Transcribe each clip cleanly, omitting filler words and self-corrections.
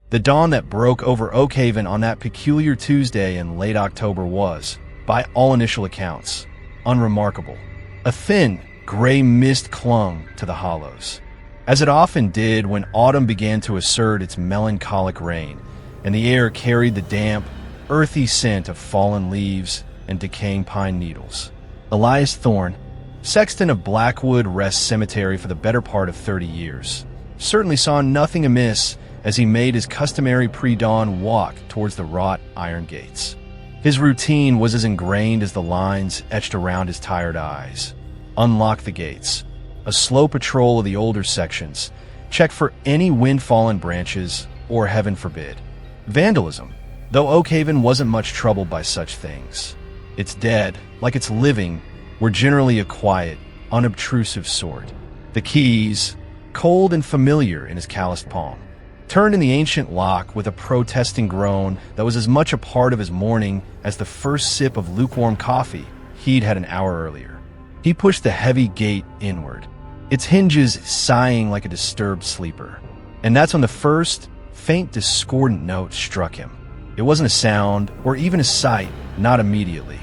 The dawn that broke over Oakhaven on that peculiar Tuesday in late October was, by all initial accounts, unremarkable. A thin, gray mist clung to the hollows, as it often did when autumn began to assert its melancholic reign, and the air carried the damp, earthy scent of fallen leaves and decaying pine needles. Elias Thorne, sexton of Blackwood Rest Cemetery for the better part of 30 years, certainly saw nothing amiss as he made his customary pre-dawn walk towards the wrought iron gates. His routine was as ingrained as the lines etched around his tired eyes. Unlock the gates, a slow patrol of the older sections, check for any wind-fallen branches, or heaven forbid, vandalism, though Oakhaven wasn't much troubled by such things. Its dead, like its living, were generally a quiet, unobtrusive sort. The keys, cold and familiar in his calloused palm, turned in the ancient lock with a protesting groan that was as much a part of his morning as the first sip of lukewarm coffee he'd had an hour earlier. He pushed the heavy gate inward, its hinges sighing like a disturbed sleeper. And that's when the first, faint discordant note struck him. It wasn't a sound or even a sight, not immediately.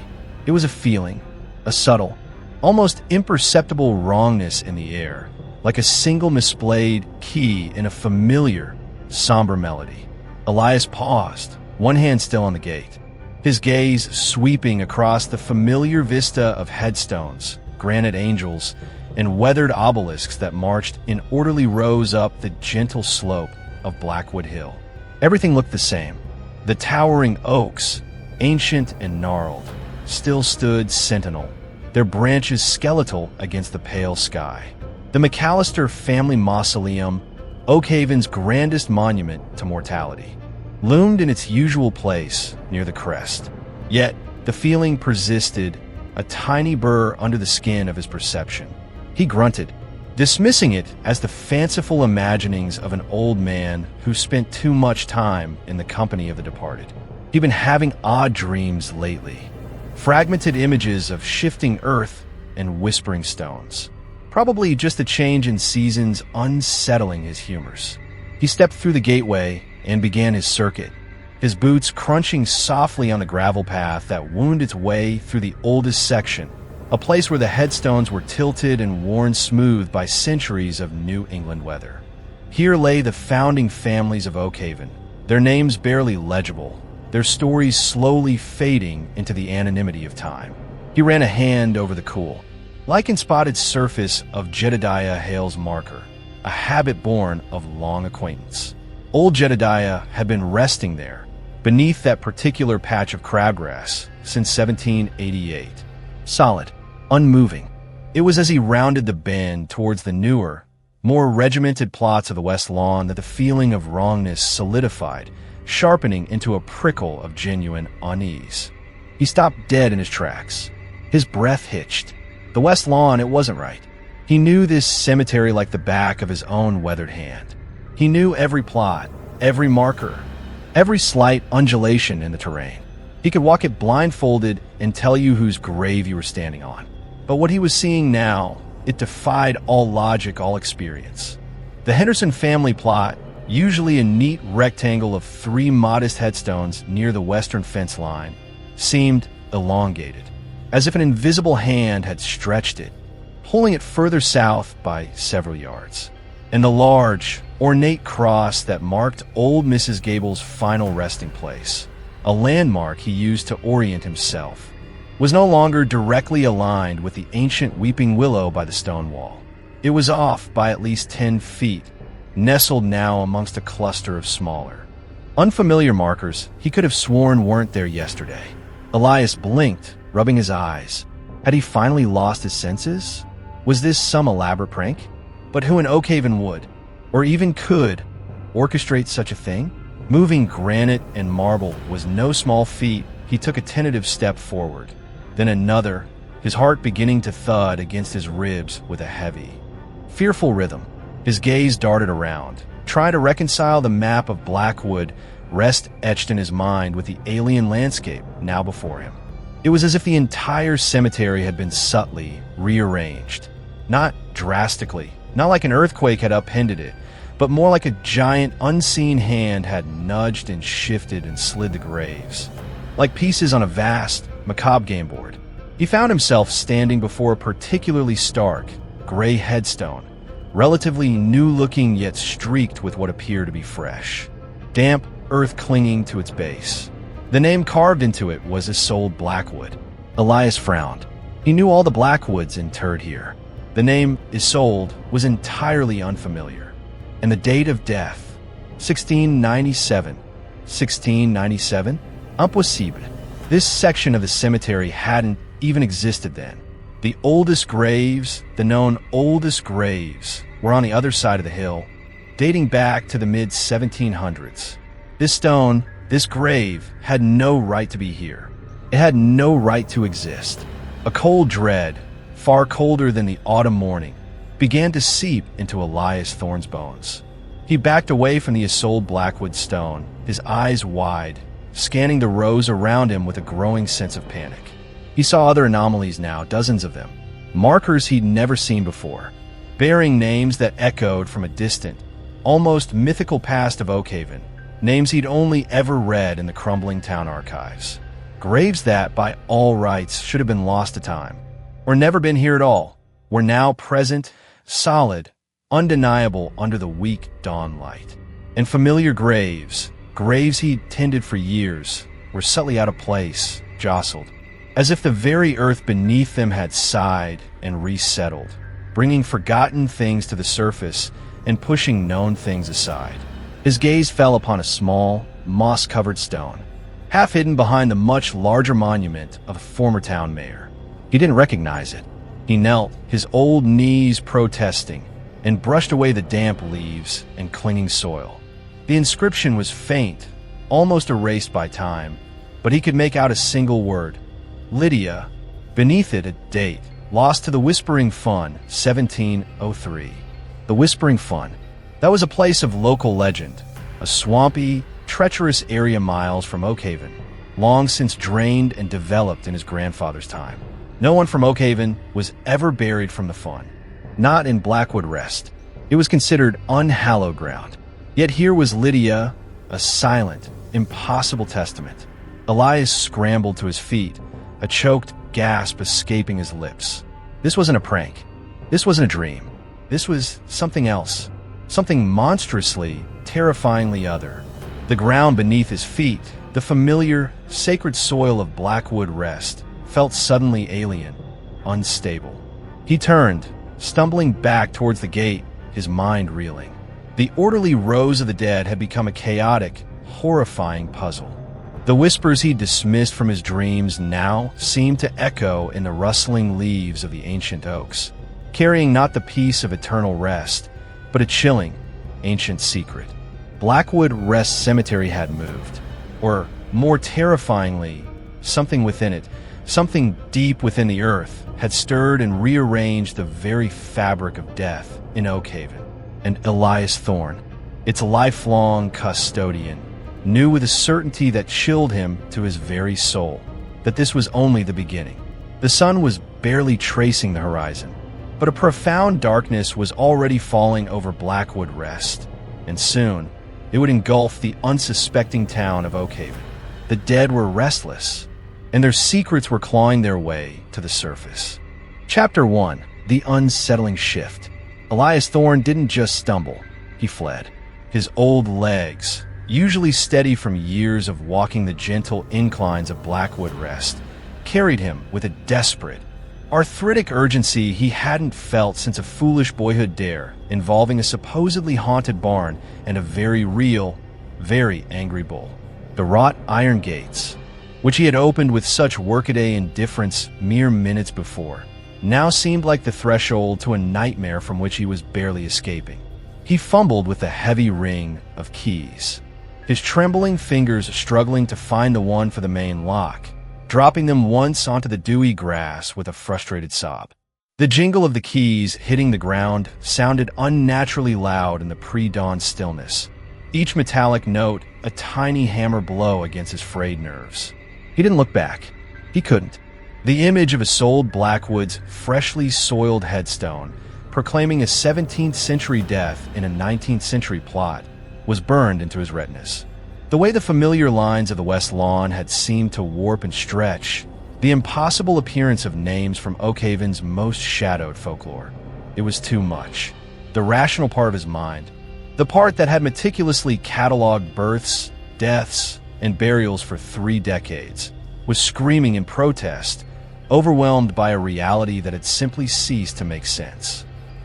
It was a feeling, a subtle, almost imperceptible wrongness in the air, like a single misplayed key in a familiar, somber melody. Elias paused, one hand still on the gate, his gaze sweeping across the familiar vista of headstones, granite angels, and weathered obelisks that marched in orderly rows up the gentle slope of Blackwood Hill. Everything looked the same. The towering oaks, ancient and gnarled, still stood sentinel, their branches skeletal against the pale sky. The McAllister family mausoleum, Oakhaven's grandest monument to mortality, loomed in its usual place near the crest. Yet, the feeling persisted, a tiny burr under the skin of his perception. He grunted, dismissing it as the fanciful imaginings of an old man who spent too much time in the company of the departed. He'd been having odd dreams lately, fragmented images of shifting earth and whispering stones. Probably just a change in seasons unsettling his humors. He stepped through the gateway and began his circuit, his boots crunching softly on the gravel path that wound its way through the oldest section, a place where the headstones were tilted and worn smooth by centuries of New England weather. Here lay the founding families of Oakhaven, their names barely legible, their stories slowly fading into the anonymity of time. He ran a hand over the cool, lichen-spotted surface of Jedediah Hale's marker, a habit born of long acquaintance. Old Jedediah had been resting there, beneath that particular patch of crabgrass, since 1788. Solid, unmoving. It was as he rounded the bend towards the newer, more regimented plots of the west lawn that the feeling of wrongness solidified, sharpening into a prickle of genuine unease. He stopped dead in his tracks. His breath hitched. The west lawn, it wasn't right. He knew this cemetery like the back of his own weathered hand. He knew every plot, every marker, every slight undulation in the terrain. He could walk it blindfolded and tell you whose grave you were standing on. But what he was seeing now, it defied all logic, all experience. The Henderson family plot, usually a neat rectangle of 3 modest headstones near the western fence line, seemed elongated, as if an invisible hand had stretched it, pulling it further south by several yards. And the large, ornate cross that marked old Mrs. Gable's final resting place, a landmark he used to orient himself, was no longer directly aligned with the ancient weeping willow by the stone wall. It was off by at least 10 feet, nestled now amongst a cluster of smaller, unfamiliar markers he could have sworn weren't there yesterday. Elias blinked, rubbing his eyes. Had he finally lost his senses? Was this some elaborate prank? But who in Oakhaven would, or even could, orchestrate such a thing? Moving granite and marble was no small feat. He took a tentative step forward, then another, his heart beginning to thud against his ribs with a heavy, fearful rhythm. His gaze darted around, trying to reconcile the map of Blackwood Rest etched in his mind with the alien landscape now before him. It was as if the entire cemetery had been subtly rearranged. Not drastically, not like an earthquake had upended it, but more like a giant, unseen hand had nudged and shifted and slid the graves. Like pieces on a vast, macabre game board. He found himself standing before a particularly stark, gray headstone, relatively new-looking yet streaked with what appeared to be fresh. Damp earth clinging to its base. The name carved into it was Isolde Blackwood. Elias frowned. He knew all the Blackwoods interred here. The name Isolde was entirely unfamiliar. And the date of death, 1697. 1697? Impossible. This section of the cemetery hadn't even existed then. The oldest graves, the known oldest graves, were on the other side of the hill, dating back to the mid-1700s. This stone, this grave, had no right to be here. It had no right to exist. A cold dread, far colder than the autumn morning, began to seep into Elias Thorne's bones. He backed away from the Isolde Blackwood stone, his eyes wide, scanning the rows around him with a growing sense of panic. He saw other anomalies now, dozens of them, markers he'd never seen before, bearing names that echoed from a distant, almost mythical past of Oakhaven, names he'd only ever read in the crumbling town archives. Graves that, by all rights, should have been lost to time, or never been here at all, were now present, solid, undeniable under the weak dawn light. And familiar graves, graves he'd tended for years, were subtly out of place, jostled, as if the very earth beneath them had sighed and resettled, bringing forgotten things to the surface and pushing known things aside. His gaze fell upon a small, moss-covered stone, half hidden behind the much larger monument of a former town mayor. He didn't recognize it. He knelt, his old knees protesting, and brushed away the damp leaves and clinging soil. The inscription was faint, almost erased by time, but he could make out a single word: Lydia. Beneath it, a date, lost to the Whispering Fun, 1703. The Whispering Fun. That was a place of local legend, a swampy, treacherous area miles from Oakhaven, long since drained and developed in his grandfather's time. No one from Oakhaven was ever buried from the Fun. Not in Blackwood Rest. It was considered unhallowed ground. Yet here was Lydia, a silent, impossible testament. Elias scrambled to his feet, a choked gasp escaping his lips. This wasn't a prank. This wasn't a dream. This was something else. Something monstrously, terrifyingly other. The ground beneath his feet, the familiar, sacred soil of Blackwood Rest, felt suddenly alien, unstable. He turned, stumbling back towards the gate, his mind reeling. The orderly rows of the dead had become a chaotic, horrifying puzzle. The whispers he dismissed from his dreams now seemed to echo in the rustling leaves of the ancient oaks, carrying not the peace of eternal rest, but a chilling, ancient secret. Blackwood Rest Cemetery had moved, or more terrifyingly, something within it, something deep within the earth, had stirred and rearranged the very fabric of death in Oakhaven. And Elias Thorne, its lifelong custodian, knew with a certainty that chilled him to his very soul that this was only the beginning. The sun was barely tracing the horizon, but a profound darkness was already falling over Blackwood Rest, and soon it would engulf the unsuspecting town of Oakhaven. The dead were restless, and their secrets were clawing their way to the surface. Chapter 1. The Unsettling Shift. Elias Thorne didn't just stumble, he fled. His old legs, usually steady from years of walking the gentle inclines of Blackwood Rest, carried him with a desperate, arthritic urgency he hadn't felt since a foolish boyhood dare involving a supposedly haunted barn and a very real, very angry bull. The wrought iron gates, which he had opened with such workaday indifference mere minutes before, now seemed like the threshold to a nightmare from which he was barely escaping. He fumbled with the heavy ring of keys, his trembling fingers struggling to find the one for the main lock, dropping them once onto the dewy grass with a frustrated sob. The jingle of the keys hitting the ground sounded unnaturally loud in the pre-dawn stillness, each metallic note a tiny hammer blow against his frayed nerves. He didn't look back. He couldn't. The image of Isolde Blackwood's freshly soiled headstone proclaiming a 17th century death in a 19th century plot, was burned into his retinas. The way the familiar lines of the West Lawn had seemed to warp and stretch, the impossible appearance of names from Oakhaven's most shadowed folklore. It was too much. The rational part of his mind, the part that had meticulously cataloged births, deaths, and burials for 3 decades, was screaming in protest, overwhelmed by a reality that had simply ceased to make sense.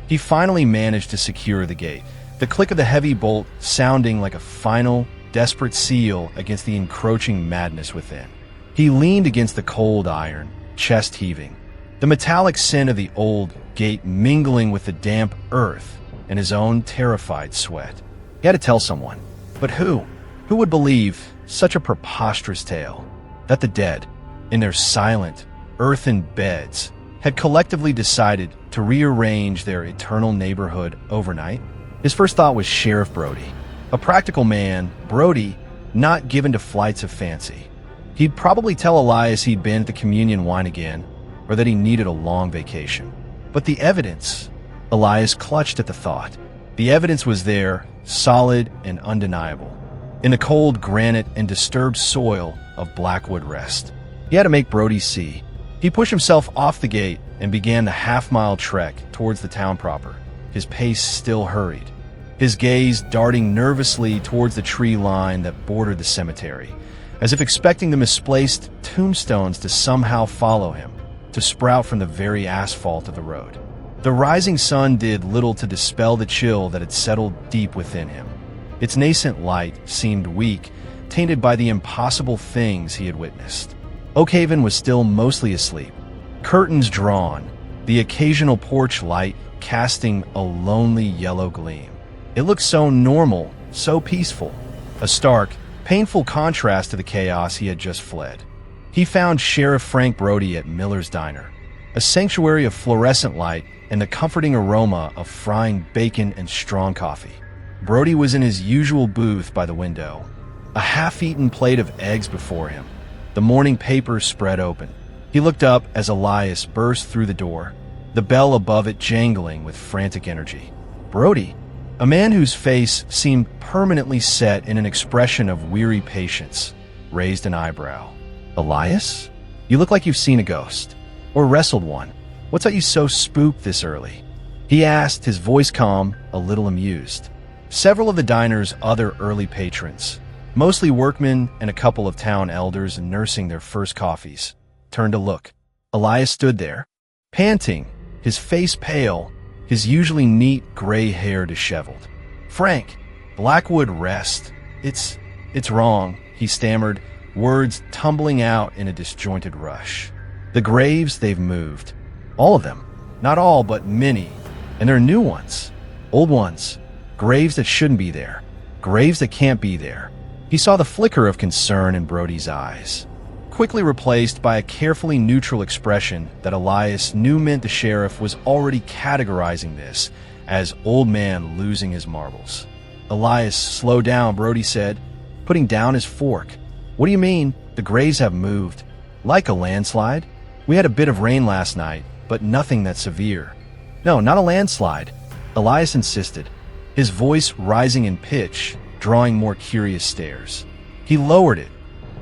He finally managed to secure the gate, the click of the heavy bolt sounding like a final, desperate seal against the encroaching madness within. He leaned against the cold iron, chest heaving, the metallic scent of the old gate mingling with the damp earth and his own terrified sweat. He had to tell someone. But who? Who would believe such a preposterous tale? That the dead, in their silent, earthen beds, had collectively decided to rearrange their eternal neighborhood overnight? His first thought was Sheriff Brody. A practical man, Brody, not given to flights of fancy. He'd probably tell Elias he'd been at the communion wine again, or that he needed a long vacation. But the evidence... Elias clutched at the thought. The evidence was there, solid and undeniable, in the cold granite and disturbed soil of Blackwood Rest. He had to make Brody see. He pushed himself off the gate and began the half-mile trek towards the town proper, his pace still hurried, his gaze darting nervously towards the tree line that bordered the cemetery, as if expecting the misplaced tombstones to somehow follow him, to sprout from the very asphalt of the road. The rising sun did little to dispel the chill that had settled deep within him. Its nascent light seemed weak, tainted by the impossible things he had witnessed. Oakhaven was still mostly asleep, curtains drawn, the occasional porch light casting a lonely yellow gleam. It looked so normal, so peaceful, a stark, painful contrast to the chaos he had just fled. He found Sheriff Frank Brody at Miller's Diner, a sanctuary of fluorescent light and the comforting aroma of frying bacon and strong coffee. Brody was in his usual booth by the window, a half-eaten plate of eggs before him, the morning paper spread open. He looked up as Elias burst through the door, the bell above it jangling with frantic energy. Brody, a man whose face seemed permanently set in an expression of weary patience, raised an eyebrow. Elias? You look like you've seen a ghost, or wrestled one. What's got you so spooked this early? He asked, his voice calm, a little amused. Several of the diner's other early patrons, mostly workmen and a couple of town elders nursing their first coffees, turned to look. Elias stood there, panting, his face pale, his usually neat gray hair disheveled. Frank, Blackwood Rest. It's wrong, he stammered, words tumbling out in a disjointed rush. The graves, they've moved. All of them. Not all, but many. And they're new ones. Old ones. Graves that shouldn't be there. Graves that can't be there. He saw the flicker of concern in Brody's eyes, quickly replaced by a carefully neutral expression that Elias knew meant the sheriff was already categorizing this as old man losing his marbles. Elias, slow down, Brody said, putting down his fork. What do you mean, the graves have moved? Like a landslide? We had a bit of rain last night, but nothing that severe. No, not a landslide, Elias insisted, his voice rising in pitch, drawing more curious stares. He lowered it,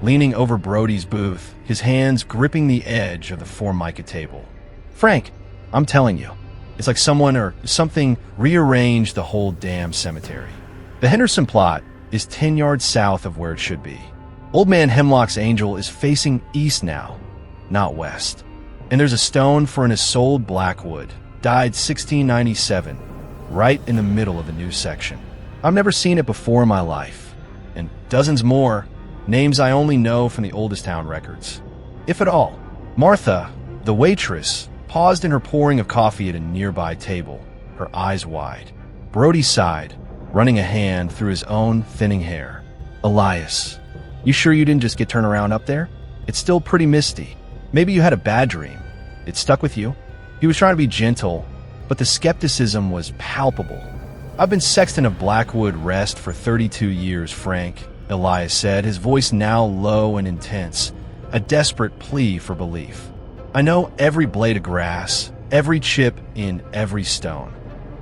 leaning over Brody's booth, his hands gripping the edge of the Formica table. Frank, I'm telling you, it's like someone or something rearranged the whole damn cemetery. The Henderson plot is 10 yards south of where it should be. Old Man Hemlock's angel is facing east now, not west. And there's a stone for an Isolde Blackwood, died 1697, right in the middle of the new section. I've never seen it before in my life. And dozens more, names I only know from the oldest town records. If at all. Martha, the waitress, paused in her pouring of coffee at a nearby table, her eyes wide. Brody sighed, running a hand through his own thinning hair. Elias, you sure you didn't just get turned around up there? It's still pretty misty. Maybe you had a bad dream. It stuck with you. He was trying to be gentle, but the skepticism was palpable. I've been sexton of Blackwood Rest for 32 years, Frank, Elias said, his voice now low and intense, a desperate plea for belief. I know every blade of grass, every chip in every stone.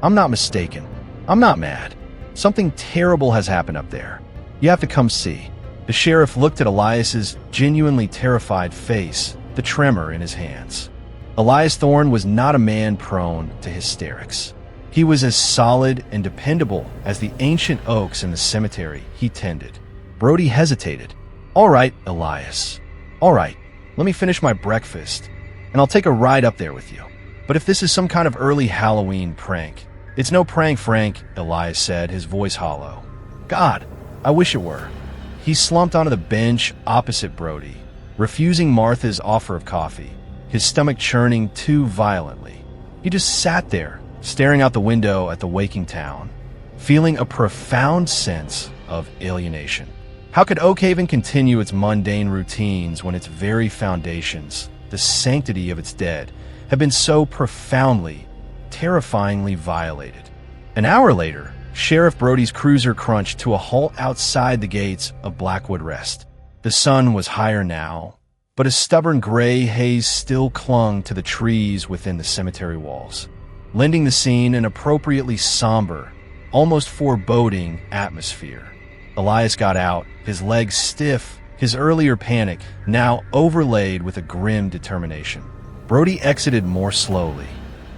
I'm not mistaken. I'm not mad. Something terrible has happened up there. You have to come see." The sheriff looked at Elias's genuinely terrified face, the tremor in his hands. Elias Thorne was not a man prone to hysterics. He was as solid and dependable as the ancient oaks in the cemetery he tended. Brody hesitated. "All right, Elias. All right, let me finish my breakfast, and I'll take a ride up there with you. But if this is some kind of early Halloween prank—" "It's no prank, Frank," Elias said, his voice hollow. "God, I wish it were." He slumped onto the bench opposite Brody, refusing Martha's offer of coffee, his stomach churning too violently. He just sat there, staring out the window at the waking town, feeling a profound sense of alienation. How could Oakhaven continue its mundane routines when its very foundations, the sanctity of its dead, have been so profoundly, terrifyingly violated? An hour later, Sheriff Brody's cruiser crunched to a halt outside the gates of Blackwood Rest. The sun was higher now, but a stubborn gray haze still clung to the trees within the cemetery walls, lending the scene an appropriately somber, almost foreboding atmosphere. Elias got out, his legs stiff, his earlier panic now overlaid with a grim determination. Brody exited more slowly,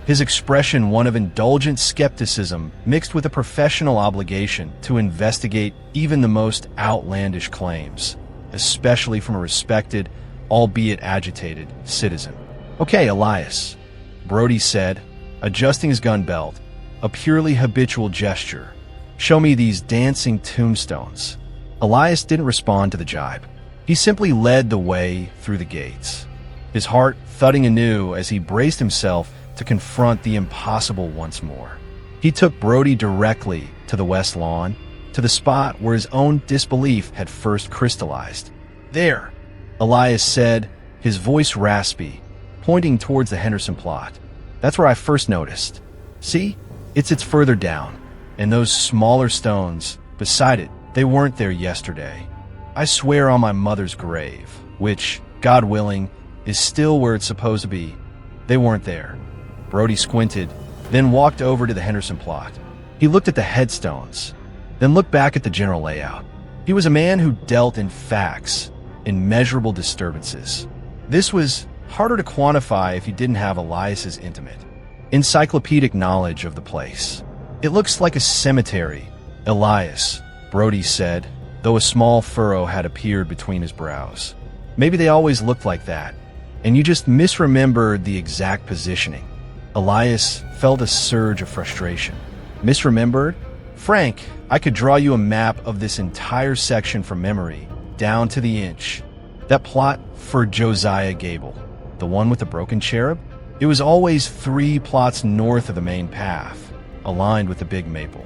his expression one of indulgent skepticism mixed with a professional obligation to investigate even the most outlandish claims, especially from a respected, albeit agitated, citizen. "Okay, Elias," Brody said, adjusting his gun belt, a purely habitual gesture. "Show me these dancing tombstones." Elias didn't respond to the jibe. He simply led the way through the gates, his heart thudding anew as he braced himself to confront the impossible once more. He took Brody directly to the west lawn, to the spot where his own disbelief had first crystallized. "There," Elias said, his voice raspy, pointing towards the Henderson plot. "That's where I first noticed. See? It's further down. And those smaller stones beside it, they weren't there yesterday. I swear on my mother's grave, which, God willing, is still where it's supposed to be, they weren't there." Brody squinted, then walked over to the Henderson plot. He looked at the headstones, then looked back at the general layout. He was a man who dealt in facts, in measurable disturbances. This was harder to quantify if he didn't have Elias's intimate, encyclopedic knowledge of the place. "It looks like a cemetery, Elias," Brody said, though a small furrow had appeared between his brows. "Maybe they always looked like that, and you just misremembered the exact positioning." Elias felt a surge of frustration. "Misremembered? Frank, I could draw you a map of this entire section from memory, down to the inch. That plot for Josiah Gable, the one with the broken cherub? It was always 3 plots north of the main path, aligned with the big maple.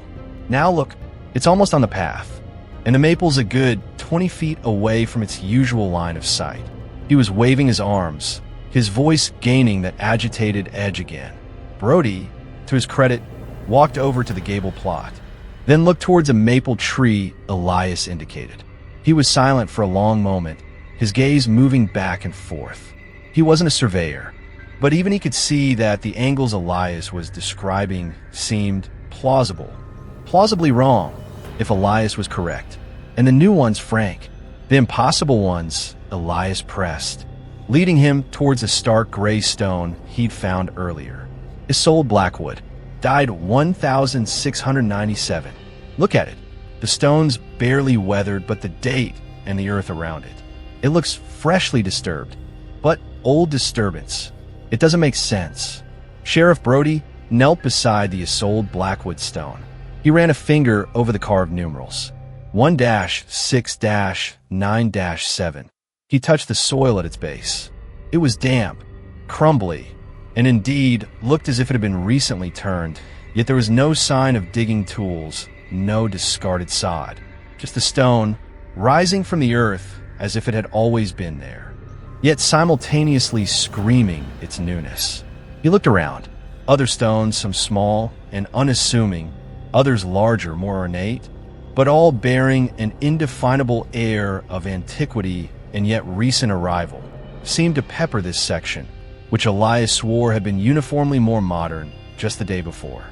Now look, it's almost on the path, and the maple's a good 20 feet away from its usual line of sight." He was waving his arms, his voice gaining that agitated edge again. Brody, to his credit, walked over to the Gable plot, then looked towards a maple tree Elias indicated. He was silent for a long moment, his gaze moving back and forth. He wasn't a surveyor, but even he could see that the angles Elias was describing seemed plausible. Plausibly wrong, if Elias was correct. And the new ones, Frank. The impossible ones, Elias pressed, leading him towards a stark gray stone he'd found earlier. Isolde Blackwood, died 1697. Look at it. The stone's barely weathered, but the date and the earth around it. It looks freshly disturbed, but old disturbance. It doesn't make sense. Sheriff Brody knelt beside the Isolde Blackwood stone. He ran a finger over the carved numerals. 1-6-9-7. He touched the soil at its base. It was damp, crumbly, and indeed looked as if it had been recently turned, yet there was no sign of digging tools, no discarded sod. Just the stone, rising from the earth as if it had always been there, yet simultaneously screaming its newness. He looked around. Other stones, some small and unassuming, others larger, more ornate, but all bearing an indefinable air of antiquity and yet recent arrival, seemed to pepper this section, which Elias swore had been uniformly more modern just the day before.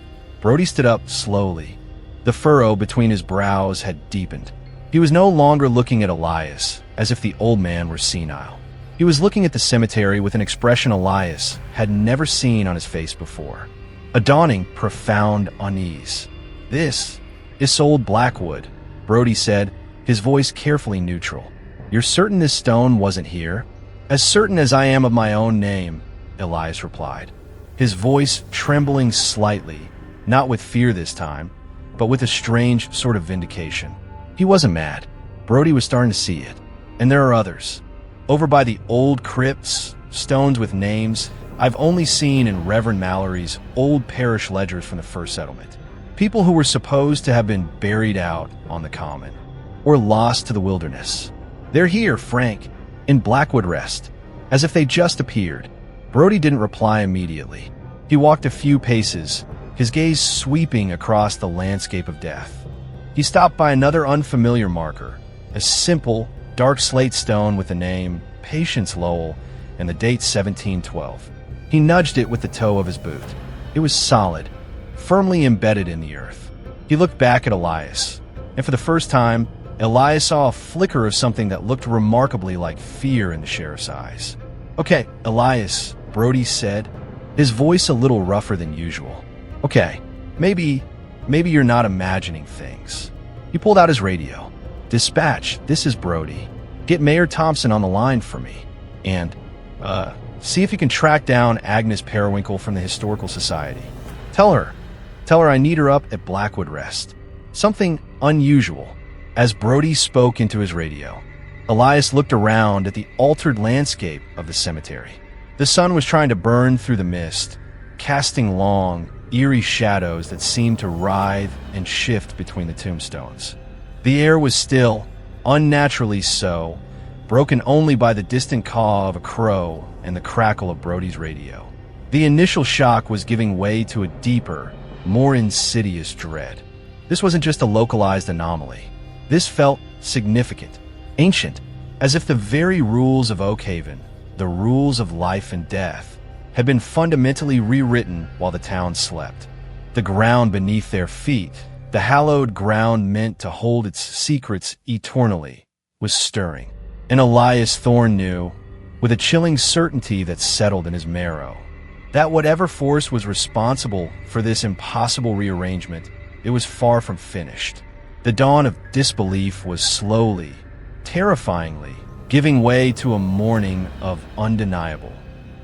Brody stood up slowly. The furrow between his brows had deepened. He was no longer looking at Elias, as if the old man were senile. He was looking at the cemetery with an expression Elias had never seen on his face before. A dawning, profound unease. "This is old Blackwood," Brody said, his voice carefully neutral. "You're certain this stone wasn't here?" "As certain as I am of my own name," Elias replied, his voice trembling slightly, not with fear this time, but with a strange sort of vindication. He wasn't mad. Brody was starting to see it. And there are others. Over by the old crypts, stones with names I've only seen in Reverend Mallory's old parish ledgers from the first settlement. People who were supposed to have been buried out on the common, or lost to the wilderness. They're here, Frank, in Blackwood Rest, as if they just appeared. Brody didn't reply immediately. He walked a few paces, his gaze sweeping across the landscape of death. He stopped by another unfamiliar marker, a simple, dark slate stone with the name Patience Lowell and the date 1712. He nudged it with the toe of his boot. It was solid, firmly embedded in the earth. He looked back at Elias, and for the first time, Elias saw a flicker of something that looked remarkably like fear in the sheriff's eyes. "Okay, Elias," Brody said, his voice a little rougher than usual. "Okay, maybe you're not imagining things." He pulled out his radio. "Dispatch, this is Brody. Get Mayor Thompson on the line for me. And, see if you can track down Agnes Periwinkle from the Historical Society. Tell her I need her up at Blackwood Rest. Something unusual." As Brody spoke into his radio, Elias looked around at the altered landscape of the cemetery. The sun was trying to burn through the mist, casting long, eerie shadows that seemed to writhe and shift between the tombstones. The air was still, unnaturally so, broken only by the distant caw of a crow and the crackle of Brody's radio. The initial shock was giving way to a deeper, more insidious dread. This wasn't just a localized anomaly. This felt significant, ancient, as if the very rules of Oakhaven, the rules of life and death, had been fundamentally rewritten while the town slept. The ground beneath their feet, the hallowed ground meant to hold its secrets eternally, was stirring. And Elias Thorne knew, with a chilling certainty that settled in his marrow, that whatever force was responsible for this impossible rearrangement, it was far from finished. The dawn of disbelief was slowly, terrifyingly, giving way to a morning of undeniable,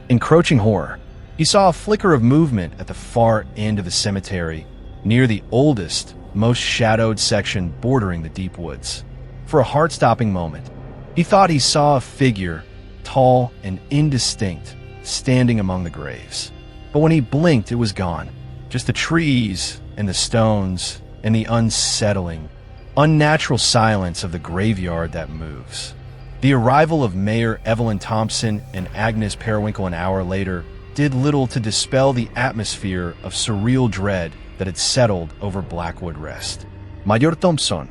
encroaching horror. He saw a flicker of movement at the far end of the cemetery, near the oldest, most shadowed section bordering the deep woods. For a heart-stopping moment, he thought he saw a figure, tall and indistinct, standing among the graves. But when he blinked, it was gone. Just the trees and the stones and the unsettling, unnatural silence of the graveyard that moves. The arrival of Mayor Evelyn Thompson and Agnes Periwinkle an hour later did little to dispel the atmosphere of surreal dread that had settled over Blackwood Rest. Mayor Thompson,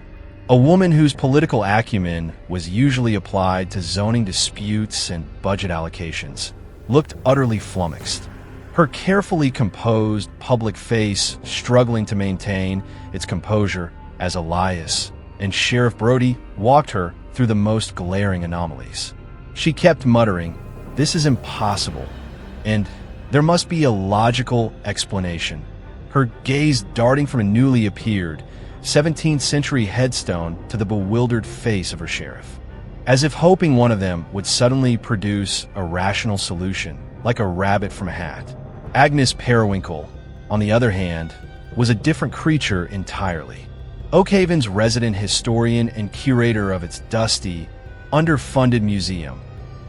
a woman whose political acumen was usually applied to zoning disputes and budget allocations, looked utterly flummoxed. Her carefully composed public face struggling to maintain its composure as Elias and Sheriff Brody walked her through the most glaring anomalies. She kept muttering, "This is impossible," and "there must be a logical explanation," her gaze darting from a newly appeared 17th century headstone to the bewildered face of her sheriff, as if hoping one of them would suddenly produce a rational solution, like a rabbit from a hat. Agnes Periwinkle, on the other hand, was a different creature entirely. Oakhaven's resident historian and curator of its dusty, underfunded museum,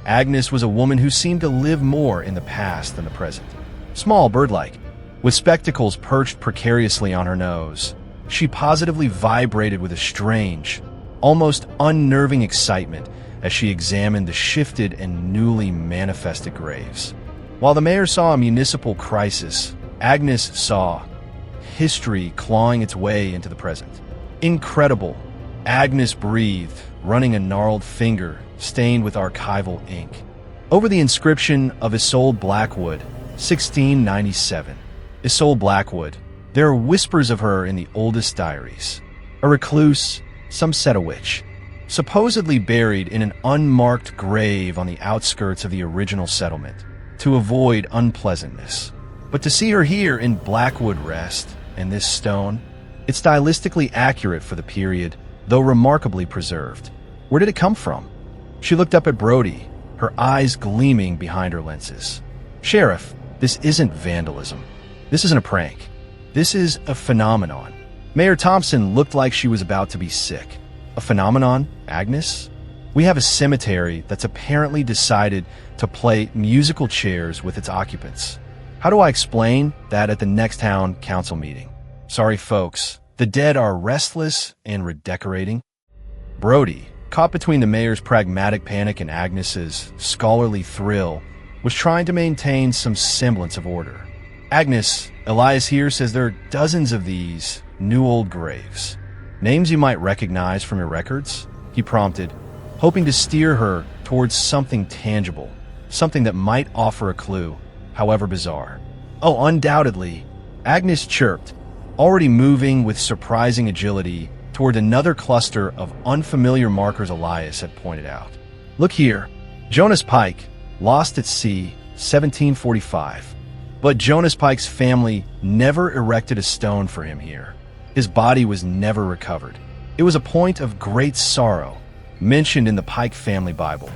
Agnes was a woman who seemed to live more in the past than the present. Small, bird-like, with spectacles perched precariously on her nose, she positively vibrated with a strange, almost unnerving excitement as she examined the shifted and newly manifested graves. While the mayor saw a municipal crisis, Agnes saw history clawing its way into the present. Incredible, Agnes breathed, running a gnarled finger stained with archival ink over the inscription of Isolde Blackwood, 1697. Isolde Blackwood, There are whispers of her in the oldest diaries. A recluse, some said a witch, supposedly buried in an unmarked grave on the outskirts of the original settlement, to avoid unpleasantness. But to see her here in Blackwood Rest, and this stone, it's stylistically accurate for the period, though remarkably preserved. Where did it come from? She looked up at Brody, her eyes gleaming behind her lenses. Sheriff, this isn't vandalism. This isn't a prank. This is a phenomenon. Mayor Thompson looked like she was about to be sick. A phenomenon, Agnes? We have a cemetery that's apparently decided to play musical chairs with its occupants. How do I explain that at the next town council meeting? Sorry, folks. The dead are restless and redecorating. Brody, caught between the mayor's pragmatic panic and Agnes's scholarly thrill, was trying to maintain some semblance of order. Agnes, Elias here says there are dozens of these new old graves. Names you might recognize from your records? He prompted, hoping to steer her towards something tangible, something that might offer a clue, however bizarre. Oh, undoubtedly, Agnes chirped, already moving with surprising agility toward another cluster of unfamiliar markers Elias had pointed out. Look here, Jonas Pike, lost at sea, 1745. But Jonas Pike's family never erected a stone for him here. His body was never recovered. It was a point of great sorrow, mentioned in the Pike family Bible.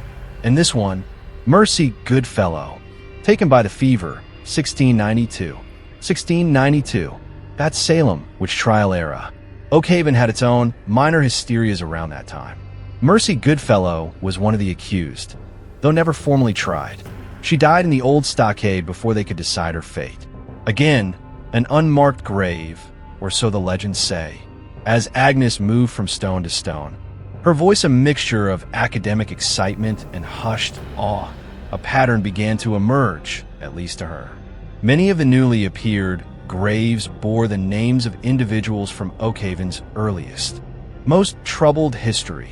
And this one, Mercy Goodfellow, taken by the fever, 1692. 1692. That's Salem, witch trial era. Oakhaven had its own minor hysterias around that time. Mercy Goodfellow was one of the accused, though never formally tried. She died in the old stockade before they could decide her fate. Again, an unmarked grave, or so the legends say, as Agnes moved from stone to stone. Her voice a mixture of academic excitement and hushed awe. A pattern began to emerge, at least to her. Many of the newly appeared graves bore the names of individuals from Oakhaven's earliest, most troubled history.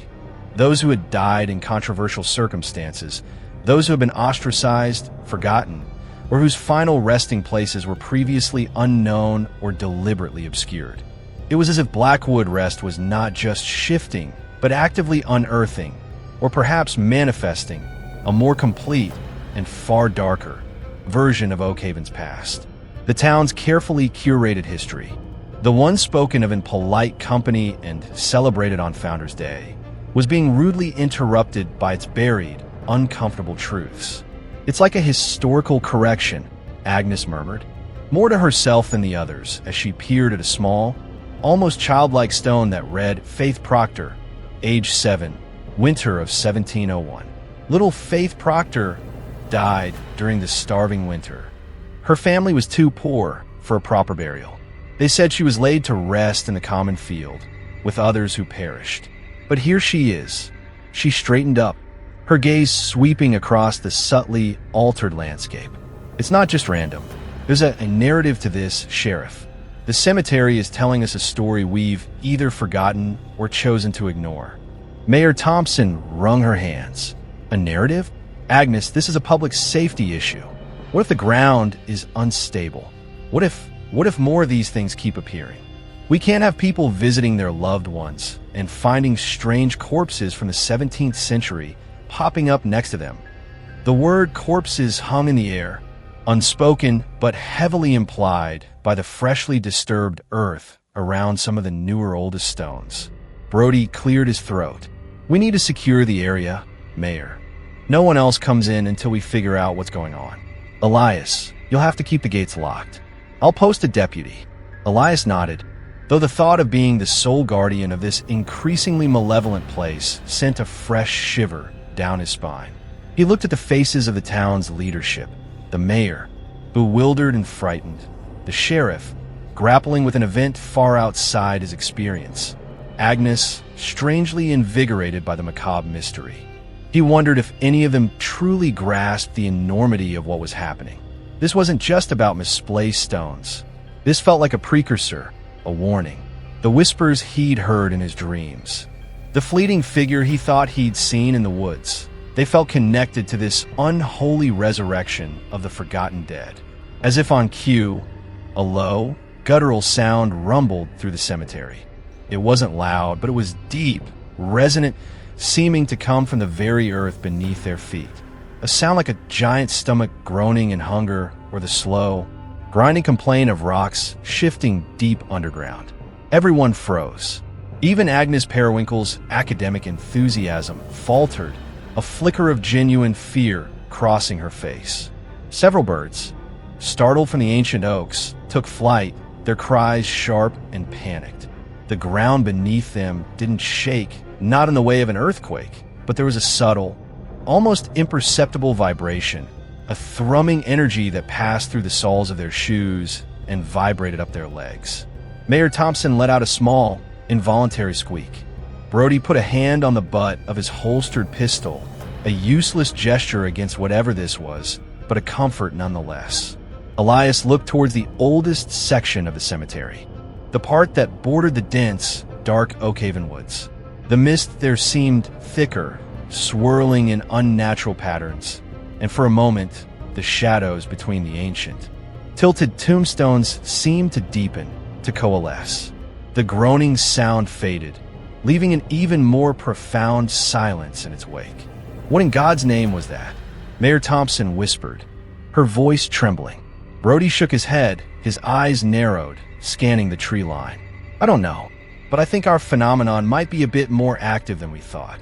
Those who had died in controversial circumstances, those who had been ostracized, forgotten, or whose final resting places were previously unknown or deliberately obscured. It was as if Blackwood Rest was not just shifting, but actively unearthing, or perhaps manifesting, a more complete and far darker version of Oakhaven's past. The town's carefully curated history, the one spoken of in polite company and celebrated on Founders' Day, was being rudely interrupted by its buried, uncomfortable truths. It's like a historical correction, Agnes murmured, more to herself than the others, as she peered at a small, almost childlike stone that read Faith Proctor, age 7, winter of 1701. Little Faith Proctor died during the starving winter. Her family was too poor for a proper burial. They said she was laid to rest in the common field, with others who perished. But here she is. She straightened up, her gaze sweeping across the subtly altered landscape. It's not just random. There's a narrative to this, Sheriff. The cemetery is telling us a story we've either forgotten or chosen to ignore. Mayor Thompson wrung her hands. A narrative? Agnes, this is a public safety issue. What if the ground is unstable? What if more of these things keep appearing? We can't have people visiting their loved ones and finding strange corpses from the 17th century popping up next to them. The word corpses hung in the air, unspoken but heavily implied by the freshly disturbed earth around some of the newer oldest stones. Brody cleared his throat. We need to secure the area, Mayor. No one else comes in until we figure out what's going on. Elias, you'll have to keep the gates locked. I'll post a deputy. Elias nodded, though the thought of being the sole guardian of this increasingly malevolent place sent a fresh shiver down his spine. He looked at the faces of the town's leadership, the mayor, bewildered and frightened, the sheriff, grappling with an event far outside his experience, Agnes, strangely invigorated by the macabre mystery. He wondered if any of them truly grasped the enormity of what was happening. This wasn't just about misplaced stones. This felt like a precursor, a warning. The whispers he'd heard in his dreams. The fleeting figure he thought he'd seen in the woods. They felt connected to this unholy resurrection of the forgotten dead. As if on cue, a low, guttural sound rumbled through the cemetery. It wasn't loud, but it was deep, resonant, seeming to come from the very earth beneath their feet. A sound like a giant stomach groaning in hunger, or the slow, grinding complaint of rocks shifting deep underground. Everyone froze. Even Agnes Periwinkle's academic enthusiasm faltered, a flicker of genuine fear crossing her face. Several birds, startled from the ancient oaks, took flight, their cries sharp and panicked. The ground beneath them didn't shake, not in the way of an earthquake, but there was a subtle, almost imperceptible vibration, a thrumming energy that passed through the soles of their shoes and vibrated up their legs. Mayor Thompson let out a small, involuntary squeak. Brody put a hand on the butt of his holstered pistol, a useless gesture against whatever this was, but a comfort nonetheless. Elias looked towards the oldest section of the cemetery, the part that bordered the dense, dark Oakhaven woods. The mist there seemed thicker, swirling in unnatural patterns, and for a moment, the shadows between the ancient, tilted tombstones seemed to deepen, to coalesce. The groaning sound faded, leaving an even more profound silence in its wake. What in God's name was that? Mayor Thompson whispered, her voice trembling. Brody shook his head, his eyes narrowed, scanning the tree line. I don't know, but I think our phenomenon might be a bit more active than we thought.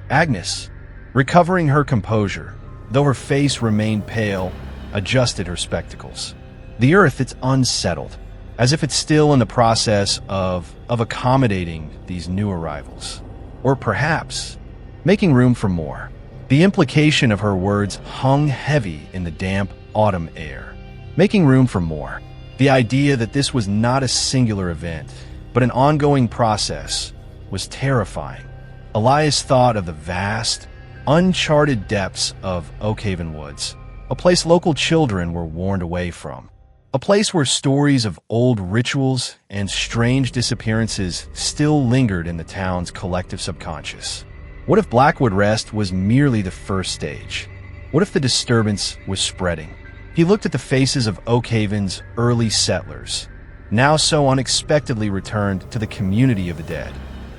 Agnes, recovering her composure, though her face remained pale, adjusted her spectacles. The earth, it's unsettled, as if it's still in the process of accommodating these new arrivals. Or perhaps, making room for more. The implication of her words hung heavy in the damp autumn air. Making room for more. The idea that this was not a singular event, but an ongoing process, was terrifying. Elias thought of the vast, uncharted depths of Oakhaven Woods, a place local children were warned away from. A place where stories of old rituals and strange disappearances still lingered in the town's collective subconscious. What if Blackwood Rest was merely the first stage? What if the disturbance was spreading? He looked at the faces of Oakhaven's early settlers, now so unexpectedly returned to the community of the dead,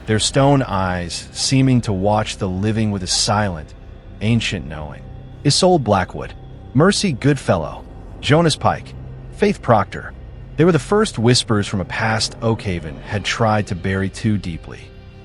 their stone eyes seeming to watch the living with a silent, ancient knowing. Isolde Blackwood, Mercy Goodfellow, Jonas Pike, Faith Proctor. They were the first whispers from a past Oakhaven had tried to bury too deeply.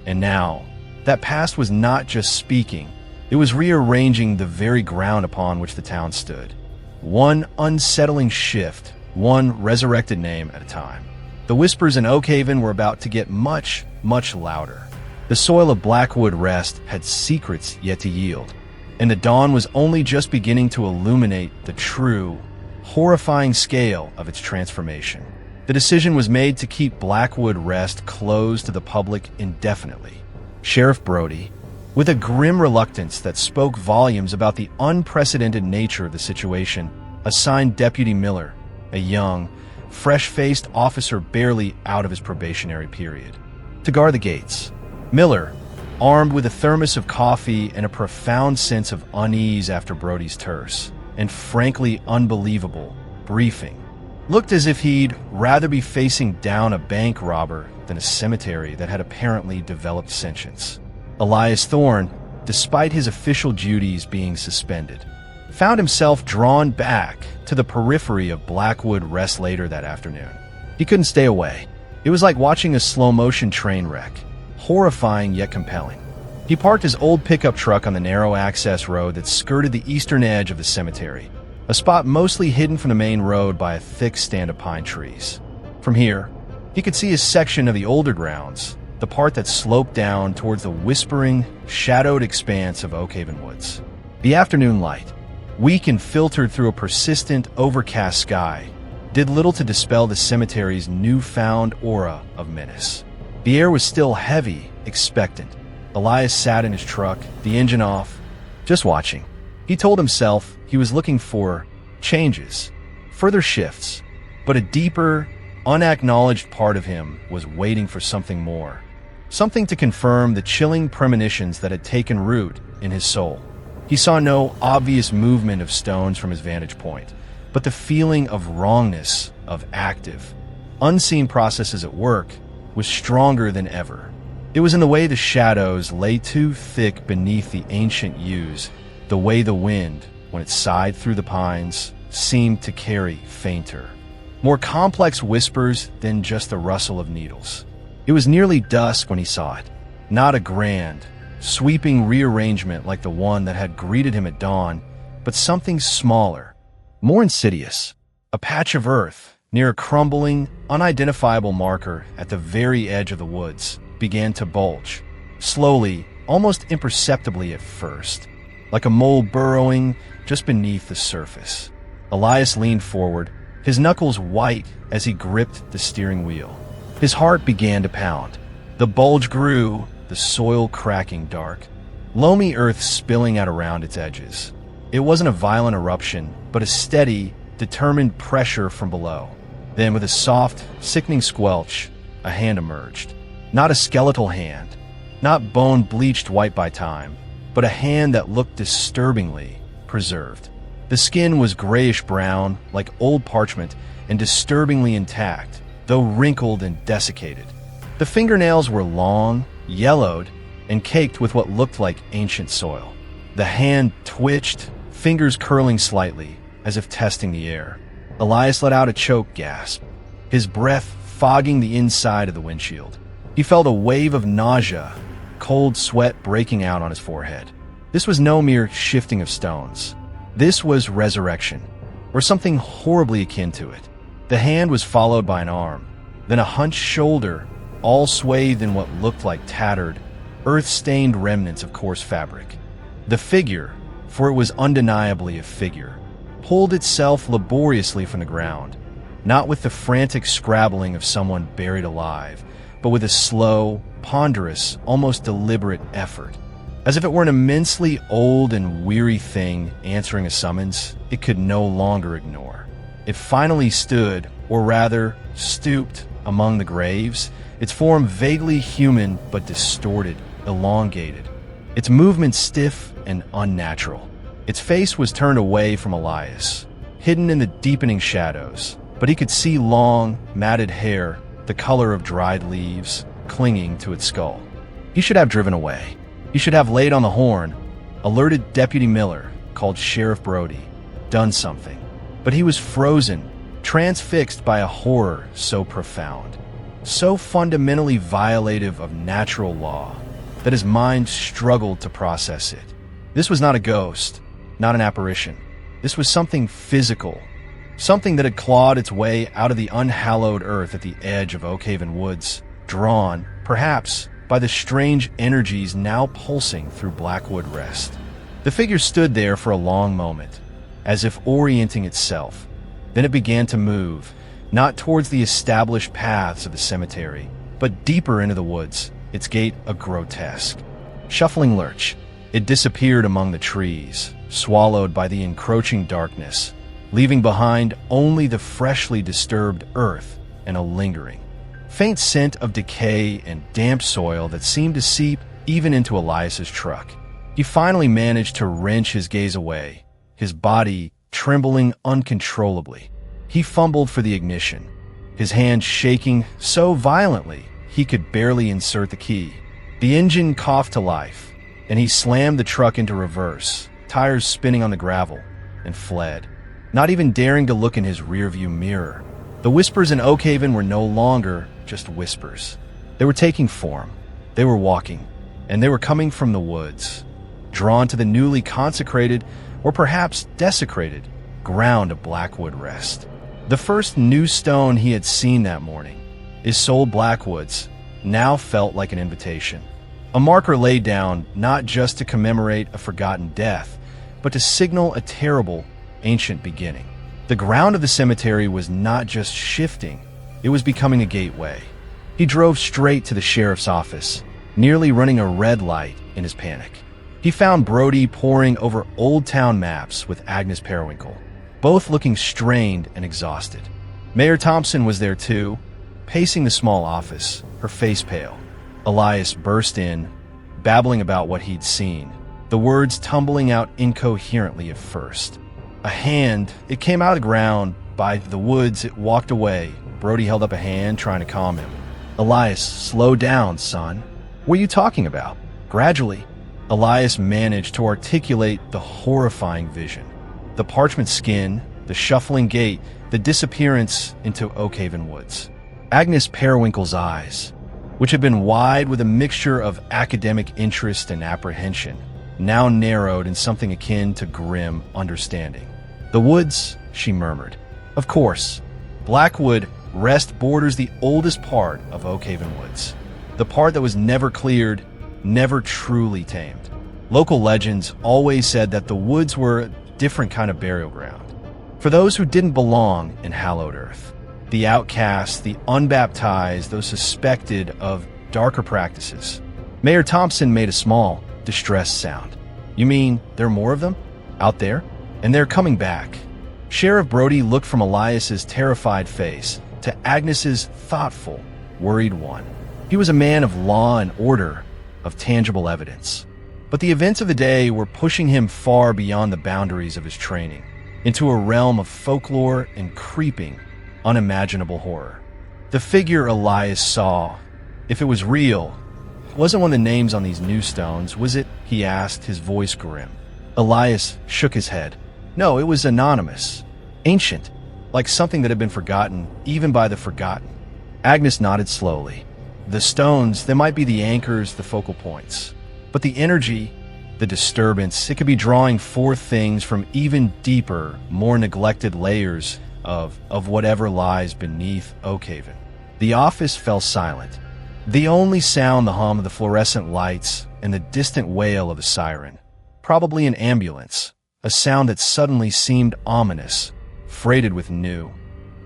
And now, that past was not just speaking, it was rearranging the very ground upon which the town stood. One unsettling shift, one resurrected name at a time. The whispers in Oakhaven were about to get much, much louder. The soil of Blackwood Rest had secrets yet to yield, and the dawn was only just beginning to illuminate the true, horrifying scale of its transformation. The decision was made to keep Blackwood Rest closed to the public indefinitely. Sheriff Brody, with a grim reluctance that spoke volumes about the unprecedented nature of the situation, assigned Deputy Miller, a young, fresh-faced officer barely out of his probationary period, to guard the gates. Miller, armed with a thermos of coffee and a profound sense of unease after Brody's terse and frankly unbelievable briefing, looked as if he'd rather be facing down a bank robber than a cemetery that had apparently developed sentience. Elias Thorne, despite his official duties being suspended, found himself drawn back to the periphery of Blackwood Rest later that afternoon. He couldn't stay away. It was like watching a slow-motion train wreck, horrifying yet compelling. He parked his old pickup truck on the narrow access road that skirted the eastern edge of the cemetery, a spot mostly hidden from the main road by a thick stand of pine trees. From here, he could see a section of the older grounds, the part that sloped down towards the whispering, shadowed expanse of Oakhaven Woods. The afternoon light, weak and filtered through a persistent, overcast sky, did little to dispel the cemetery's newfound aura of menace. The air was still heavy, expectant. Elias sat in his truck, the engine off, just watching. He told himself he was looking for changes, further shifts, but a deeper, unacknowledged part of him was waiting for something more. Something to confirm the chilling premonitions that had taken root in his soul. He saw no obvious movement of stones from his vantage point, but the feeling of wrongness, of active, unseen processes at work, was stronger than ever. It was in the way the shadows lay too thick beneath the ancient yews, the way the wind, when it sighed through the pines, seemed to carry fainter, more complex whispers than just the rustle of needles. It was nearly dusk when he saw it, not a grand, sweeping rearrangement like the one that had greeted him at dawn, but something smaller, more insidious. A patch of earth, near a crumbling, unidentifiable marker at the very edge of the woods, began to bulge, slowly, almost imperceptibly at first, like a mole burrowing just beneath the surface. Elias leaned forward, his knuckles white as he gripped the steering wheel. His heart began to pound. The bulge grew, the soil cracking dark, loamy earth spilling out around its edges. It wasn't a violent eruption, but a steady, determined pressure from below. Then, with a soft, sickening squelch, a hand emerged. Not a skeletal hand, not bone bleached white by time, but a hand that looked disturbingly preserved. The skin was grayish-brown, like old parchment, and disturbingly intact, though wrinkled and desiccated. The fingernails were long, yellowed, and caked with what looked like ancient soil. The hand twitched, fingers curling slightly, as if testing the air. Elias let out a choked gasp, his breath fogging the inside of the windshield. He felt a wave of nausea, cold sweat breaking out on his forehead. This was no mere shifting of stones. This was resurrection, or something horribly akin to it. The hand was followed by an arm, then a hunched shoulder, all swathed in what looked like tattered, earth-stained remnants of coarse fabric. The figure, for it was undeniably a figure, pulled itself laboriously from the ground, not with the frantic scrabbling of someone buried alive, but with a slow, ponderous, almost deliberate effort. As if it were an immensely old and weary thing answering a summons it could no longer ignore. It finally stood, or rather, stooped among the graves, its form vaguely human but distorted, elongated, its movements stiff and unnatural. Its face was turned away from Elias, hidden in the deepening shadows, but he could see long, matted hair, the color of dried leaves, clinging to its skull. He should have driven away. He should have laid on the horn, alerted Deputy Miller, called Sheriff Brody, done something. But he was frozen, transfixed by a horror so profound, so fundamentally violative of natural law, that his mind struggled to process it. This was not a ghost, not an apparition. This was something physical, something that had clawed its way out of the unhallowed earth at the edge of Oakhaven woods, drawn, perhaps, by the strange energies now pulsing through Blackwood Rest. The figure stood there for a long moment, as if orienting itself. Then it began to move, not towards the established paths of the cemetery, but deeper into the woods, its gait a grotesque, shuffling lurch. It disappeared among the trees, swallowed by the encroaching darkness, leaving behind only the freshly disturbed earth and a lingering, faint scent of decay and damp soil that seemed to seep even into Elias's truck. He finally managed to wrench his gaze away, his body trembling uncontrollably. He fumbled for the ignition, his hand shaking so violently he could barely insert the key. The engine coughed to life, and he slammed the truck into reverse, tires spinning on the gravel, and fled, not even daring to look in his rearview mirror. The whispers in Oakhaven were no longer just whispers. They were taking form. They were walking, and they were coming from the woods, drawn to the newly consecrated, or perhaps desecrated, ground of Blackwood Rest. The first new stone he had seen that morning, Isolde Blackwood's, now felt like an invitation. A marker laid down not just to commemorate a forgotten death, but to signal a terrible, ancient beginning. The ground of the cemetery was not just shifting, it was becoming a gateway. He drove straight to the sheriff's office, nearly running a red light in his panic. He found Brody poring over old town maps with Agnes Periwinkle, both looking strained and exhausted. Mayor Thompson was there too, pacing the small office, her face pale. Elias burst in, babbling about what he'd seen, the words tumbling out incoherently at first. A hand, it came out of the ground, by the woods it walked away, Brody held up a hand, trying to calm him. Elias, slow down, son. What are you talking about? Gradually, Elias managed to articulate the horrifying vision. The parchment skin, the shuffling gait, the disappearance into Oakhaven woods. Agnes Periwinkle's eyes, which had been wide with a mixture of academic interest and apprehension, now narrowed in something akin to grim understanding. The woods, she murmured. Of course, Blackwood Rest borders the oldest part of Oakhaven woods. The part that was never cleared, never truly tamed. Local legends always said that the woods were a different kind of burial ground. For those who didn't belong in hallowed earth. The outcasts, the unbaptized, those suspected of darker practices. Mayor Thompson made a small, distressed sound. You mean there are more of them? Out there? And they're coming back. Sheriff Brody looked from Elias's terrified face to Agnes's thoughtful, worried one. He was a man of law and order, of tangible evidence. But the events of the day were pushing him far beyond the boundaries of his training, into a realm of folklore and creeping, unimaginable horror. The figure Elias saw, if it was real, wasn't one of the names on these new stones, was it? He asked, his voice grim. Elias shook his head. No, it was anonymous, ancient, like something that had been forgotten, even by the forgotten. Agnes nodded slowly. The stones, they might be the anchors, the focal points. But the energy, the disturbance, it could be drawing forth things from even deeper, more neglected layers of whatever lies beneath Oakhaven. The office fell silent. The only sound, the hum of the fluorescent lights and the distant wail of a siren. Probably an ambulance, a sound that suddenly seemed ominous, freighted with new,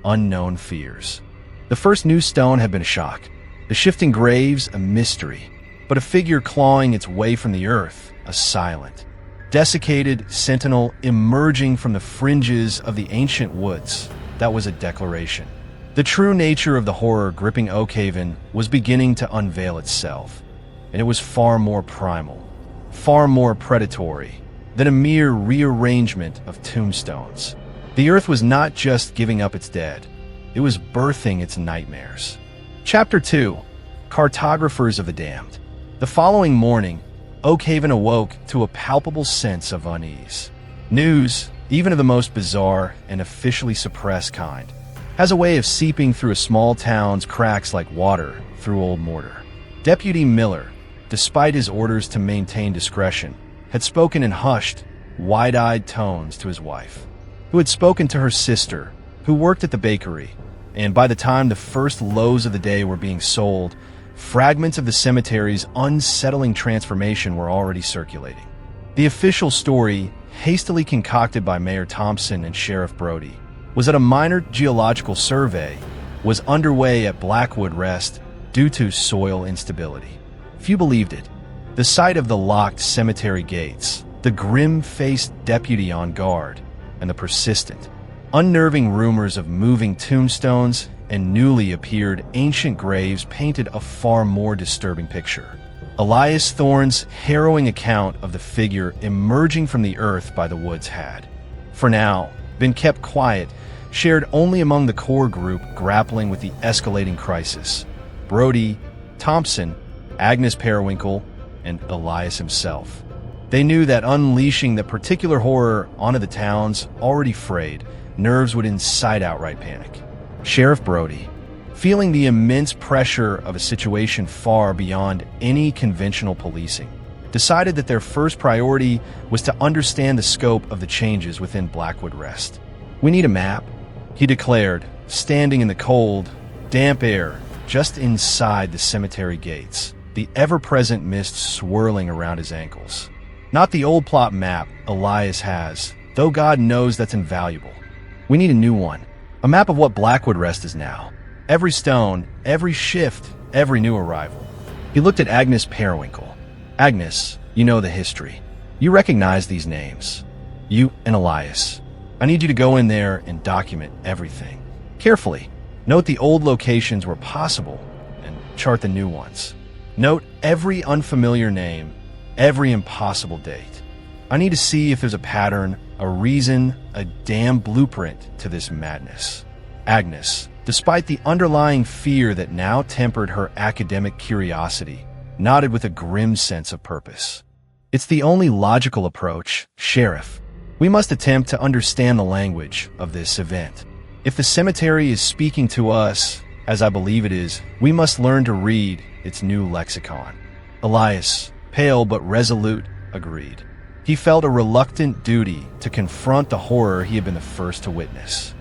unknown fears. The first new stone had been a shock. The shifting graves, a mystery. But a figure clawing its way from the earth, a silent, desiccated sentinel emerging from the fringes of the ancient woods. That was a declaration. The true nature of the horror gripping Oakhaven was beginning to unveil itself, and it was far more primal, far more predatory than a mere rearrangement of tombstones. The earth was not just giving up its dead, it was birthing its nightmares. Chapter 2. Cartographers of the Damned. The following morning, Oakhaven awoke to a palpable sense of unease. News, even of the most bizarre and officially suppressed kind, has a way of seeping through a small town's cracks like water through old mortar. Deputy Miller, despite his orders to maintain discretion, had spoken in hushed, wide-eyed tones to his wife, who had spoken to her sister, who worked at the bakery, and by the time the first loaves of the day were being sold, fragments of the cemetery's unsettling transformation were already circulating. The official story, hastily concocted by Mayor Thompson and Sheriff Brody, was that a minor geological survey was underway at Blackwood Rest due to soil instability. Few believed it. The sight of the locked cemetery gates, the grim-faced deputy on guard, and the persistent, unnerving rumors of moving tombstones and newly appeared ancient graves painted a far more disturbing picture. Elias Thorne's harrowing account of the figure emerging from the earth by the woods had, for now, been kept quiet, shared only among the core group grappling with the escalating crisis. Brody, Thompson, Agnes Periwinkle, and Elias himself. They knew that unleashing the particular horror onto the towns already frayed, nerves would incite outright panic. Sheriff Brody, feeling the immense pressure of a situation far beyond any conventional policing, decided that their first priority was to understand the scope of the changes within Blackwood Rest. We need a map, he declared, standing in the cold, damp air just inside the cemetery gates, the ever-present mist swirling around his ankles. Not the old plot map Elias has, though God knows that's invaluable. We need a new one, a map of what Blackwood Rest is now. Every stone, every shift, every new arrival. He looked at Agnes Periwinkle. Agnes, you know the history. You recognize these names. You and Elias. I need you to go in there and document everything. Carefully. Note the old locations where possible and chart the new ones. Note every unfamiliar name, every impossible date. I need to see if there's a pattern, a reason, a damn blueprint to this madness. Agnes, despite the underlying fear that now tempered her academic curiosity, nodded with a grim sense of purpose. "It's the only logical approach, Sheriff. We must attempt to understand the language of this event. If the cemetery is speaking to us, as I believe it is, we must learn to read its new lexicon." Elias, pale but resolute, agreed. He felt a reluctant duty to confront the horror he had been the first to witness,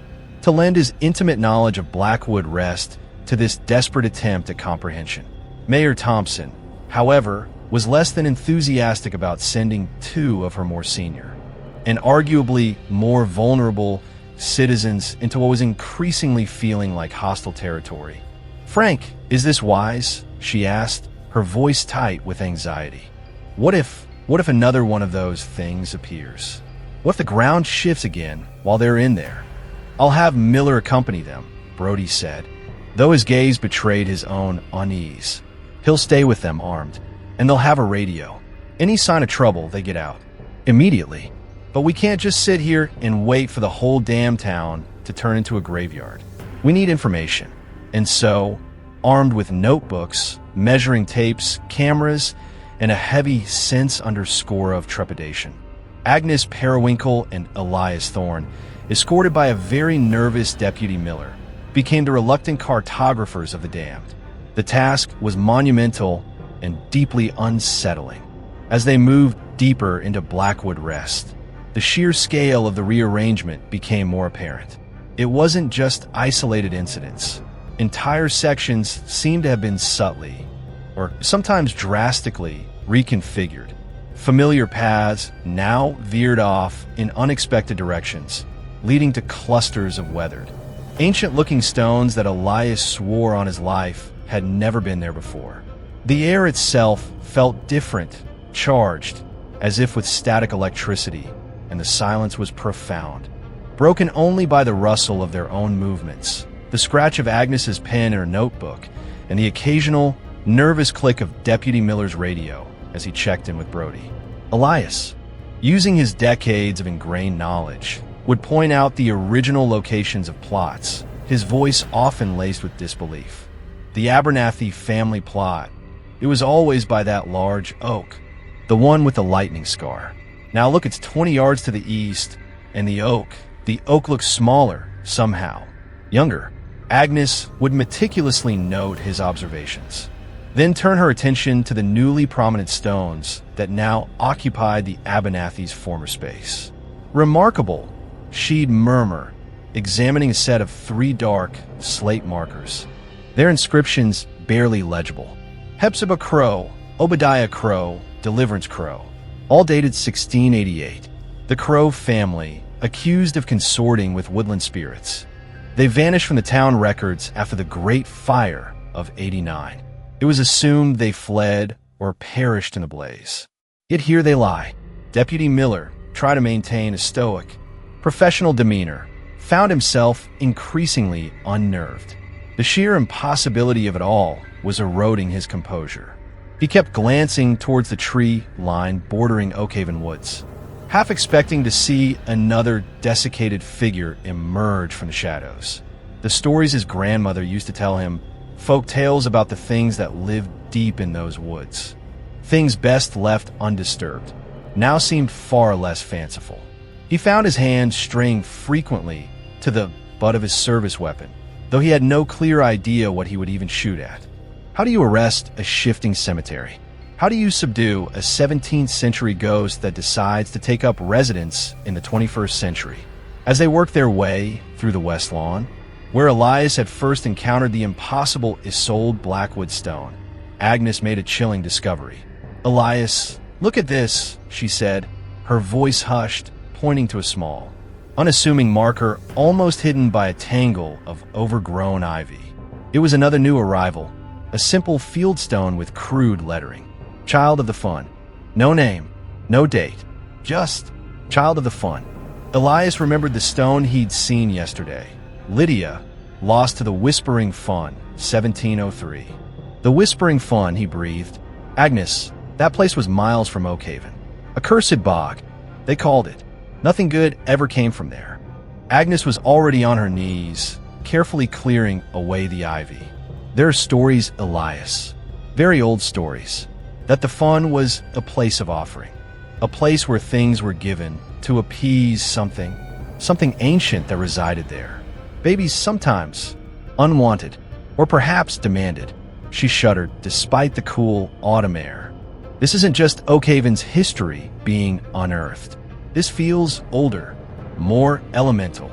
to lend his intimate knowledge of Blackwood Rest to this desperate attempt at comprehension. Mayor Thompson, however, was less than enthusiastic about sending two of her more senior, and arguably more vulnerable citizens into what was increasingly feeling like hostile territory. "Frank, is this wise?" she asked, her voice tight with anxiety. What if another one of those things appears? What if the ground shifts again while they're in there?" "I'll have Miller accompany them," Brody said, though his gaze betrayed his own unease. "He'll stay with them armed, and they'll have a radio. Any sign of trouble, they get out immediately. But we can't just sit here and wait for the whole damn town to turn into a graveyard. We need information." And so, armed with notebooks, measuring tapes, cameras, and a heavy sense underscore of trepidation, Agnes Periwinkle and Elias Thorne, escorted by a very nervous Deputy Miller, became the reluctant cartographers of the damned. The task was monumental and deeply unsettling. As they moved deeper into Blackwood Rest, the sheer scale of the rearrangement became more apparent. It wasn't just isolated incidents. Entire sections seemed to have been subtly, or sometimes drastically, reconfigured. Familiar paths now veered off in unexpected directions, leading to clusters of weathered, ancient-looking stones that Elias swore on his life had never been there before. The air itself felt different, charged, as if with static electricity, and the silence was profound, broken only by the rustle of their own movements, the scratch of Agnes's pen in her notebook, and the occasional, nervous click of Deputy Miller's radio as he checked in with Brody. Elias, using his decades of ingrained knowledge, would point out the original locations of plots, his voice often laced with disbelief. The Abernathy family plot. It was always by that large oak, the one with the lightning scar. Now look, it's 20 yards to the east, and the oak looks smaller, somehow. Younger. Agnes would meticulously note his observations, then turn her attention to the newly prominent stones that now occupied the Abernathy's former space. "Remarkable," she'd murmur, examining a set of 3 dark slate markers, their inscriptions barely legible. Hepzibah Crow, Obadiah Crow, Deliverance Crow, all dated 1688. The Crow family, accused of consorting with woodland spirits. They vanished from the town records after the Great Fire of '89. It was assumed they fled or perished in the blaze. Yet here they lie. Deputy Miller tried to maintain a stoic, professional demeanor, found himself increasingly unnerved. The sheer impossibility of it all was eroding his composure. He kept glancing towards the tree line bordering Oakhaven woods, half expecting to see another desiccated figure emerge from the shadows. The stories his grandmother used to tell him, folk tales about the things that lived deep in those woods, things best left undisturbed, now seemed far less fanciful. He found his hand straying frequently to the butt of his service weapon, though he had no clear idea what he would even shoot at. How do you arrest a shifting cemetery? How do you subdue a 17th century ghost that decides to take up residence in the 21st century? As they worked their way through the West Lawn, where Elias had first encountered the impossible Isolde Blackwood stone, Agnes made a chilling discovery. "Elias, look at this," she said, her voice hushed, pointing to a small, unassuming marker almost hidden by a tangle of overgrown ivy. It was another new arrival, a simple field stone with crude lettering. Child of the Fun. No name, no date, just Child of the Fun. Elias remembered the stone he'd seen yesterday. Lydia, lost to the Whispering Fun, 1703. The Whispering Fun, he breathed. Agnes, that place was miles from Oakhaven. A cursed bog, they called it. Nothing good ever came from there. Agnes was already on her knees, carefully clearing away the ivy. There are stories, Elias, very old stories, that the fawn was a place of offering, a place where things were given to appease something ancient that resided there. Babies sometimes unwanted, or perhaps demanded. She shuddered despite the cool autumn air. This isn't just Oakhaven's history being unearthed. This feels older, more elemental.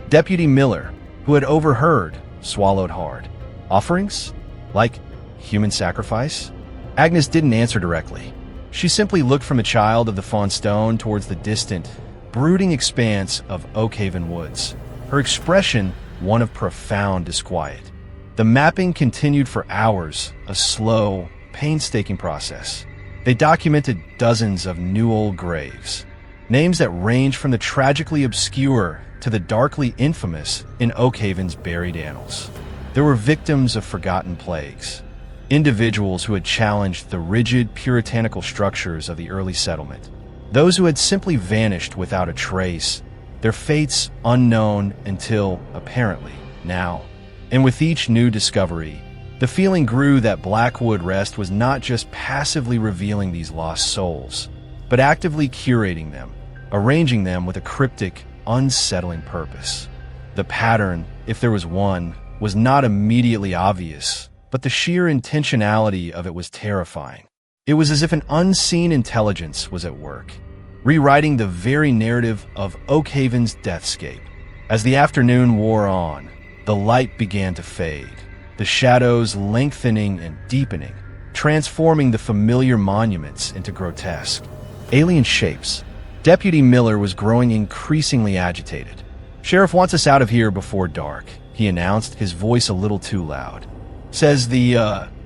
Deputy Miller, who had overheard, swallowed hard. Offerings? Like human sacrifice? Agnes didn't answer directly. She simply looked from a child of the Fawn Stone towards the distant, brooding expanse of Oakhaven woods, her expression one of profound disquiet. The mapping continued for hours, a slow, painstaking process. They documented dozens of new old graves, names that range from the tragically obscure to the darkly infamous in Oakhaven's buried annals. There were victims of forgotten plagues, individuals who had challenged the rigid, puritanical structures of the early settlement, those who had simply vanished without a trace, their fates unknown until, apparently, now. And with each new discovery, the feeling grew that Blackwood Rest was not just passively revealing these lost souls, but actively curating them, arranging them with a cryptic, unsettling purpose. The pattern, if there was one, was not immediately obvious, but the sheer intentionality of it was terrifying. It was as if an unseen intelligence was at work, rewriting the very narrative of Oakhaven's deathscape. As the afternoon wore on, the light began to fade, the shadows lengthening and deepening, transforming the familiar monuments into grotesque, alien shapes. Deputy Miller was growing increasingly agitated. "Sheriff wants us out of here before dark," he announced, his voice a little too loud. "Says the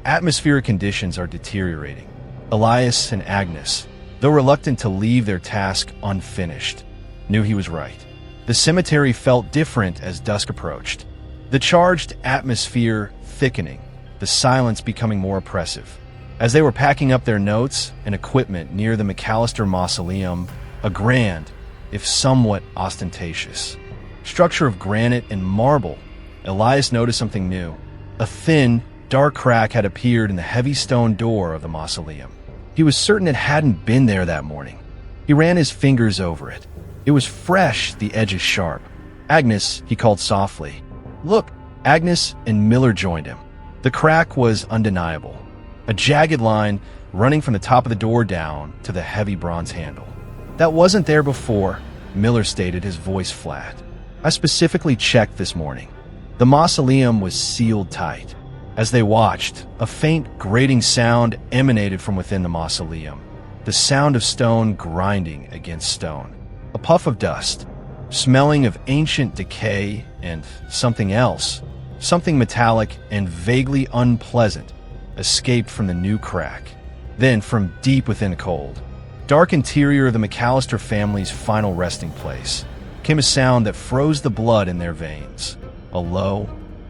atmospheric conditions are deteriorating." Elias and Agnes, though reluctant to leave their task unfinished, knew he was right. The cemetery felt different as dusk approached, the charged atmosphere thickening, the silence becoming more oppressive. As they were packing up their notes and equipment near the McAllister Mausoleum, a grand, if somewhat ostentatious, structure of granite and marble, Elias noticed something new. A thin, dark crack had appeared in the heavy stone door of the mausoleum. He was certain it hadn't been there that morning. He ran his fingers over it. It was fresh, the edges sharp. "Agnes," he called softly. "Look." Agnes and Miller joined him. The crack was undeniable, a jagged line running from the top of the door down to the heavy bronze handle. "That wasn't there before," Miller stated, his voice flat. "I specifically checked this morning." The mausoleum was sealed tight. As they watched, a faint, grating sound emanated from within the mausoleum, the sound of stone grinding against stone. A puff of dust, smelling of ancient decay and something else, something metallic and vaguely unpleasant, escaped from the new crack. Then, from deep within the cold, dark interior of the McAllister family's final resting place, came a sound that froze the blood in their veins. A low,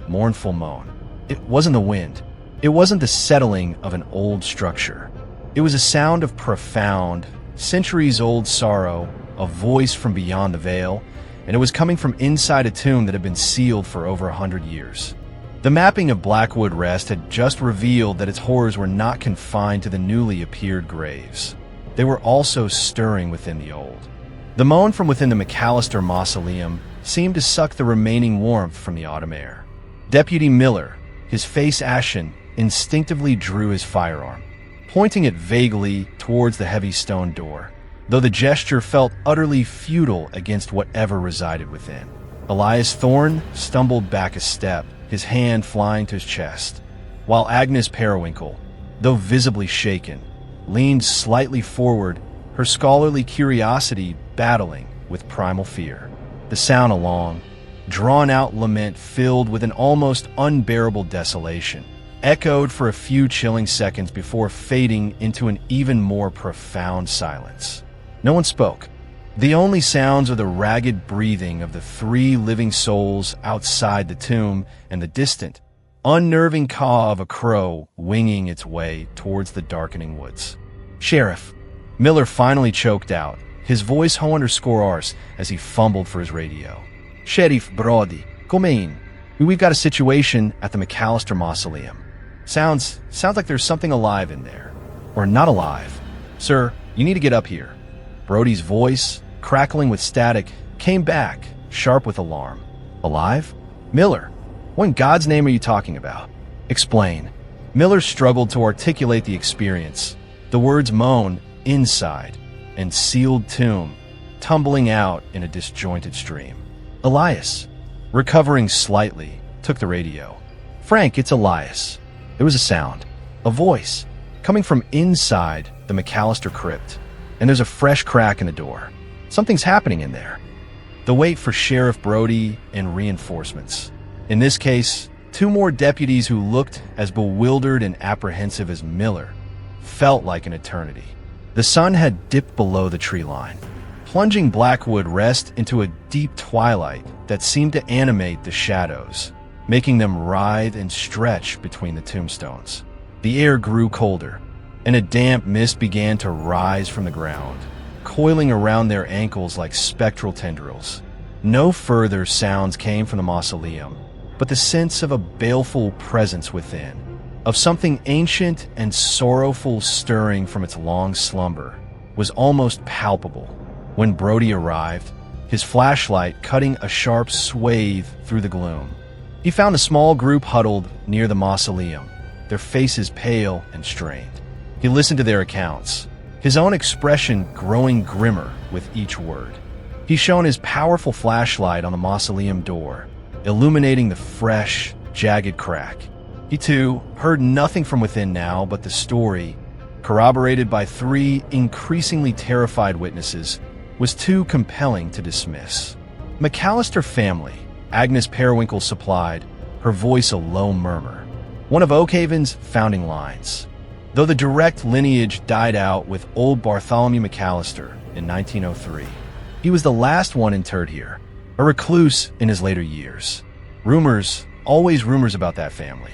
mournful moan. It wasn't the wind. It wasn't the settling of an old structure. It was a sound of profound, centuries-old sorrow, a voice from beyond the veil, and it was coming from inside a tomb that had been sealed for over 100 years. The mapping of Blackwood Rest had just revealed that its horrors were not confined to the newly appeared graves. They were also stirring within the old. The moan from within the McAllister Mausoleum seemed to suck the remaining warmth from the autumn air. Deputy Miller, his face ashen, instinctively drew his firearm, pointing it vaguely towards the heavy stone door, though the gesture felt utterly futile against whatever resided within. Elias Thorne stumbled back a step, his hand flying to his chest, while Agnes Periwinkle, though visibly shaken, leaned slightly forward, her scholarly curiosity battling with primal fear. The sound, a long, drawn-out lament filled with an almost unbearable desolation, echoed for a few chilling seconds before fading into an even more profound silence. No one spoke. The only sounds were the ragged breathing of the three living souls outside the tomb and the distant, unnerving caw of a crow winging its way towards the darkening woods. "Sheriff," Miller finally choked out, his voice ho_rs as he fumbled for his radio. "Sheriff Brody, come in." We've got a situation at the McAllister Mausoleum. Sounds like there's something alive in there. Or not alive. Sir, you need to get up here. Brody's voice, crackling with static, came back, sharp with alarm. Alive? Miller, what in God's name are you talking about? Explain. Miller struggled to articulate the experience. The words moan, inside, and sealed tomb, tumbling out in a disjointed stream. Elias, recovering slightly, took the radio. Frank, it's Elias. There was a sound, a voice, coming from inside the McAllister crypt, and there's a fresh crack in the door. Something's happening in there. The wait for Sheriff Brody and reinforcements. In this case, 2 more deputies who looked as bewildered and apprehensive as Miller felt like an eternity. The sun had dipped below the tree line, plunging Blackwood Rest into a deep twilight that seemed to animate the shadows, making them writhe and stretch between the tombstones. The air grew colder, and a damp mist began to rise from the ground, coiling around their ankles like spectral tendrils. No further sounds came from the mausoleum, but the sense of a baleful presence within, of something ancient and sorrowful stirring from its long slumber, was almost palpable. When Brody arrived, his flashlight cutting a sharp swathe through the gloom, he found a small group huddled near the mausoleum, their faces pale and strained. He listened to their accounts, his own expression growing grimmer with each word. He shone his powerful flashlight on the mausoleum door, illuminating the fresh, jagged crack. He, too, heard nothing from within now but the story, corroborated by 3 increasingly terrified witnesses, was too compelling to dismiss. McAllister family, Agnes Periwinkle supplied, her voice a low murmur. One of Oakhaven's founding lines. Though the direct lineage died out with old Bartholomew McAllister in 1903, he was the last one interred here, a recluse in his later years. Rumors, always rumors about that family,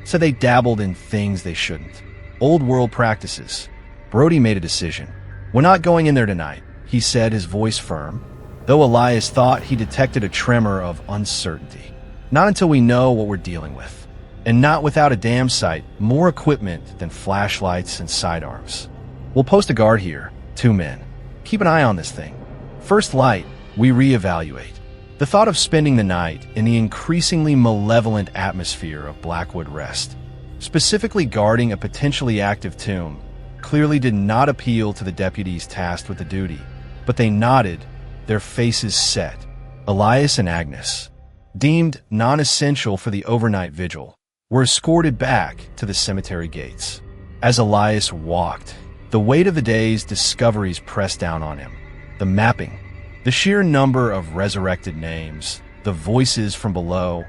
said they dabbled in things they shouldn't. Old world practices. Brody made a decision. We're not going in there tonight, he said, his voice firm, though Elias thought he detected a tremor of uncertainty. Not until we know what we're dealing with. And not without a damn sight more equipment than flashlights and sidearms. We'll post a guard here, 2 men. Keep an eye on this thing. First light, we reevaluate. The thought of spending the night in the increasingly malevolent atmosphere of Blackwood Rest, specifically guarding a potentially active tomb, clearly did not appeal to the deputies tasked with the duty, but they nodded, their faces set. Elias and Agnes, deemed non-essential for the overnight vigil, were escorted back to the cemetery gates. As Elias walked, the weight of the day's discoveries pressed down on him. The mapping, the sheer number of resurrected names, the voices from below,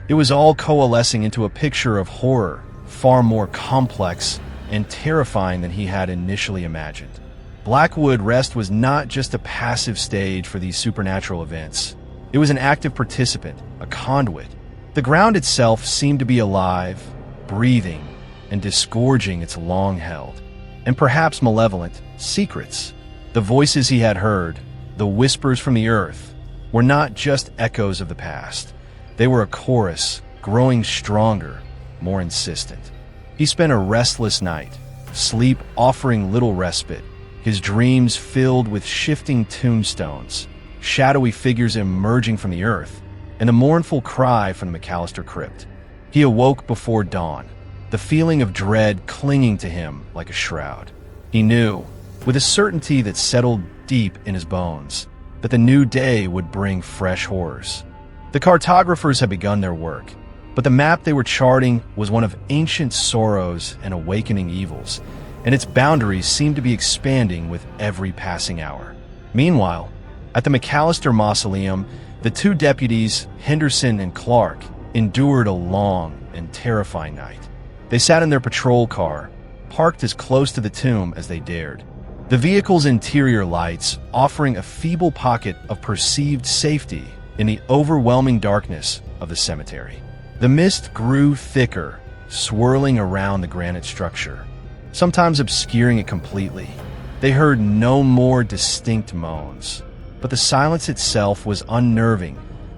it was all coalescing into a picture of horror far more complex and terrifying than he had initially imagined. Blackwood Rest was not just a passive stage for these supernatural events. It was an active participant, a conduit. The ground itself seemed to be alive, breathing, and disgorging its long-held, and perhaps malevolent, secrets. The voices he had heard, the whispers from the earth, were not just echoes of the past. They were a chorus, growing stronger, more insistent. He spent a restless night, sleep offering little respite, his dreams filled with shifting tombstones, shadowy figures emerging from the earth, and a mournful cry from the McAllister crypt. He awoke before dawn, the feeling of dread clinging to him like a shroud. He knew, with a certainty that settled deep in his bones, that the new day would bring fresh horrors. The cartographers had begun their work, but the map they were charting was one of ancient sorrows and awakening evils, and its boundaries seemed to be expanding with every passing hour. Meanwhile, at the McAllister Mausoleum, the 2 deputies, Henderson and Clark, endured a long and terrifying night. They sat in their patrol car, parked as close to the tomb as they dared, the vehicle's interior lights offering a feeble pocket of perceived safety in the overwhelming darkness of the cemetery. The mist grew thicker, swirling around the granite structure, sometimes obscuring it completely. They heard no more distinct moans, but the silence itself was unnerving,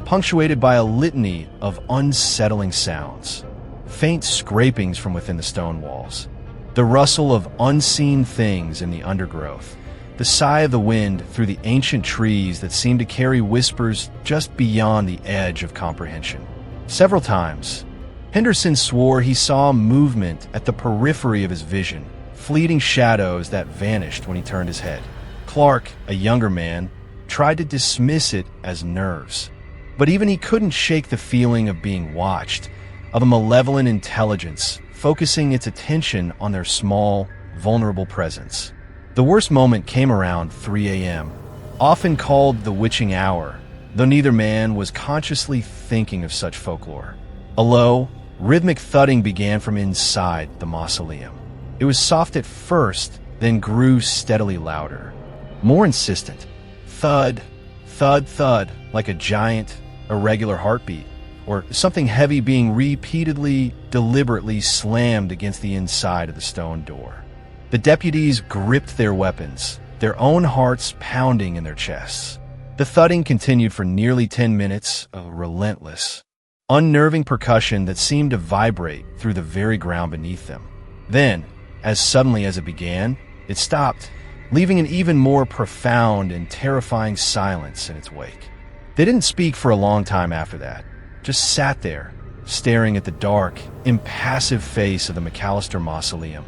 punctuated by a litany of unsettling sounds. Faint scrapings from within the stone walls, the rustle of unseen things in the undergrowth, the sigh of the wind through the ancient trees that seemed to carry whispers just beyond the edge of comprehension. Several times, Henderson swore he saw movement at the periphery of his vision, fleeting shadows that vanished when he turned his head. Clark, a younger man, tried to dismiss it as nerves, but even he couldn't shake the feeling of being watched, of a malevolent intelligence focusing its attention on their small, vulnerable presence. The worst moment came around 3 a.m., often called the witching hour, though neither man was consciously thinking of such folklore. A low, rhythmic thudding began from inside the mausoleum. It was soft at first, then grew steadily louder, more insistent. Thud, thud, thud, like a giant, irregular heartbeat, or something heavy being repeatedly, deliberately slammed against the inside of the stone door. The deputies gripped their weapons, their own hearts pounding in their chests. The thudding continued for nearly 10 minutes of relentless, unnerving percussion that seemed to vibrate through the very ground beneath them. Then, as suddenly as it began, it stopped, leaving an even more profound and terrifying silence in its wake. They didn't speak for a long time after that, just sat there, staring at the dark, impassive face of the McAllister mausoleum,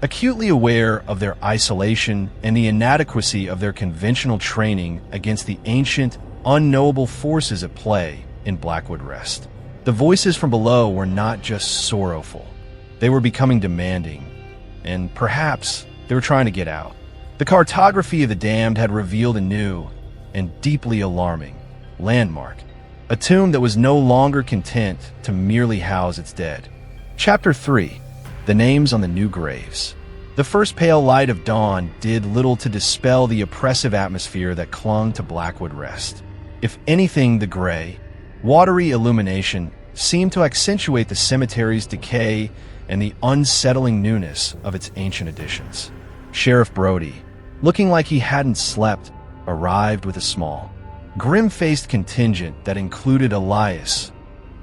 acutely aware of their isolation and the inadequacy of their conventional training against the ancient, unknowable forces at play in Blackwood Rest. The voices from below were not just sorrowful. They were becoming demanding, and perhaps they were trying to get out. The cartography of the damned had revealed a new and deeply alarming landmark, a tomb that was no longer content to merely house its dead. Chapter 3. The names on the new graves. The first pale light of dawn did little to dispel the oppressive atmosphere that clung to Blackwood Rest. If anything, the gray, watery illumination seemed to accentuate the cemetery's decay and the unsettling newness of its ancient additions. Sheriff Brody, looking like he hadn't slept, arrived with a small, grim-faced contingent that included Elias,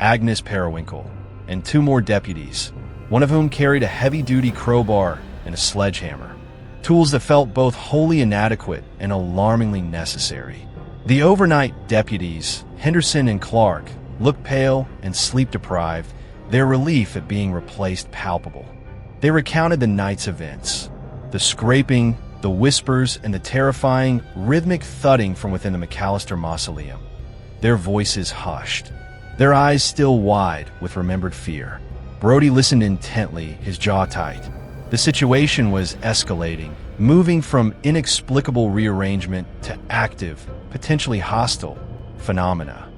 Agnes Periwinkle, and 2 more deputies, one of whom carried a heavy-duty crowbar and a sledgehammer, tools that felt both wholly inadequate and alarmingly necessary. The overnight deputies, Henderson and Clark, looked pale and sleep-deprived, their relief at being replaced palpable. They recounted the night's events, the scraping, the whispers, and the terrifying, rhythmic thudding from within the McAllister mausoleum. Their voices hushed, their eyes still wide with remembered fear. Brody listened intently, his jaw tight. The situation was escalating, moving from inexplicable rearrangement to active, potentially hostile phenomena.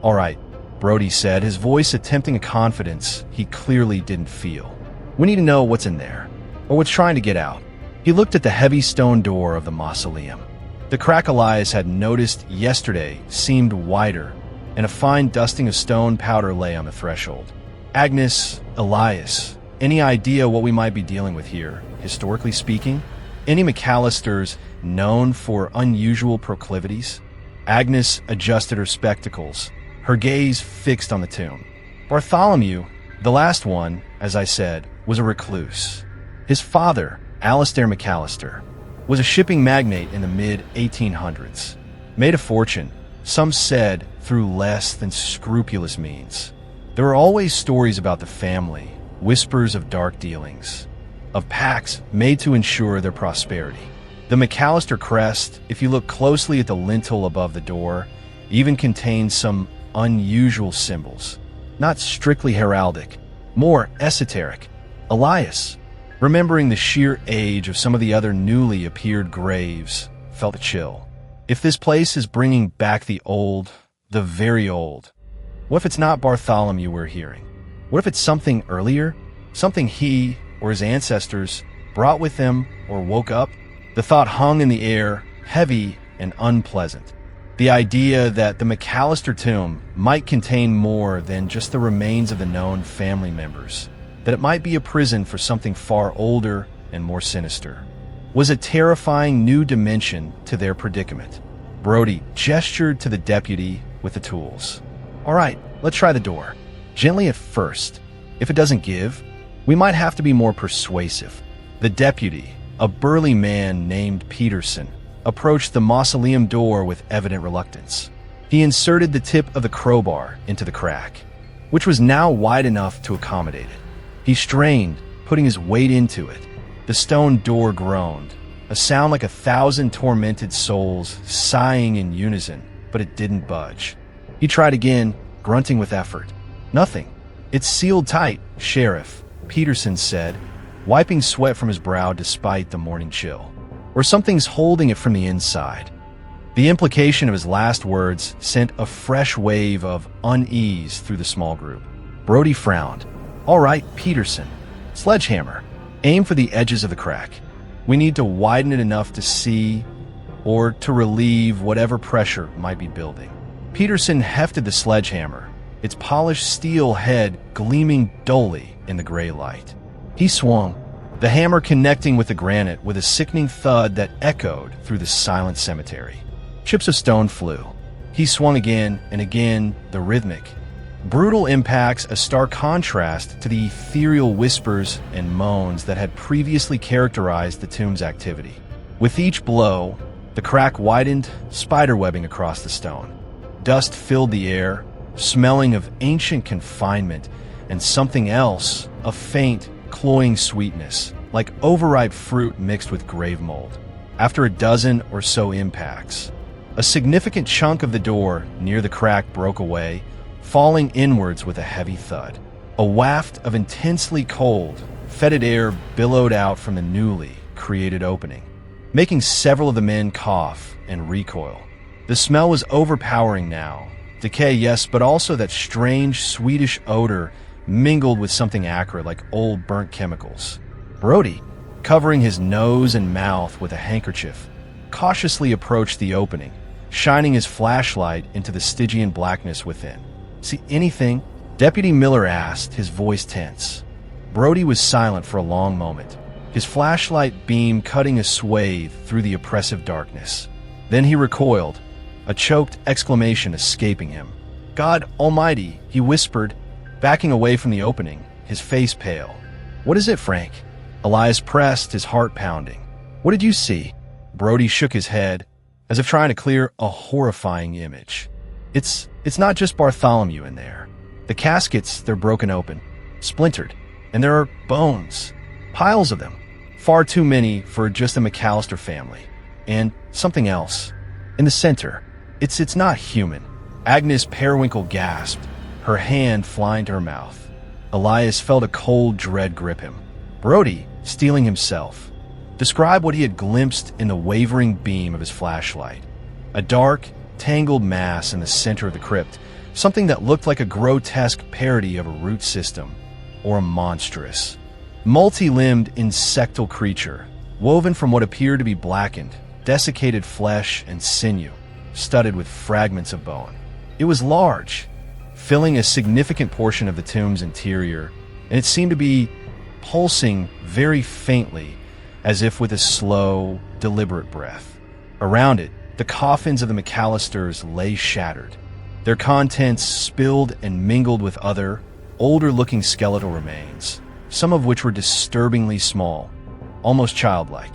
"All right," Brody said, his voice attempting a confidence he clearly didn't feel. "We need to know what's in there, or what's trying to get out." He looked at the heavy stone door of the mausoleum. The crack Elias had noticed yesterday seemed wider, and a fine dusting of stone powder lay on the threshold. "Agnes, Elias, any idea what we might be dealing with here, historically speaking? Any McAllisters known for unusual proclivities?" Agnes adjusted her spectacles, her gaze fixed on the tomb. Bartholomew, the last one, as I said, was a recluse. His father, Alistair McAllister, was a shipping magnate in the mid-1800s. Made a fortune, some said through less than scrupulous means. There were always stories about the family, whispers of dark dealings, of pacts made to ensure their prosperity. The McAllister crest, if you look closely at the lintel above the door, even contains some unusual symbols. Not strictly heraldic, more esoteric. Elias, remembering the sheer age of some of the other newly appeared graves, felt a chill. If this place is bringing back the old, the very old, what if it's not Bartholomew we're hearing? What if it's something earlier? Something he or his ancestors brought with them or woke up? The thought hung in the air, heavy and unpleasant. The idea that the McAllister tomb might contain more than just the remains of the known family members, that it might be a prison for something far older and more sinister, was a terrifying new dimension to their predicament. Brody gestured to the deputy with the tools. All right, let's try the door. Gently at first. If it doesn't give, we might have to be more persuasive. The deputy, a burly man named Peterson, approached the mausoleum door with evident reluctance. He inserted the tip of the crowbar into the crack, which was now wide enough to accommodate it. He strained, putting his weight into it. The stone door groaned, a sound like 1,000 tormented souls sighing in unison, but it didn't budge. He tried again, grunting with effort. Nothing. It's sealed tight, Sheriff, Peterson said, wiping sweat from his brow despite the morning chill. Or something's holding it from the inside. The implication of his last words sent a fresh wave of unease through the small group. Brody frowned. All right, Peterson. Sledgehammer. Aim for the edges of the crack. We need to widen it enough to see or to relieve whatever pressure might be building. Peterson hefted the sledgehammer, its polished steel head gleaming dully in the gray light. He swung, the hammer connecting with the granite with a sickening thud that echoed through the silent cemetery. Chips of stone flew. He swung again and again, the rhythmic, brutal impacts a stark contrast to the ethereal whispers and moans that had previously characterized the tomb's activity. With each blow, the crack widened, spiderwebbing across the stone. Dust filled the air, smelling of ancient confinement and something else, a faint, cloying sweetness, like overripe fruit mixed with grave mold. After a dozen or so impacts, a significant chunk of the door near the crack broke away, falling inwards with a heavy thud. A waft of intensely cold, fetid air billowed out from the newly created opening, making several of the men cough and recoil. The smell was overpowering now. Decay, yes, but also that strange Swedish odor mingled with something acrid like old burnt chemicals. Brody, covering his nose and mouth with a handkerchief, cautiously approached the opening, shining his flashlight into the Stygian blackness within. See anything? Deputy Miller asked, his voice tense. Brody was silent for a long moment, his flashlight beam cutting a swathe through the oppressive darkness. Then he recoiled, a choked exclamation escaping him. God Almighty, he whispered, backing away from the opening, his face pale. What is it, Frank? Elias pressed, his heart pounding. What did you see? Brody shook his head, as if trying to clear a horrifying image. It's not just Bartholomew in there. The caskets, they're broken open, splintered, and there are bones, piles of them, far too many for just the McAllister family. And something else. In the center, it's not human. Agnes Periwinkle gasped, her hand flying to her mouth. Elias felt a cold dread grip him. Brody, steeling himself, described what he had glimpsed in the wavering beam of his flashlight. A dark, tangled mass in the center of the crypt, something that looked like a grotesque parody of a root system, or a monstrous, multi-limbed insectal creature, woven from what appeared to be blackened, desiccated flesh and sinew, studded with fragments of bone. It was large, filling a significant portion of the tomb's interior, and it seemed to be pulsing very faintly, as if with a slow, deliberate breath. Around it, the coffins of the McAllisters lay shattered, their contents spilled and mingled with other, older-looking skeletal remains, some of which were disturbingly small, almost childlike.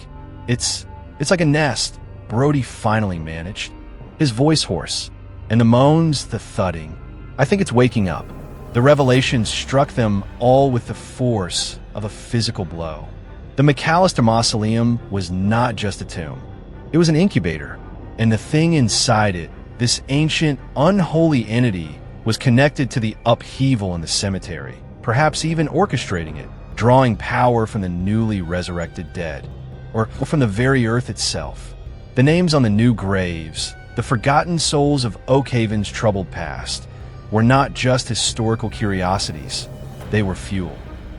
It's like a nest, Brody finally managed, his voice hoarse, and the moans, the thudding. I think it's waking up. The revelation struck them all with the force of a physical blow. The McAllister Mausoleum was not just a tomb. It was an incubator, and the thing inside it, this ancient, unholy entity, was connected to the upheaval in the cemetery, perhaps even orchestrating it, drawing power from the newly resurrected dead, or from the very earth itself. The names on the new graves, the forgotten souls of Oakhaven's troubled past, were not just historical curiosities, they were fuel.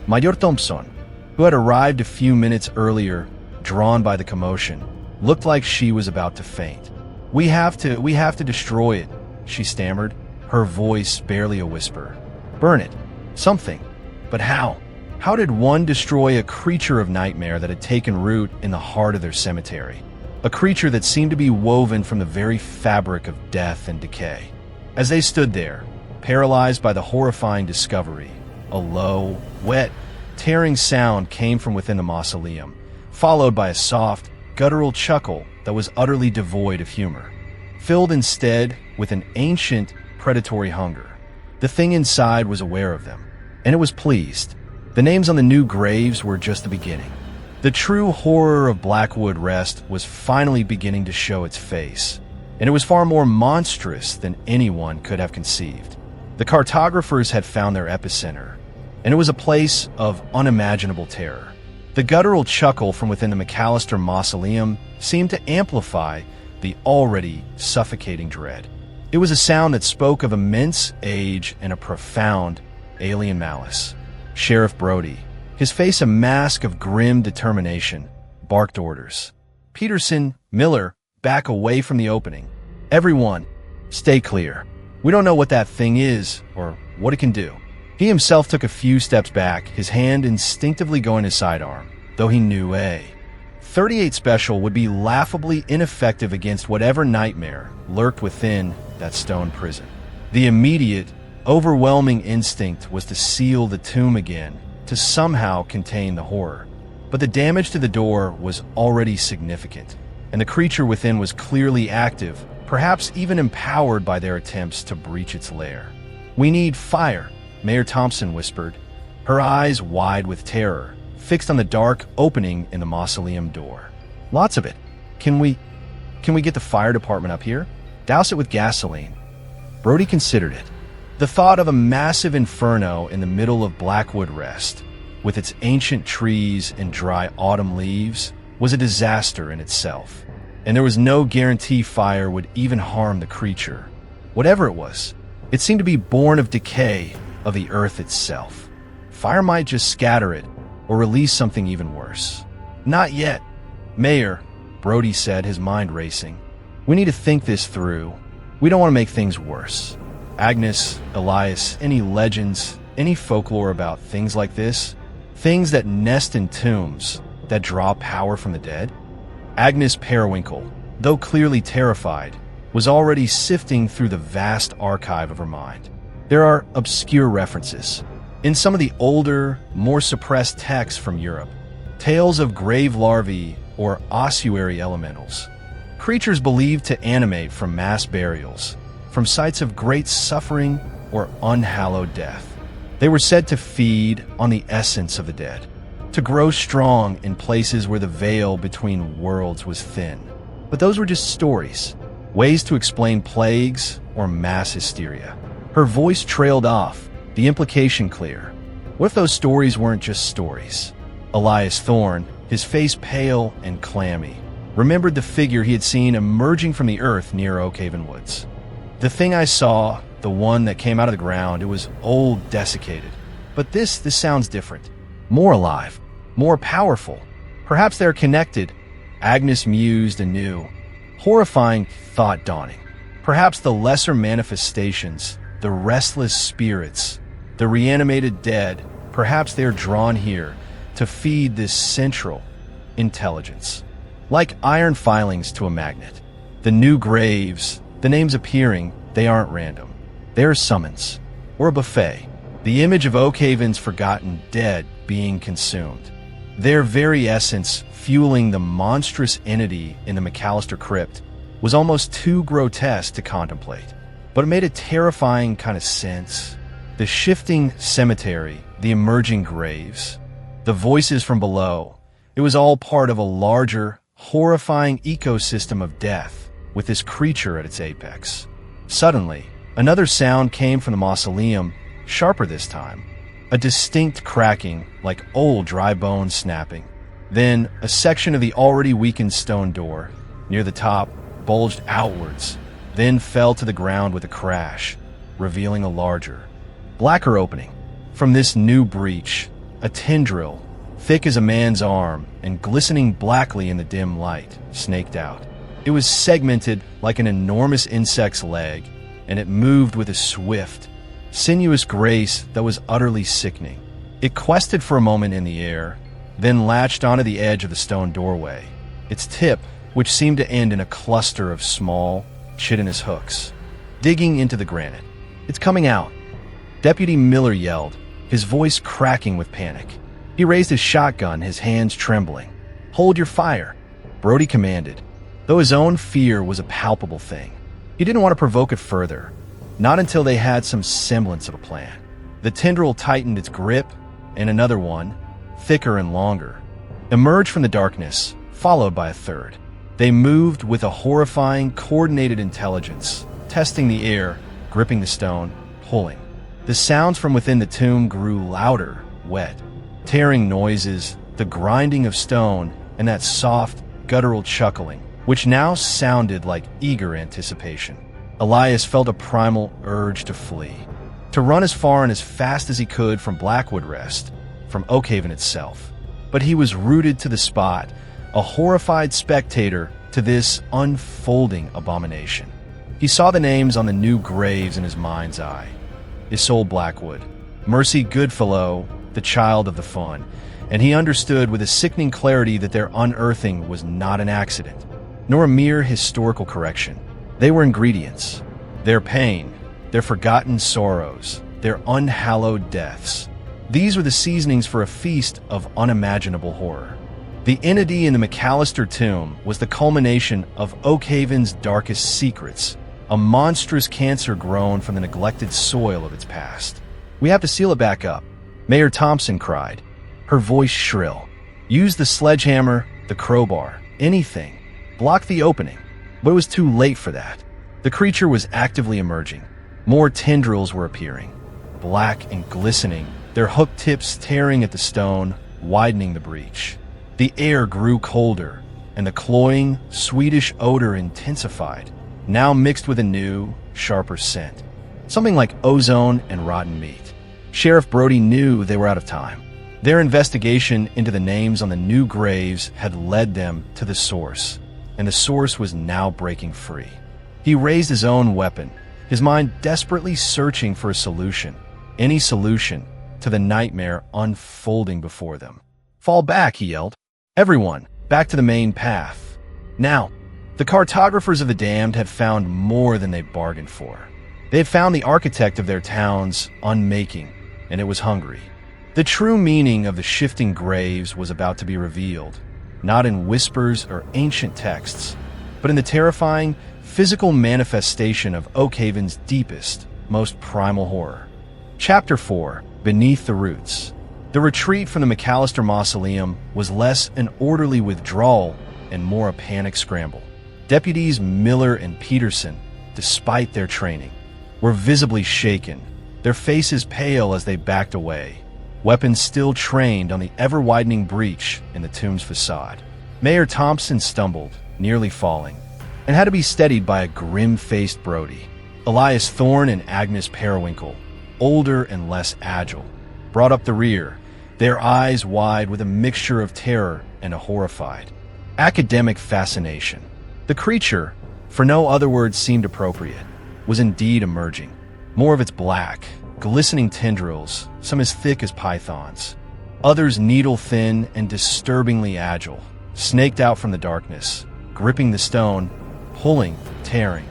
Major Thompson, who had arrived a few minutes earlier, drawn by the commotion, looked like she was about to faint. We have to destroy it, she stammered, her voice barely a whisper. Burn it. Something. But how? How did one destroy a creature of nightmare that had taken root in the heart of their cemetery? A creature that seemed to be woven from the very fabric of death and decay. As they stood there, paralyzed by the horrifying discovery. A low, wet, tearing sound came from within the mausoleum, followed by a soft, guttural chuckle that was utterly devoid of humor, filled instead with an ancient, predatory hunger. The thing inside was aware of them, and it was pleased. The names on the new graves were just the beginning. The true horror of Blackwood Rest was finally beginning to show its face, and it was far more monstrous than anyone could have conceived. The cartographers had found their epicenter, and it was a place of unimaginable terror. The guttural chuckle from within the McAllister mausoleum seemed to amplify the already suffocating dread. It was a sound that spoke of immense age and a profound alien malice. Sheriff Brody, his face a mask of grim determination, barked orders. Peterson, Miller, back away from the opening. Everyone, stay clear. We don't know what that thing is or what it can do. He himself took a few steps back, his hand instinctively going to sidearm, though he knew a 38 special would be laughably ineffective against whatever nightmare lurked within that stone prison. The immediate, overwhelming instinct was to seal the tomb again, to somehow contain the horror. But the damage to the door was already significant, and the creature within was clearly active, perhaps even empowered by their attempts to breach its lair. "We need fire," Mayor Thompson whispered, her eyes wide with terror, fixed on the dark opening in the mausoleum door. "Lots of it. Can we get the fire department up here? Douse it with gasoline." Brody considered it. The thought of a massive inferno in the middle of Blackwood Rest, with its ancient trees and dry autumn leaves, was a disaster in itself, and there was no guarantee fire would even harm the creature. Whatever it was, it seemed to be born of decay of the earth itself. Fire might just scatter it, or release something even worse. "Not yet, Mayor," Brody said, his mind racing. "We need to think this through. We don't want to make things worse. Agnes, Elias, any legends, any folklore about things like this? Things that nest in tombs, that draw power from the dead?" Agnes Periwinkle, though clearly terrified, was already sifting through the vast archive of her mind. There are obscure references in some of the older, more suppressed texts from Europe, tales of grave larvae or ossuary elementals, creatures believed to animate from mass burials, from sites of great suffering or unhallowed death. They were said to feed on the essence of the dead, to grow strong in places where the veil between worlds was thin. But those were just stories, ways to explain plagues or mass hysteria. Her voice trailed off, the implication clear. What if those stories weren't just stories? Elias Thorne, his face pale and clammy, remembered the figure he had seen emerging from the earth near Oakhaven Woods. "The thing I saw, the one that came out of the ground, it was old, desiccated. But this sounds different. More alive, more powerful. Perhaps they're connected." Agnes mused anew. Horrifying thought dawning. Perhaps the lesser manifestations, the restless spirits, the reanimated dead, perhaps they're drawn here to feed this central intelligence. Like iron filings to a magnet. The new graves, the names appearing, they aren't random. They're a summons, or a buffet. The image of Oakhaven's forgotten dead being consumed. Their very essence fueling the monstrous entity in the McAllister crypt was almost too grotesque to contemplate. But it made a terrifying kind of sense. The shifting cemetery, the emerging graves, the voices from below. It was all part of a larger, horrifying ecosystem of death, with this creature at its apex. Suddenly, another sound came from the mausoleum, sharper this time. A distinct cracking, like old dry bones snapping. Then, a section of the already weakened stone door, near the top, bulged outwards, then fell to the ground with a crash, revealing a larger, blacker opening. From this new breach, a tendril, thick as a man's arm and glistening blackly in the dim light, snaked out. It was segmented like an enormous insect's leg, and it moved with a swift, sinuous grace that was utterly sickening. It quested for a moment in the air, then latched onto the edge of the stone doorway, its tip, which seemed to end in a cluster of small, chitinous hooks, digging into the granite. "It's coming out!" Deputy Miller yelled, his voice cracking with panic. He raised his shotgun, his hands trembling. "Hold your fire," Brody commanded, though his own fear was a palpable thing. He didn't want to provoke it further, not until they had some semblance of a plan. The tendril tightened its grip, and another one, thicker and longer, emerged from the darkness, followed by a third. They moved with a horrifying, coordinated intelligence, testing the air, gripping the stone, pulling. The sounds from within the tomb grew louder, wet, tearing noises, the grinding of stone, and that soft, guttural chuckling, which now sounded like eager anticipation. Elias felt a primal urge to flee, to run as far and as fast as he could from Blackwood Rest, from Oakhaven itself. But he was rooted to the spot, a horrified spectator to this unfolding abomination. He saw the names on the new graves in his mind's eye. Isolde Blackwood, Mercy Goodfellow, the child of the fun, and he understood with a sickening clarity that their unearthing was not an accident, nor a mere historical correction. They were ingredients. Their pain, their forgotten sorrows, their unhallowed deaths. These were the seasonings for a feast of unimaginable horror. The entity in the McAllister tomb was the culmination of Oakhaven's darkest secrets, a monstrous cancer grown from the neglected soil of its past. "We have to seal it back up," Mayor Thompson cried, her voice shrill. "Use the sledgehammer, the crowbar, anything. Block the opening." But it was too late for that. The creature was actively emerging. More tendrils were appearing, black and glistening, their hook tips tearing at the stone, widening the breach. The air grew colder, and the cloying, sweetish odor intensified, now mixed with a new, sharper scent. Something like ozone and rotten meat. Sheriff Brody knew they were out of time. Their investigation into the names on the new graves had led them to the source, and the source was now breaking free. He raised his own weapon, his mind desperately searching for a solution, any solution, to the nightmare unfolding before them. "Fall back," he yelled. "Everyone, back to the main path." Now, the cartographers of the damned had found more than they bargained for. They had found the architect of their town's unmaking, and it was hungry. The true meaning of the shifting graves was about to be revealed, not in whispers or ancient texts, but in the terrifying, physical manifestation of Oakhaven's deepest, most primal horror. Chapter 4, Beneath the Roots. The retreat from the McAllister Mausoleum was less an orderly withdrawal and more a panic scramble. Deputies Miller and Peterson, despite their training, were visibly shaken, their faces pale as they backed away, weapons still trained on the ever-widening breach in the tomb's facade. Mayor Thompson stumbled, nearly falling, and had to be steadied by a grim-faced Brody. Elias Thorne and Agnes Periwinkle, older and less agile, brought up the rear, their eyes wide with a mixture of terror and a horrified, academic fascination. The creature, for no other word seemed appropriate, was indeed emerging. More of its black, glistening tendrils, some as thick as pythons, others needle-thin and disturbingly agile, snaked out from the darkness, gripping the stone, pulling, tearing.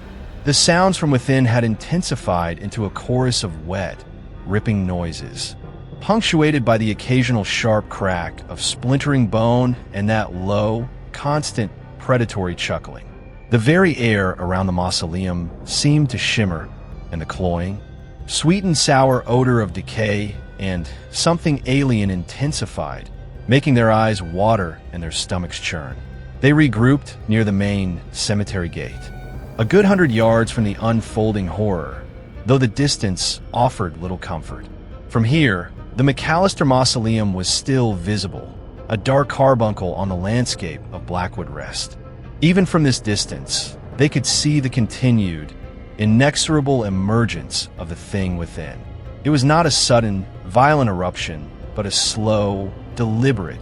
The sounds from within had intensified into a chorus of wet, ripping noises, punctuated by the occasional sharp crack of splintering bone and that low, constant, predatory chuckling. The very air around the mausoleum seemed to shimmer, and the cloying, sweet and sour odor of decay and something alien intensified, making their eyes water and their stomachs churn. They regrouped near the main cemetery gate, a good 100 yards from the unfolding horror, though the distance offered little comfort. From here, the McAllister Mausoleum was still visible, a dark carbuncle on the landscape of Blackwood Rest. Even from this distance, they could see the continued, inexorable emergence of the thing within. It was not a sudden, violent eruption, but a slow, deliberate,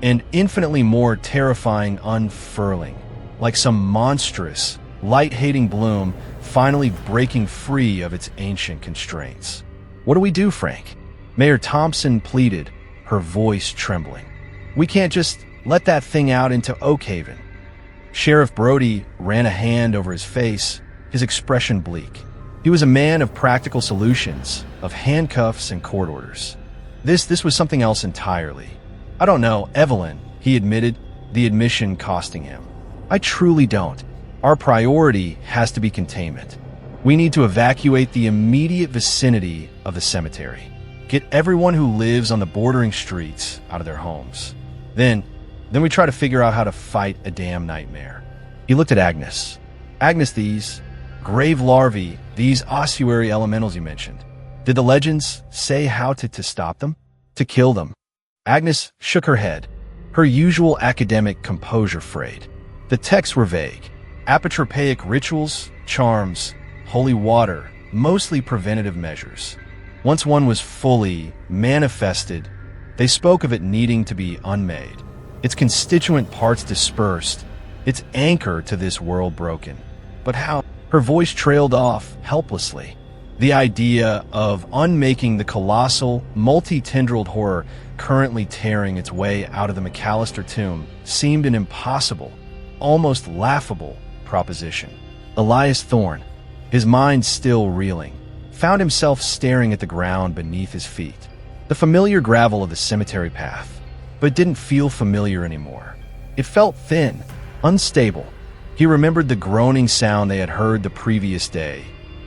and infinitely more terrifying unfurling, like some monstrous, light-hating bloom finally breaking free of its ancient constraints. "What do we do, Frank?" Mayor Thompson pleaded, her voice trembling. "We can't just let that thing out into Oakhaven." Sheriff Brody ran a hand over his face, his expression bleak. He He was a man of practical solutions, of handcuffs and court orders. This was something else entirely. I don't know, Evelyn, he admitted, the admission costing him. I truly don't. Our priority has to be containment. We need to evacuate the immediate vicinity of the cemetery. Get everyone who lives on the bordering streets out of their homes. Then we try to figure out how to fight a damn nightmare. He looked at Agnes. Agnes, these grave larvae, these ossuary elementals you mentioned. Did the legends say how to stop them? To kill them? Agnes shook her head, her usual academic composure frayed. The texts were vague. Apotropaic rituals, charms, holy water, mostly preventative measures. Once one was fully manifested, they spoke of it needing to be unmade, its constituent parts dispersed, its anchor to this world broken. But how? Her voice trailed off helplessly. The idea of unmaking the colossal, multi-tendrilled horror currently tearing its way out of the McAllister tomb seemed an impossible, almost laughable proposition. Elias Thorne, his mind still reeling, found himself staring at the ground beneath his feet. The familiar gravel of the cemetery path, but didn't feel familiar anymore. It felt thin, unstable. He remembered the groaning sound they had heard the previous day,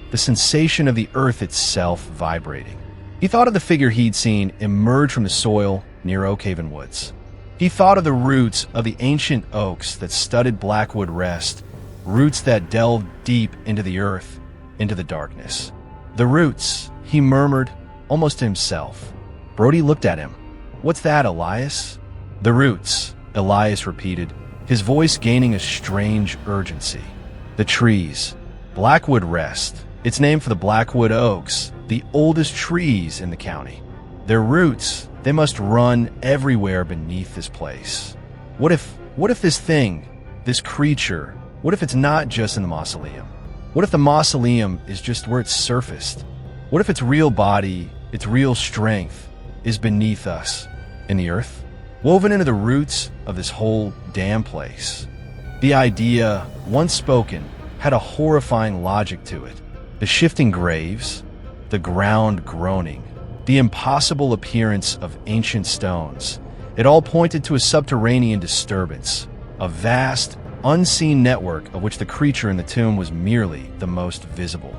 the sensation of the earth itself vibrating. He thought of the figure he'd seen emerge from the soil near Oakhaven Woods. He thought of the roots of the ancient oaks that studded Blackwood Rest, roots that delved deep into the earth, into the darkness. The roots, he murmured, almost to himself. Brody looked at him. What's that, Elias? The roots, Elias repeated, his voice gaining a strange urgency. The trees, Blackwood Rest. It's named for the Blackwood Oaks, the oldest trees in the county. Their roots, they must run everywhere beneath this place. What if this thing, this creature, what if it's not just in the mausoleum? What if the mausoleum is just where it's surfaced? What if its real body, its real strength, is beneath us, in the earth, woven into the roots of this whole damn place? The idea, once spoken, had a horrifying logic to it. The shifting graves, the ground groaning, the impossible appearance of ancient stones. It all pointed to a subterranean disturbance, a vast, unseen network of which the creature in the tomb was merely the most visible,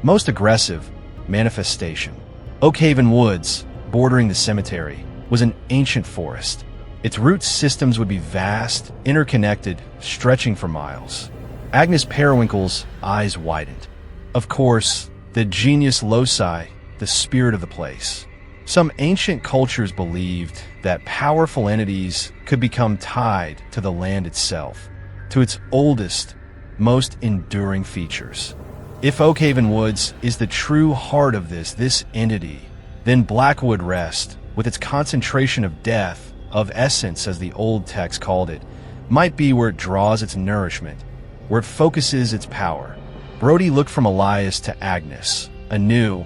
most aggressive manifestation. Oakhaven Woods, bordering the cemetery, was an ancient forest. Its root systems would be vast, interconnected, stretching for miles. Agnes Periwinkle's eyes widened. Of course, the genius loci, the spirit of the place. Some ancient cultures believed that powerful entities could become tied to the land itself, to its oldest, most enduring features. If Oakhaven Woods is the true heart of this entity, then Blackwood Rest, with its concentration of death, of essence as the old text called it, might be where it draws its nourishment, where it focuses its power. Brody looked from Elias to Agnes, a new,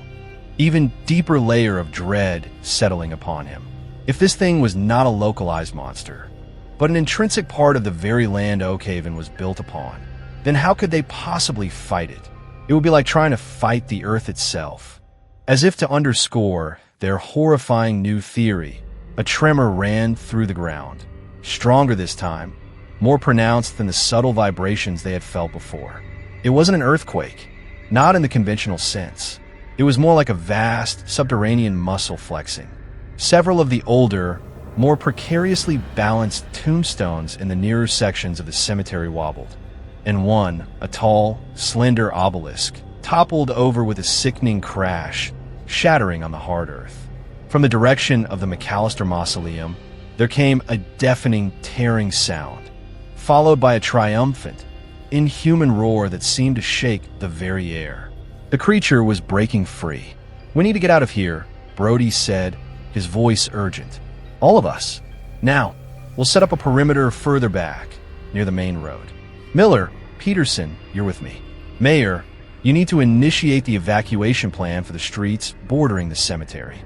even deeper layer of dread settling upon him. If this thing was not a localized monster, but an intrinsic part of the very land Oakhaven was built upon, then how could they possibly fight it? It would be like trying to fight the earth itself. As if to underscore their horrifying new theory, a tremor ran through the ground, stronger this time, more pronounced than the subtle vibrations they had felt before. It wasn't an earthquake, not in the conventional sense. It was more like a vast, subterranean muscle flexing. Several of the older, more precariously balanced tombstones in the nearer sections of the cemetery wobbled, and one, a tall, slender obelisk, toppled over with a sickening crash, shattering on the hard earth. From the direction of the McAllister mausoleum, there came a deafening, tearing sound, followed by a triumphant, inhuman roar that seemed to shake the very air. The creature was breaking free. "We need to get out of here," Brody said, his voice urgent. "All of us. Now, we'll set up a perimeter further back, near the main road. Miller, Peterson, you're with me. Mayor, you need to initiate the evacuation plan for the streets bordering the cemetery.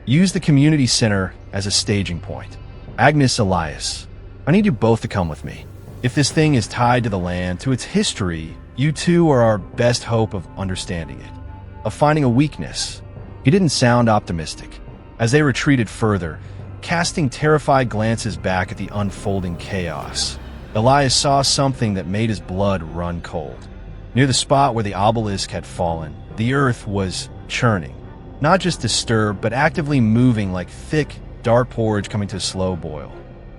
Use the community center as a staging point. Agnes, Elias, I need you both to come with me. If this thing is tied to the land, to its history, you two are our best hope of understanding it. of finding a weakness. He didn't sound optimistic. As they retreated further, casting terrified glances back at the unfolding chaos, Elias saw something that made his blood run cold. Near the spot where the obelisk had fallen, the earth was churning. Not just disturbed, but actively moving like thick, dark porridge coming to a slow boil.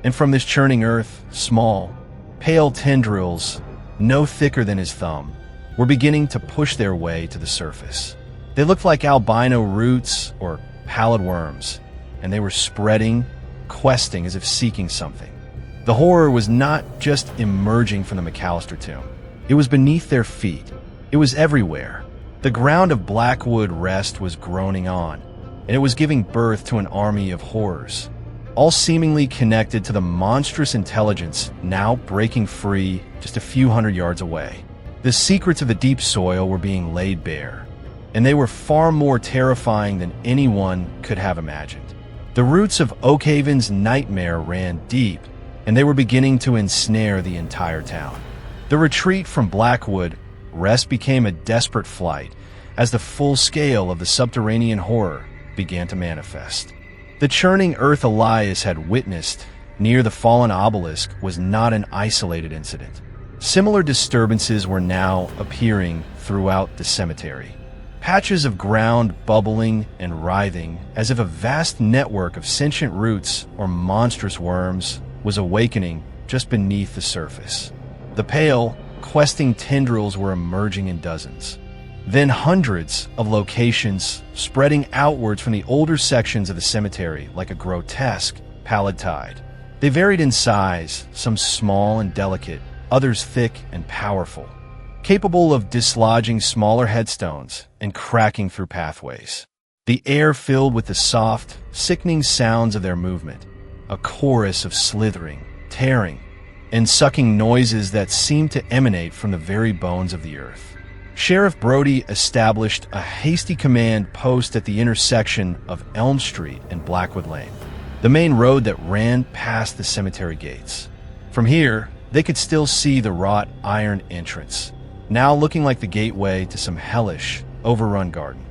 And from this churning earth, small, pale tendrils, no thicker than his thumb, were beginning to push their way to the surface. They looked like albino roots or pallid worms, and they were spreading, questing as if seeking something. The horror was not just emerging from the McAllister tomb. It was beneath their feet. It was everywhere. The ground of Blackwood Rest was groaning on, and it was giving birth to an army of horrors, all seemingly connected to the monstrous intelligence now breaking free just a few hundred yards away. The secrets of the deep soil were being laid bare, and they were far more terrifying than anyone could have imagined. The roots of Oakhaven's nightmare ran deep, and they were beginning to ensnare the entire town. The retreat from Blackwood Rest became a desperate flight as the full scale of the subterranean horror began to manifest. The churning earth Elias had witnessed near the fallen obelisk was not an isolated incident. Similar disturbances were now appearing throughout the cemetery. Patches of ground bubbling and writhing as if a vast network of sentient roots or monstrous worms was awakening just beneath the surface. The pale, questing tendrils were emerging in dozens. Then hundreds of locations spreading outwards from the older sections of the cemetery like a grotesque, pallid tide. They varied in size, some small and delicate, others thick and powerful, capable of dislodging smaller headstones and cracking through pathways. The air filled with the soft, sickening sounds of their movement, a chorus of slithering, tearing, and sucking noises that seemed to emanate from the very bones of the earth. Sheriff Brody established a hasty command post at the intersection of Elm Street and Blackwood Lane, the main road that ran past the cemetery gates. From here, they could still see the wrought iron entrance, now looking like the gateway to some hellish, overrun garden.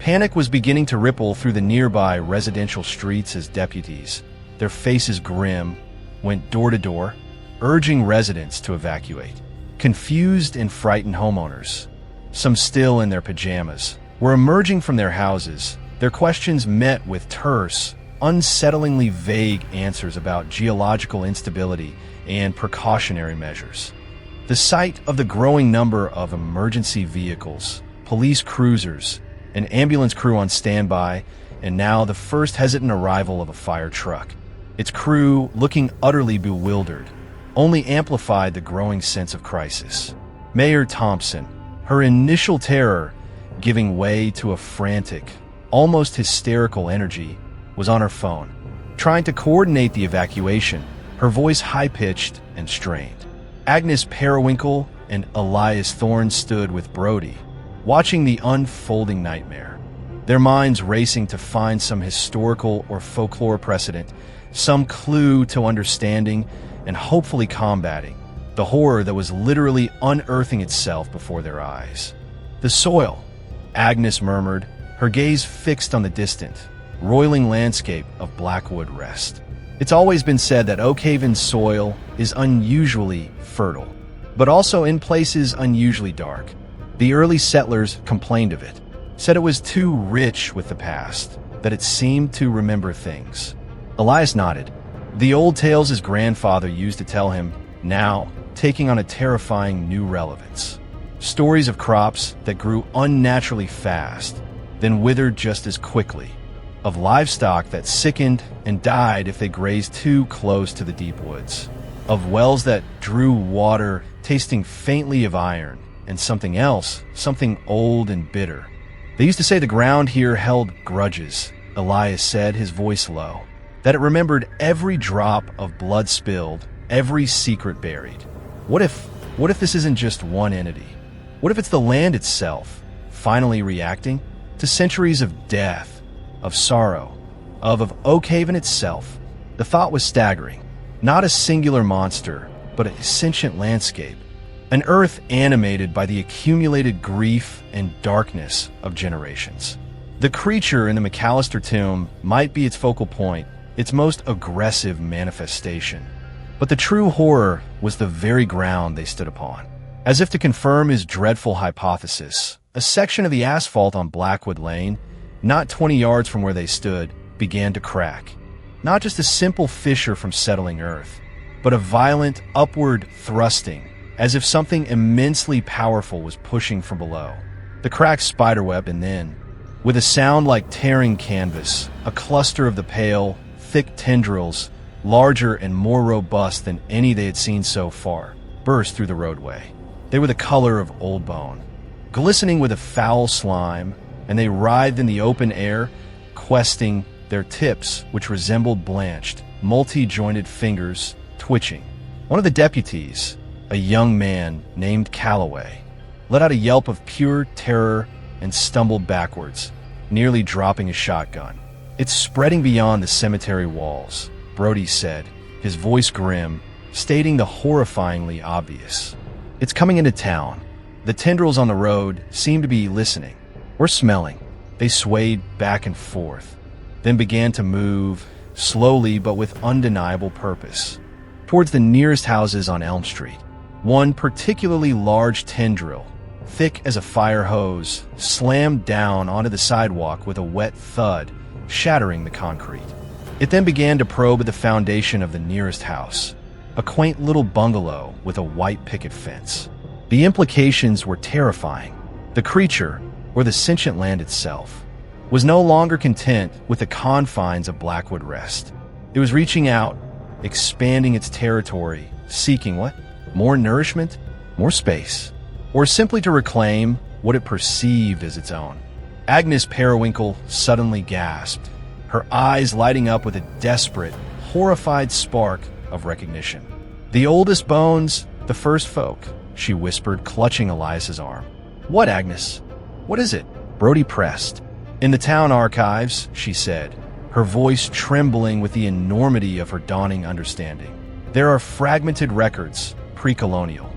Panic was beginning to ripple through the nearby residential streets as deputies, their faces grim, went door to door, urging residents to evacuate. Confused and frightened homeowners, some still in their pajamas, were emerging from their houses, their questions met with terse, unsettlingly vague answers about geological instability and precautionary measures. The sight of the growing number of emergency vehicles, police cruisers, an ambulance crew on standby, and now the first hesitant arrival of a fire truck, its crew looking utterly bewildered, only amplified the growing sense of crisis. Mayor Thompson, her initial terror giving way to a frantic, almost hysterical energy, was on her phone, trying to coordinate the evacuation, her voice high-pitched and strained. Agnes Periwinkle and Elias Thorne stood with Brody, watching the unfolding nightmare, their minds racing to find some historical or folklore precedent, some clue to understanding and hopefully combating the horror that was literally unearthing itself before their eyes. "The soil," Agnes murmured, her gaze fixed on the distant, roiling landscape of Blackwood Rest. It's always been said that Oakhaven's soil is unusually fertile, but also in places unusually dark. The early settlers complained of it, said it was too rich with the past, that it seemed to remember things. Elias nodded. The old tales his grandfather used to tell him, now taking on a terrifying new relevance. Stories of crops that grew unnaturally fast, then withered just as quickly. Of livestock that sickened and died if they grazed too close to the deep woods. Of wells that drew water tasting faintly of iron, and something else, something old and bitter. They used to say the ground here held grudges, Elias said, his voice low, that it remembered every drop of blood spilled, every secret buried. What if this isn't just one entity? What if it's the land itself, finally reacting to centuries of death, of sorrow, of Oakhaven itself? The thought was staggering. Not a singular monster, but a sentient landscape. an earth animated by the accumulated grief and darkness of generations. The creature in the McAllister tomb might be its focal point, its most aggressive manifestation. But the true horror was the very ground they stood upon. As if to confirm his dreadful hypothesis, a section of the asphalt on Blackwood Lane, not 20 yards from where they stood, began to crack. Not just a simple fissure from settling earth, but a violent upward thrusting, as if something immensely powerful was pushing from below. The crack spiderweb, and then, with a sound like tearing canvas, a cluster of the pale, thick tendrils, larger and more robust than any they had seen so far, burst through the roadway. They were the color of old bone, glistening with a foul slime, and they writhed in the open air, questing, their tips, which resembled blanched, multi-jointed fingers, twitching. One of the deputies, a young man named Calloway, let out a yelp of pure terror and stumbled backwards, nearly dropping his shotgun. "It's spreading beyond the cemetery walls," Brody said, his voice grim, stating the horrifyingly obvious. "It's coming into town." The tendrils on the road seemed to be listening, or smelling. They swayed back and forth, then began to move, slowly but with undeniable purpose, towards the nearest houses on Elm Street. One particularly large tendril, thick as a fire hose, slammed down onto the sidewalk with a wet thud, shattering the concrete. It then began to probe at the foundation of the nearest house, a quaint little bungalow with a white picket fence. The implications were terrifying. The creature, or the sentient land itself, was no longer content with the confines of Blackwood Rest. It was reaching out, expanding its territory, seeking what? More nourishment? More space? Or simply to reclaim what it perceived as its own. Agnes Periwinkle suddenly gasped, her eyes lighting up with a desperate, horrified spark of recognition. "The oldest bones, the first folk," she whispered, clutching Elias's arm. "What, Agnes? What is it?" Brody pressed. "In the town archives," she said, her voice trembling with the enormity of her dawning understanding. "There are fragmented records, pre-colonial.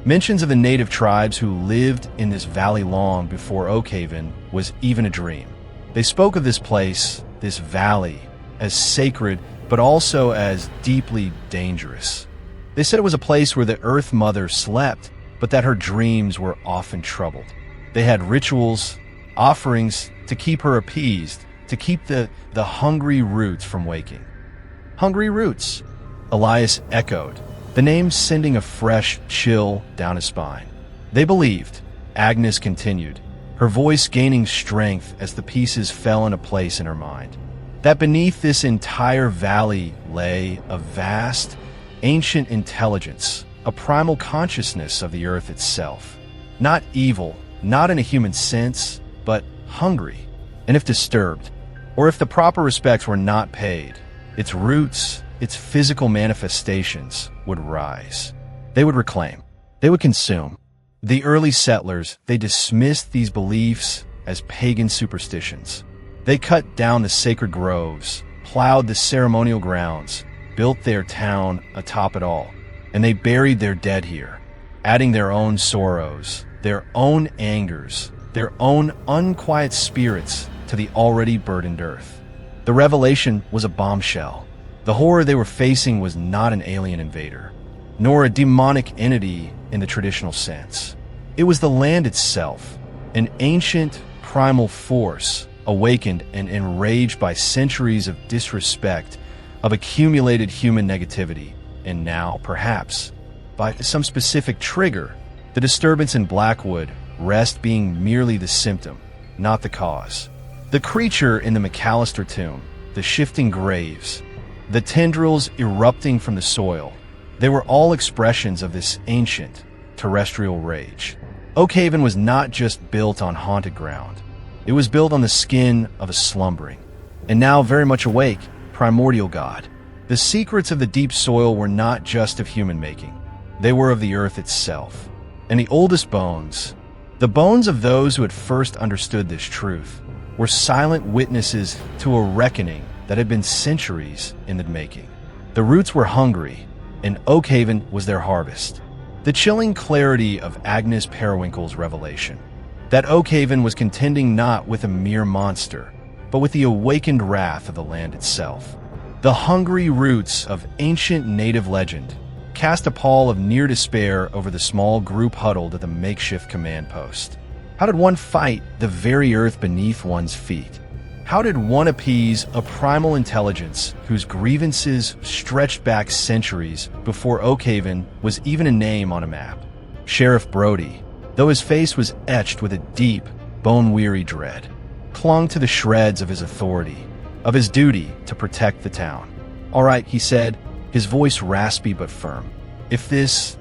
Mentions of the native tribes who lived in this valley long before Oakhaven was even a dream. They spoke of this place, this valley, as sacred, but also as deeply dangerous. They said it was a place where the Earth Mother slept, but that her dreams were often troubled. They had rituals, offerings to keep her appeased, to keep the hungry roots from waking." "Hungry roots," Elias echoed, the name sending a fresh chill down his spine. "They believed," Agnes continued, her voice gaining strength as the pieces fell into place in her mind, "that beneath this entire valley lay a vast, ancient intelligence, a primal consciousness of the earth itself. Not evil, not in a human sense, but hungry. And if disturbed, or if the proper respects were not paid, its roots, its physical manifestations would rise. They would reclaim. They would consume. The early settlers, they dismissed these beliefs as pagan superstitions. They cut down the sacred groves, plowed the ceremonial grounds, built their town atop it all, and they buried their dead here, adding their own sorrows, their own angers, their own unquiet spirits to the already burdened earth. The revelation was a bombshell. The horror they were facing was not an alien invader, nor a demonic entity in the traditional sense. It was the land itself, an ancient, primal force, awakened and enraged by centuries of disrespect, of accumulated human negativity, and now, perhaps, by some specific trigger, the disturbance in Blackwood Rest being merely the symptom, not the cause. The creature in the McAllister tomb, the shifting graves, the tendrils erupting from the soil, they were all expressions of this ancient, terrestrial rage. Oakhaven was not just built on haunted ground. It was built on the skin of a slumbering, and now very much awake, primordial god. The secrets of the deep soil were not just of human making. They were of the earth itself. And the oldest bones, the bones of those who had first understood this truth, were silent witnesses to a reckoning that had been centuries in the making. The roots were hungry, and Oakhaven was their harvest. The chilling clarity of Agnes Periwinkle's revelation, that Oakhaven was contending not with a mere monster, but with the awakened wrath of the land itself. The hungry roots of ancient native legend cast a pall of near despair over the small group huddled at the makeshift command post. How did one fight the very earth beneath one's feet? How did one appease a primal intelligence whose grievances stretched back centuries before Oakhaven was even a name on a map? Sheriff Brody, though his face was etched with a deep, bone-weary dread, clung to the shreds of his authority, of his duty to protect the town. "All right," he said, his voice raspy but firm. "If this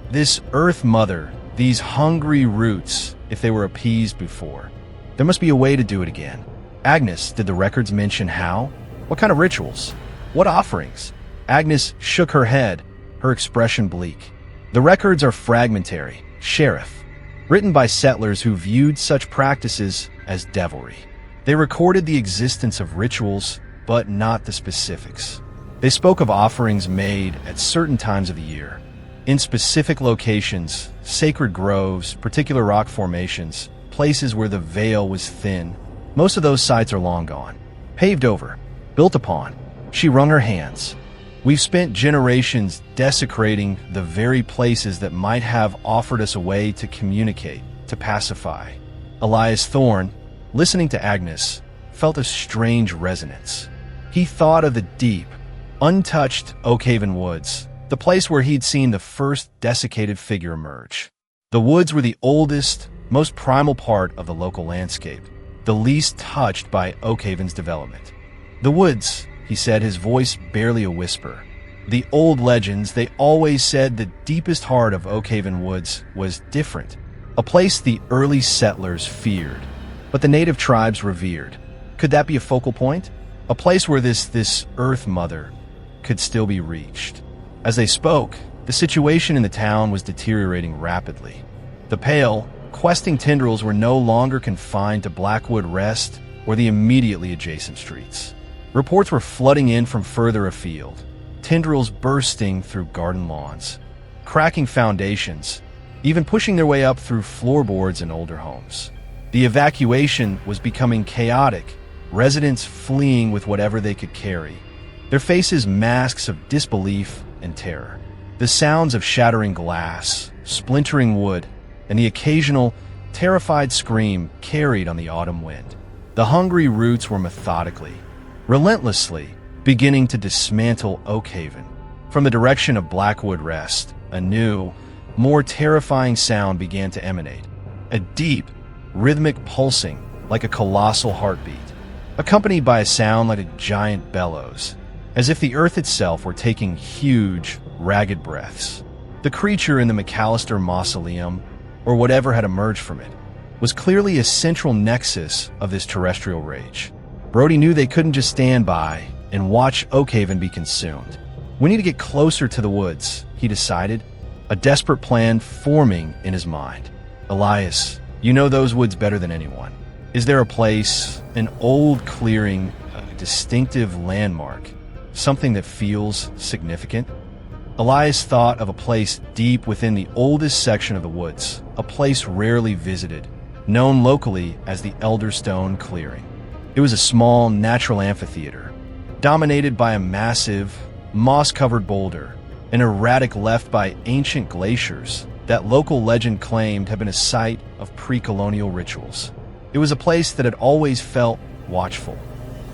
Earth Mother, these hungry roots, if they were appeased before, there must be a way to do it again." "Agnes, did the records mention how? What kind of rituals? What offerings?" Agnes shook her head, her expression bleak. "The records are fragmentary, Sheriff, written by settlers who viewed such practices as devilry. They recorded the existence of rituals, but not the specifics. They spoke of offerings made at certain times of the year, in specific locations, sacred groves, particular rock formations, places where the veil was thin. Most of those sites are long gone, paved over, built upon." She wrung her hands. "We've spent generations desecrating the very places that might have offered us a way to communicate, to pacify." Elias Thorne, listening to Agnes, felt a strange resonance. He thought of the deep, untouched Oakhaven woods, the place where he'd seen the first desiccated figure emerge. The woods were the oldest, most primal part of the local landscape, the least touched by Oakhaven's development. "The woods," he said, his voice barely a whisper. "The old legends, they always said the deepest heart of Oakhaven woods was different, a place the early settlers feared, but the native tribes revered. Could that be a focal point? A place where this Earth Mother could still be reached?" As they spoke, the situation in the town was deteriorating rapidly. The pale, questing tendrils were no longer confined to Blackwood Rest or the immediately adjacent streets. Reports were flooding in from further afield, tendrils bursting through garden lawns, cracking foundations, even pushing their way up through floorboards in older homes. The evacuation was becoming chaotic, residents fleeing with whatever they could carry, their faces masks of disbelief and terror. The sounds of shattering glass, splintering wood, and the occasional, terrified scream carried on the autumn wind. The hungry roots were methodically, relentlessly beginning to dismantle Oakhaven. From the direction of Blackwood Rest, a new, more terrifying sound began to emanate, a deep, rhythmic pulsing like a colossal heartbeat, accompanied by a sound like a giant bellows, as if the earth itself were taking huge, ragged breaths. The creature in the McAllister mausoleum, or whatever had emerged from it, was clearly a central nexus of this terrestrial rage. Brody knew they couldn't just stand by and watch Oakhaven be consumed. "We need to get closer to the woods," he decided, a desperate plan forming in his mind. "Elias, you know those woods better than anyone. Is there a place, an old clearing, a distinctive landmark, something that feels significant?" Elias thought of a place deep within the oldest section of the woods, a place rarely visited, known locally as the Elderstone Clearing. It was a small, natural amphitheater, dominated by a massive, moss-covered boulder, an erratic left by ancient glaciers that local legend claimed had been a site of pre-colonial rituals. It was a place that had always felt watchful.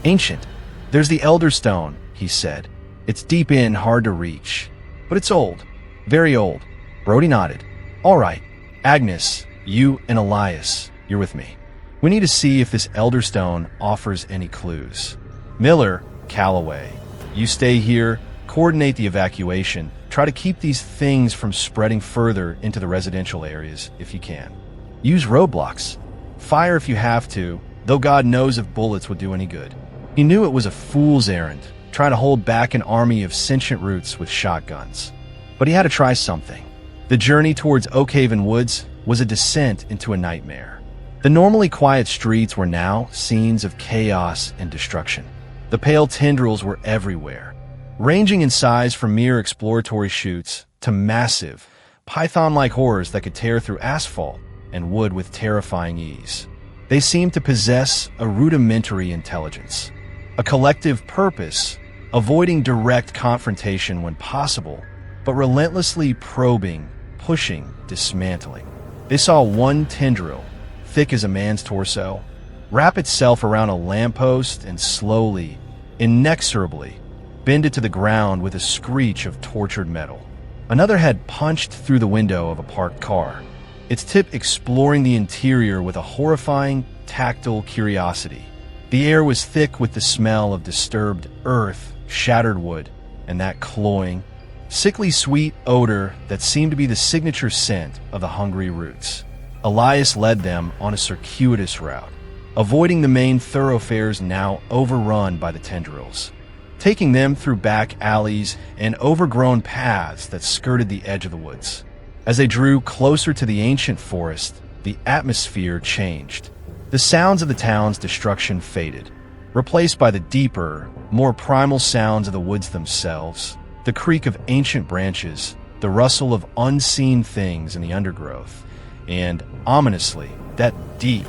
"Ancient. There's the Elderstone," he said. "It's deep in, hard to reach. But it's old. Very old." Brody nodded. "All right. Agnes, you and Elias, you're with me. We need to see if this Elderstone offers any clues. Miller, Calloway, you stay here, coordinate the evacuation, try to keep these things from spreading further into the residential areas if you can. Use roadblocks. Fire if you have to, though God knows if bullets would do any good." He knew it was a fool's errand, trying to hold back an army of sentient roots with shotguns. But he had to try something. The journey towards Oakhaven Woods was a descent into a nightmare. The normally quiet streets were now scenes of chaos and destruction. The pale tendrils were everywhere, ranging in size from mere exploratory shoots to massive, python-like horrors that could tear through asphalt and wood with terrifying ease. They seemed to possess a rudimentary intelligence, a collective purpose, avoiding direct confrontation when possible, but relentlessly probing, pushing, dismantling. They saw one tendril, thick as a man's torso, wrap itself around a lamppost and slowly, inexorably, bend it to the ground with a screech of tortured metal. Another had punched through the window of a parked car, its tip exploring the interior with a horrifying, tactile curiosity. The air was thick with the smell of disturbed earth, shattered wood, and that cloying, sickly sweet odor that seemed to be the signature scent of the hungry roots. Elias led them on a circuitous route, avoiding the main thoroughfares now overrun by the tendrils, taking them through back alleys and overgrown paths that skirted the edge of the woods. As they drew closer to the ancient forest, the atmosphere changed. The sounds of the town's destruction faded, replaced by the deeper, more primal sounds of the woods themselves, the creak of ancient branches, the rustle of unseen things in the undergrowth, and, ominously, that deep,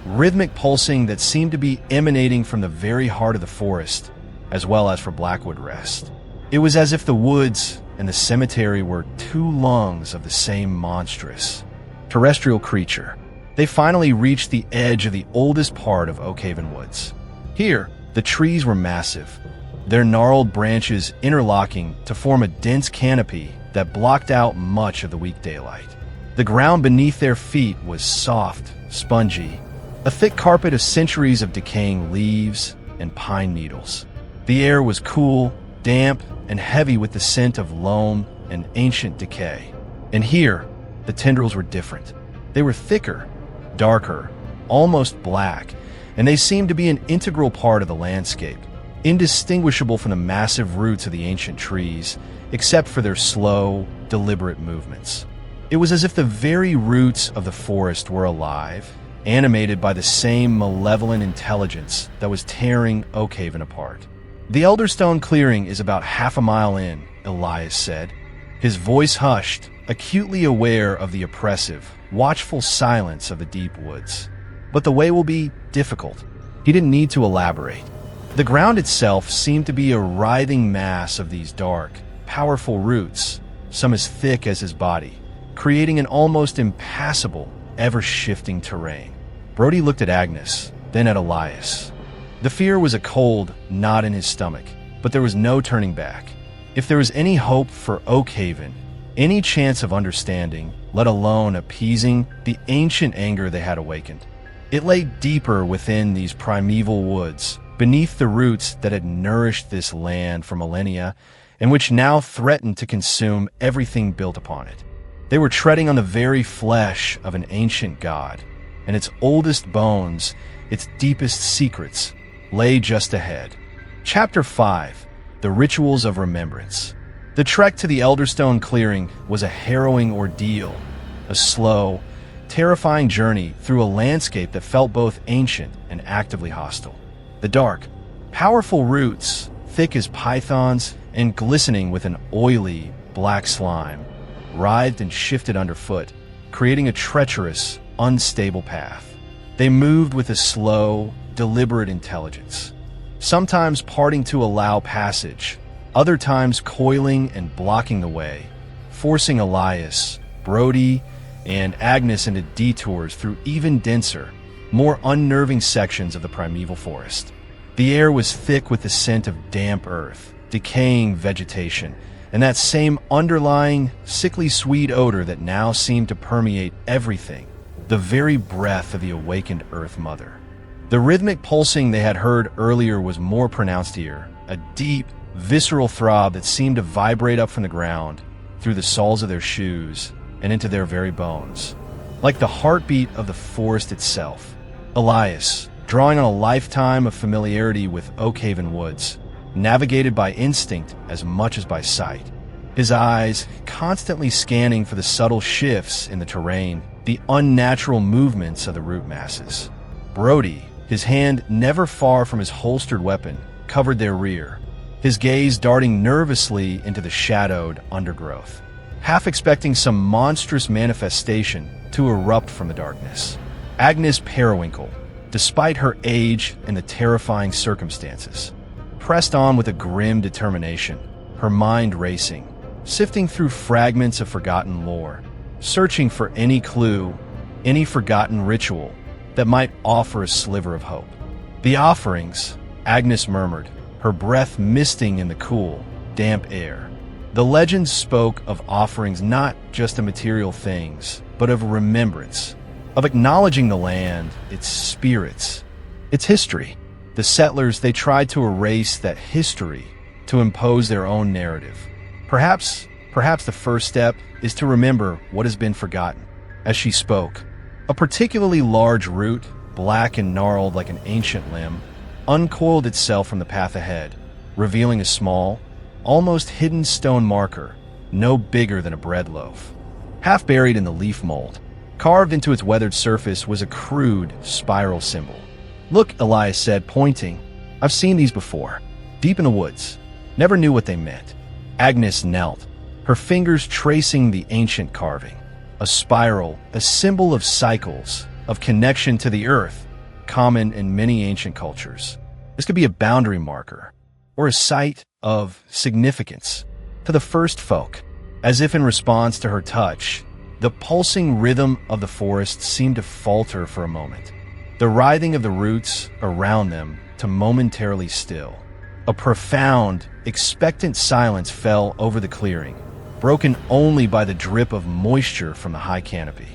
rhythmic pulsing that seemed to be emanating from the very heart of the forest, as well as from Blackwood Rest. It was as if the woods and the cemetery were two lungs of the same monstrous, terrestrial creature. They finally reached the edge of the oldest part of Oakhaven Woods. Here, the trees were massive, their gnarled branches interlocking to form a dense canopy that blocked out much of the weak daylight. The ground beneath their feet was soft, spongy, a thick carpet of centuries of decaying leaves and pine needles. The air was cool, damp, and heavy with the scent of loam and ancient decay. And here, the tendrils were different. They were thicker, darker, almost black, and they seemed to be an integral part of the landscape, indistinguishable from the massive roots of the ancient trees, except for their slow, deliberate movements. It was as if the very roots of the forest were alive, animated by the same malevolent intelligence that was tearing Oakhaven apart. "The Elderstone clearing is about half a mile in," Elias said, his voice hushed, acutely aware of the oppressive, watchful silence of the deep woods. "But the way will be difficult." He didn't need to elaborate. The ground itself seemed to be a writhing mass of these dark, powerful roots, some as thick as his body, creating an almost impassable, ever-shifting terrain. Brody looked at Agnes, then at Elias. The fear was a cold knot in his stomach, but there was no turning back. If there was any hope for Oakhaven, any chance of understanding, let alone appeasing the ancient anger they had awakened, it lay deeper within these primeval woods, beneath the roots that had nourished this land for millennia and which now threatened to consume everything built upon it. They were treading on the very flesh of an ancient god, and its oldest bones, its deepest secrets, lay just ahead. Chapter 5, The Rituals of Remembrance. The trek to the Elderstone clearing was a harrowing ordeal, a slow, terrifying journey through a landscape that felt both ancient and actively hostile. The dark, powerful roots, thick as pythons and glistening with an oily, black slime, writhed and shifted underfoot, creating a treacherous, unstable path. They moved with a slow, deliberate intelligence, sometimes parting to allow passage, other times coiling and blocking the way, forcing Elias, Brody, and Agnes into detours through even denser, more unnerving sections of the primeval forest. The air was thick with the scent of damp earth, decaying vegetation, and that same underlying, sickly sweet odor that now seemed to permeate everything, the very breath of the awakened Earth Mother. The rhythmic pulsing they had heard earlier was more pronounced here, a deep, visceral throb that seemed to vibrate up from the ground, through the soles of their shoes, and into their very bones, like the heartbeat of the forest itself. Elias, drawing on a lifetime of familiarity with Oakhaven Woods, navigated by instinct as much as by sight, his eyes constantly scanning for the subtle shifts in the terrain, the unnatural movements of the root masses. Brody, his hand never far from his holstered weapon, covered their rear, his gaze darting nervously into the shadowed undergrowth. half expecting some monstrous manifestation to erupt from the darkness. Agnes Periwinkle, despite her age and the terrifying circumstances, pressed on with a grim determination, her mind racing, sifting through fragments of forgotten lore, searching for any clue, any forgotten ritual that might offer a sliver of hope. "The offerings," Agnes murmured, her breath misting in the cool, damp air. The legends spoke of offerings not just of material things, but of remembrance, of acknowledging the land, its spirits, its history. The settlers, they tried to erase that history to impose their own narrative. Perhaps the first step is to remember what has been forgotten. As she spoke, a particularly large root, black and gnarled like an ancient limb, uncoiled itself from the path ahead, revealing a small, almost hidden stone marker, no bigger than a bread loaf. Half buried in the leaf mold, carved into its weathered surface was a crude spiral symbol. "Look," Elias said, pointing. "I've seen these before, deep in the woods. Never knew what they meant." Agnes knelt, her fingers tracing the ancient carving. A spiral, a symbol of cycles, of connection to the earth, common in many ancient cultures. This could be a boundary marker, or a site of significance to the first folk. As if in response to her touch, the pulsing rhythm of the forest seemed to falter for a moment, the writhing of the roots around them to momentarily still. A profound, expectant silence fell over the clearing, broken only by the drip of moisture from the high canopy.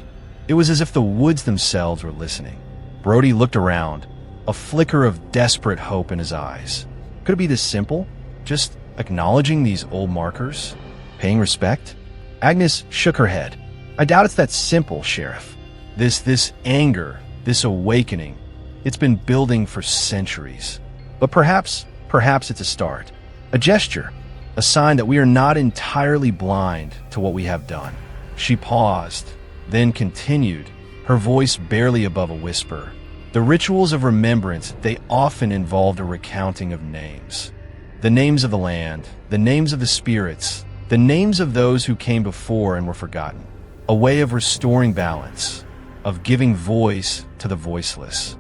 It was as if the woods themselves were listening. Brody looked around, a flicker of desperate hope in his eyes. Could it be this simple? Just acknowledging these old markers? Paying respect? Agnes shook her head. "I doubt it's that simple, Sheriff. This anger, this awakening, it's been building for centuries. But perhaps it's a start, a gesture, a sign that we are not entirely blind to what we have done." She paused, then continued, her voice barely above a whisper. "The rituals of remembrance, they often involved a recounting of names. The names of the land, the names of the spirits, the names of those who came before and were forgotten. A way of restoring balance, of giving voice to the voiceless."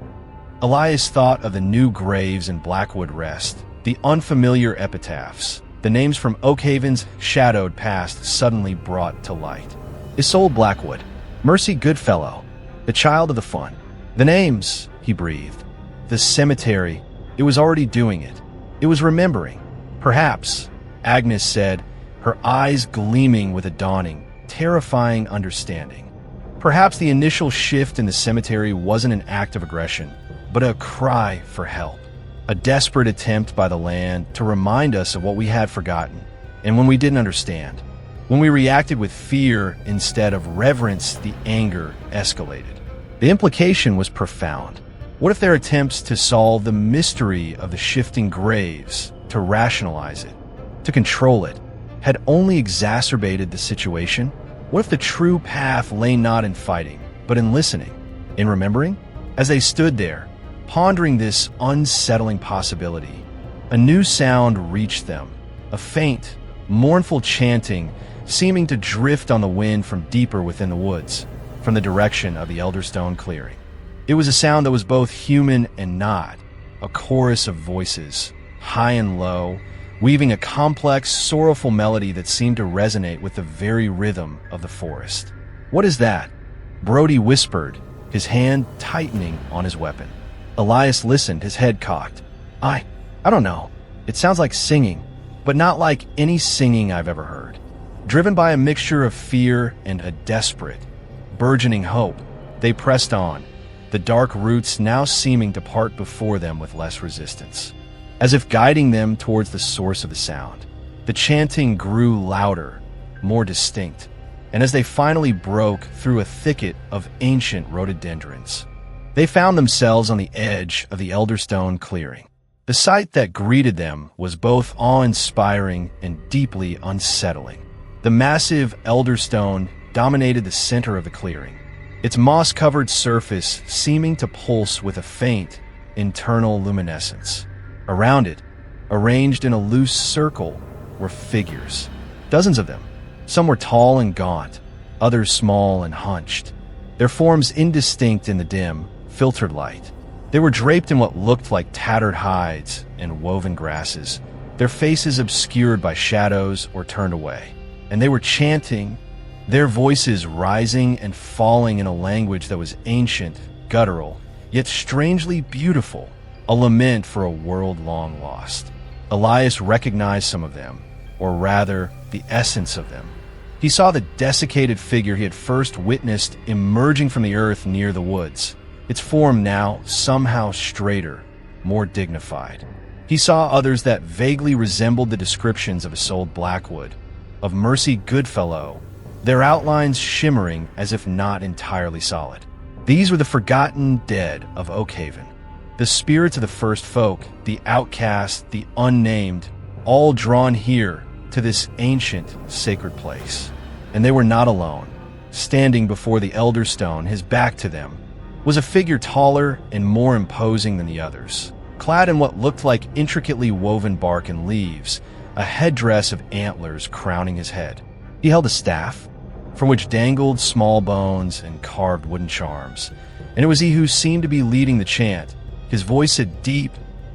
Elias thought of the new graves in Blackwood Rest, the unfamiliar epitaphs, the names from Oakhaven's shadowed past suddenly brought to light. Isolde Blackwood, Mercy Goodfellow, the child of the fun. The names, he breathed. The cemetery, it was already doing it. It was remembering. "Perhaps," Agnes said, her eyes gleaming with a dawning, terrifying understanding. "Perhaps the initial shift in the cemetery wasn't an act of aggression, but a cry for help. A desperate attempt by the land to remind us of what we had forgotten, and when we didn't understand. When we reacted with fear instead of reverence, the anger escalated." The implication was profound. What if their attempts to solve the mystery of the shifting graves, to rationalize it, to control it, had only exacerbated the situation? What if the true path lay not in fighting, but in listening, in remembering? As they stood there, pondering this unsettling possibility, a new sound reached them, a faint, mournful chanting seeming to drift on the wind from deeper within the woods, from the direction of the Elderstone clearing. It was a sound that was both human and not, a chorus of voices, high and low, weaving a complex, sorrowful melody that seemed to resonate with the very rhythm of the forest. "What is that?" Brody whispered, his hand tightening on his weapon. Elias listened, his head cocked. I don't know. It sounds like singing, but not like any singing I've ever heard. Driven by a mixture of fear and a desperate, burgeoning hope, they pressed on, the dark roots now seeming to part before them with less resistance, as if guiding them towards the source of the sound. The chanting grew louder, more distinct, and as they finally broke through a thicket of ancient rhododendrons, they found themselves on the edge of the Elderstone clearing. The sight that greeted them was both awe-inspiring and deeply unsettling. The massive Elderstone dominated the center of the clearing, its moss-covered surface seeming to pulse with a faint, internal luminescence. Around it, arranged in a loose circle, were figures, dozens of them, Some were tall and gaunt, others small and hunched, their forms indistinct in the dim, filtered light. They were draped in what looked like tattered hides and woven grasses, their faces obscured by shadows or turned away. And they were chanting, their voices rising and falling in a language that was ancient, guttural, yet strangely beautiful, a lament for a world long lost. Elias recognized some of them, or rather, the essence of them. He saw the desiccated figure he had first witnessed emerging from the earth near the woods, its form now somehow straighter, more dignified. He saw others that vaguely resembled the descriptions of Isolde Blackwood, of Mercy Goodfellow, their outlines shimmering as if not entirely solid. These were the forgotten dead of Oakhaven, the spirits of the first folk, the outcast, the unnamed, all drawn here to this ancient, sacred place. And they were not alone. Standing before the elder stone, his back to them, was a figure taller and more imposing than the others, clad in what looked like intricately woven bark and leaves, a headdress of antlers crowning his head. He held a staff, from which dangled small bones and carved wooden charms, and it was he who seemed to be leading the chant, his voice a deep,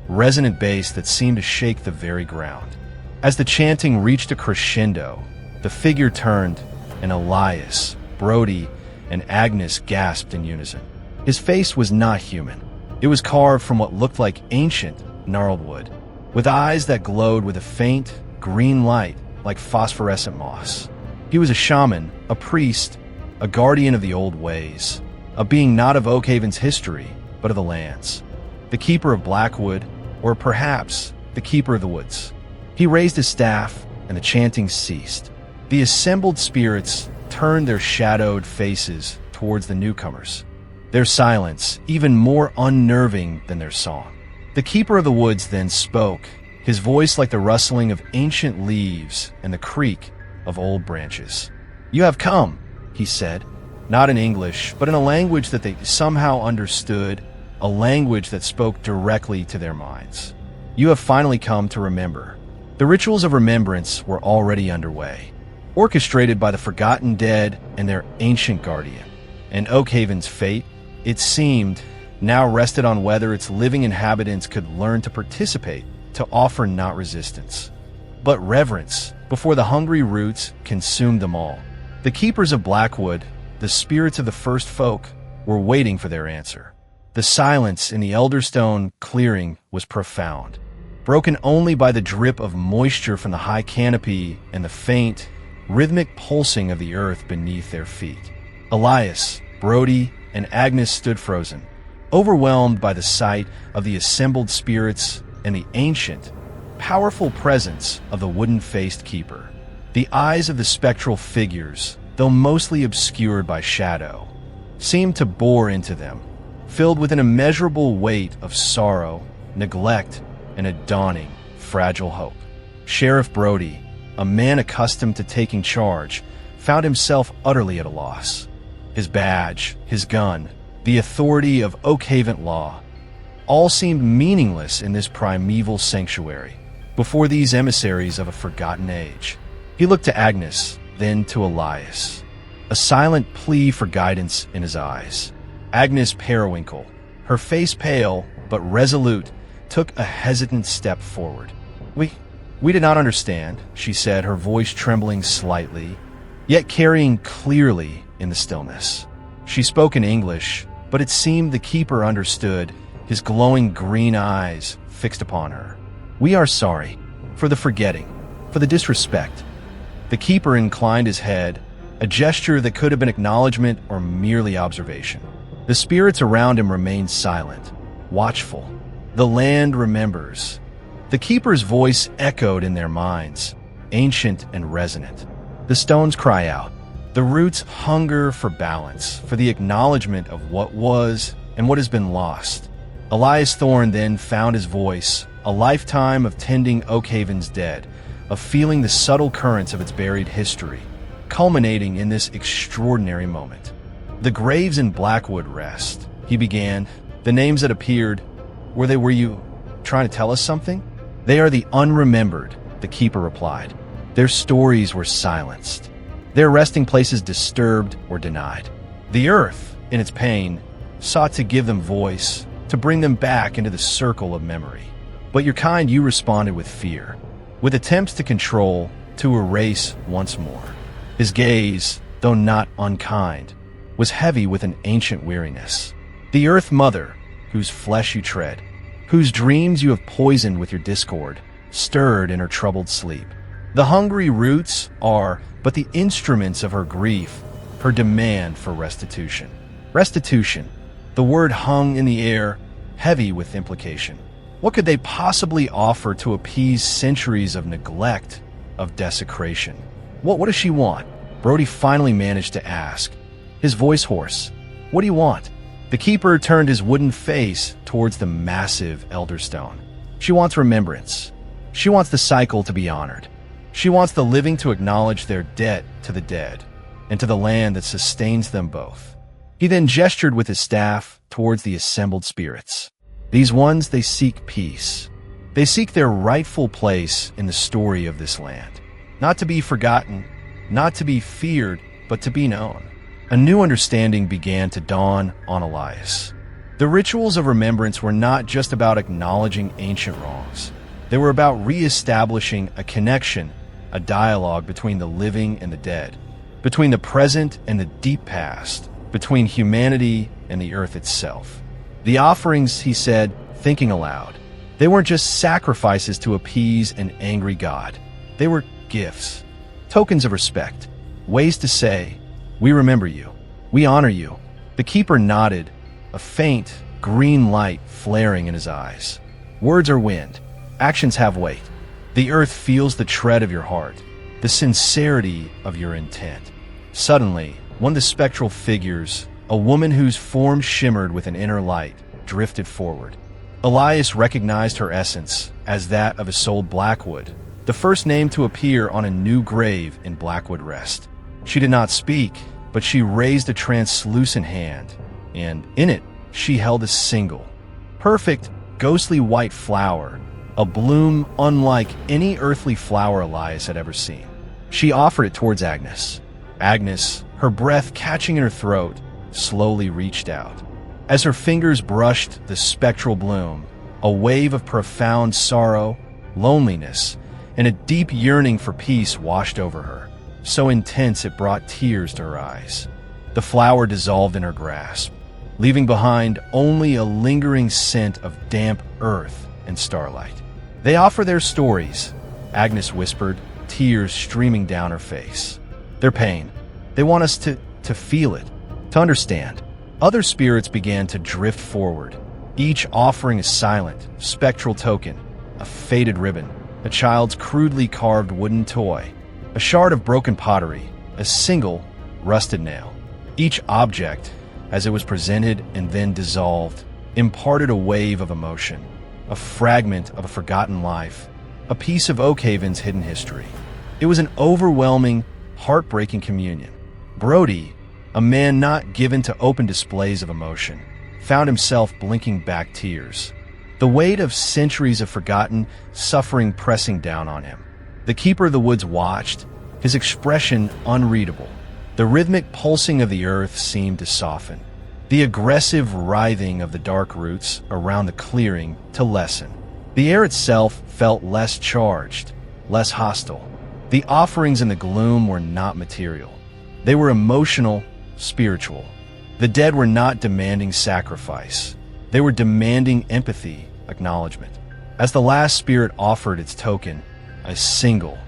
resonant bass that seemed to shake the very ground. As the chanting reached a crescendo, the figure turned, and Elias, Brody, and Agnes gasped in unison. His face was not human. It was carved from what looked like ancient, gnarled wood, with eyes that glowed with a faint, green light like phosphorescent moss. He was a shaman, a priest, a guardian of the old ways, a being not of Oakhaven's history, but of the lands. The keeper of Blackwood, or perhaps the keeper of the woods. He raised his staff, and the chanting ceased. The assembled spirits turned their shadowed faces towards the newcomers, their silence even more unnerving than their song. The keeper of the woods then spoke, his voice like the rustling of ancient leaves and the creak of old branches. "You have come," he said, not in English, but in a language that they somehow understood, a language that spoke directly to their minds. "You have finally come to remember." The rituals of remembrance were already underway, orchestrated by the forgotten dead and their ancient guardian. And Oakhaven's fate, it seemed, now rested on whether its living inhabitants could learn to participate, to offer not resistance, but reverence before the hungry roots consumed them all. The keepers of Blackwood, the spirits of the first folk, were waiting for their answer. The silence in the Elderstone clearing was profound, broken only by the drip of moisture from the high canopy and the faint, rhythmic pulsing of the earth beneath their feet. Elias, Brody, and Agnes stood frozen, overwhelmed by the sight of the assembled spirits and the ancient, powerful presence of the wooden-faced keeper. The eyes of the spectral figures, though mostly obscured by shadow, seemed to bore into them, filled with an immeasurable weight of sorrow, neglect, and a dawning, fragile hope. Sheriff Brody, a man accustomed to taking charge, found himself utterly at a loss. His badge, his gun, the authority of Oakhaven law, all seemed meaningless in this primeval sanctuary, before these emissaries of a forgotten age. He looked to Agnes, then to Elias, a silent plea for guidance in his eyes. Agnes Periwinkle, her face pale but resolute, took a hesitant step forward. We did not understand," she said, her voice trembling slightly, yet carrying clearly in the stillness. She spoke in English, but it seemed the keeper understood, his glowing green eyes fixed upon her. "We are sorry for the forgetting, for the disrespect." The keeper inclined his head, a gesture that could have been acknowledgement or merely observation. The spirits around him remained silent, watchful. The land remembers. The keeper's voice echoed in their minds, ancient and resonant. The stones cry out. The roots hunger for balance, for the acknowledgement of what was and what has been lost. Elias Thorne then found his voice, a lifetime of tending Oakhaven's dead, of feeling the subtle currents of its buried history, culminating in this extraordinary moment. "The graves in Blackwood Rest," he began. "The names that appeared, were you trying to tell us something?" "They are the unremembered," the keeper replied. "Their stories were silenced. their resting places disturbed or denied. The earth, in its pain, sought to give them voice, to bring them back into the circle of memory. But you responded with fear, with attempts to control, to erase once more. His gaze, though not unkind, was heavy with an ancient weariness. The Earth Mother, whose flesh you tread, whose dreams you have poisoned with your discord, stirred in her troubled sleep. The hungry roots are but the instruments of her grief, her demand for restitution. Restitution. The word hung in the air, heavy with implication. What could they possibly offer to appease centuries of neglect, of desecration? What does she want? Brody finally managed to ask, his voice hoarse. What do you want? The keeper turned his wooden face towards the massive elder stone. She wants remembrance. She wants the cycle to be honored. She wants the living to acknowledge their debt to the dead and to the land that sustains them both. He then gestured with his staff towards the assembled spirits. These ones, they seek peace. They seek their rightful place in the story of this land. Not to be forgotten, not to be feared, but to be known. A new understanding began to dawn on Elias. The rituals of remembrance were not just about acknowledging ancient wrongs. They were about re-establishing a connection, a dialogue between the living and the dead, between the present and the deep past, between humanity and the earth itself. The offerings, he said, thinking aloud, they weren't just sacrifices to appease an angry god. They were gifts, tokens of respect, ways to say, we remember you, we honor you. The keeper nodded, a faint green light flaring in his eyes. Words are wind, actions have weight. The earth feels the tread of your heart, the sincerity of your intent. Suddenly, one of the spectral figures, a woman whose form shimmered with an inner light, drifted forward. Elias recognized her essence as that of Isolde Blackwood, the first name to appear on a new grave in Blackwood Rest. She did not speak, but she raised a translucent hand, and in it, she held a single, perfect, ghostly white flower, a bloom unlike any earthly flower Elias had ever seen. She offered it towards Agnes. Agnes, her breath catching in her throat, slowly reached out. As her fingers brushed the spectral bloom, a wave of profound sorrow, loneliness, and a deep yearning for peace washed over her, so intense it brought tears to her eyes. The flower dissolved in her grasp, leaving behind only a lingering scent of damp earth and starlight. They offer their stories, Agnes whispered, tears streaming down her face. Their pain. They want us to feel it, to understand. Other spirits began to drift forward, each offering a silent, spectral token, a faded ribbon, a child's crudely carved wooden toy, a shard of broken pottery, a single, rusted nail. Each object, as it was presented and then dissolved, imparted a wave of emotion, a fragment of a forgotten life, a piece of Oakhaven's hidden history. It was an overwhelming, heartbreaking communion. Brody, a man not given to open displays of emotion, found himself blinking back tears, the weight of centuries of forgotten suffering pressing down on him. The keeper of the woods watched, his expression unreadable. The rhythmic pulsing of the earth seemed to soften, the aggressive writhing of the dark roots around the clearing to lessen. The air itself felt less charged, less hostile. The offerings in the gloom were not material. They were emotional, spiritual. The dead were not demanding sacrifice. They were demanding empathy, acknowledgement. As the last spirit offered its token, a single,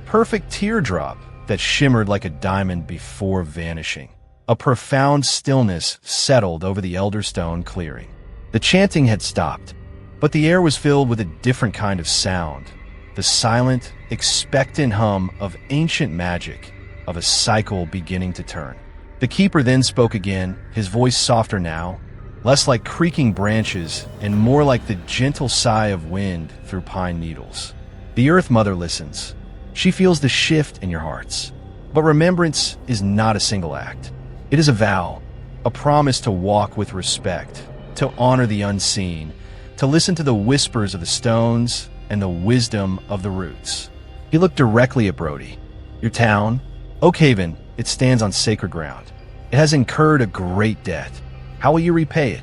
perfect teardrop that shimmered like a diamond before vanishing, a profound stillness settled over the elder stone clearing. The chanting had stopped, but the air was filled with a different kind of sound, the silent, expectant hum of ancient magic, of a cycle beginning to turn. The keeper then spoke again, his voice softer now, less like creaking branches and more like the gentle sigh of wind through pine needles. The Earth Mother listens. She feels the shift in your hearts. But remembrance is not a single act. It is a vow, a promise to walk with respect, to honor the unseen, to listen to the whispers of the stones and the wisdom of the roots. He looked directly at Brody. Your town, Oakhaven, it stands on sacred ground. It has incurred a great debt. How will you repay it?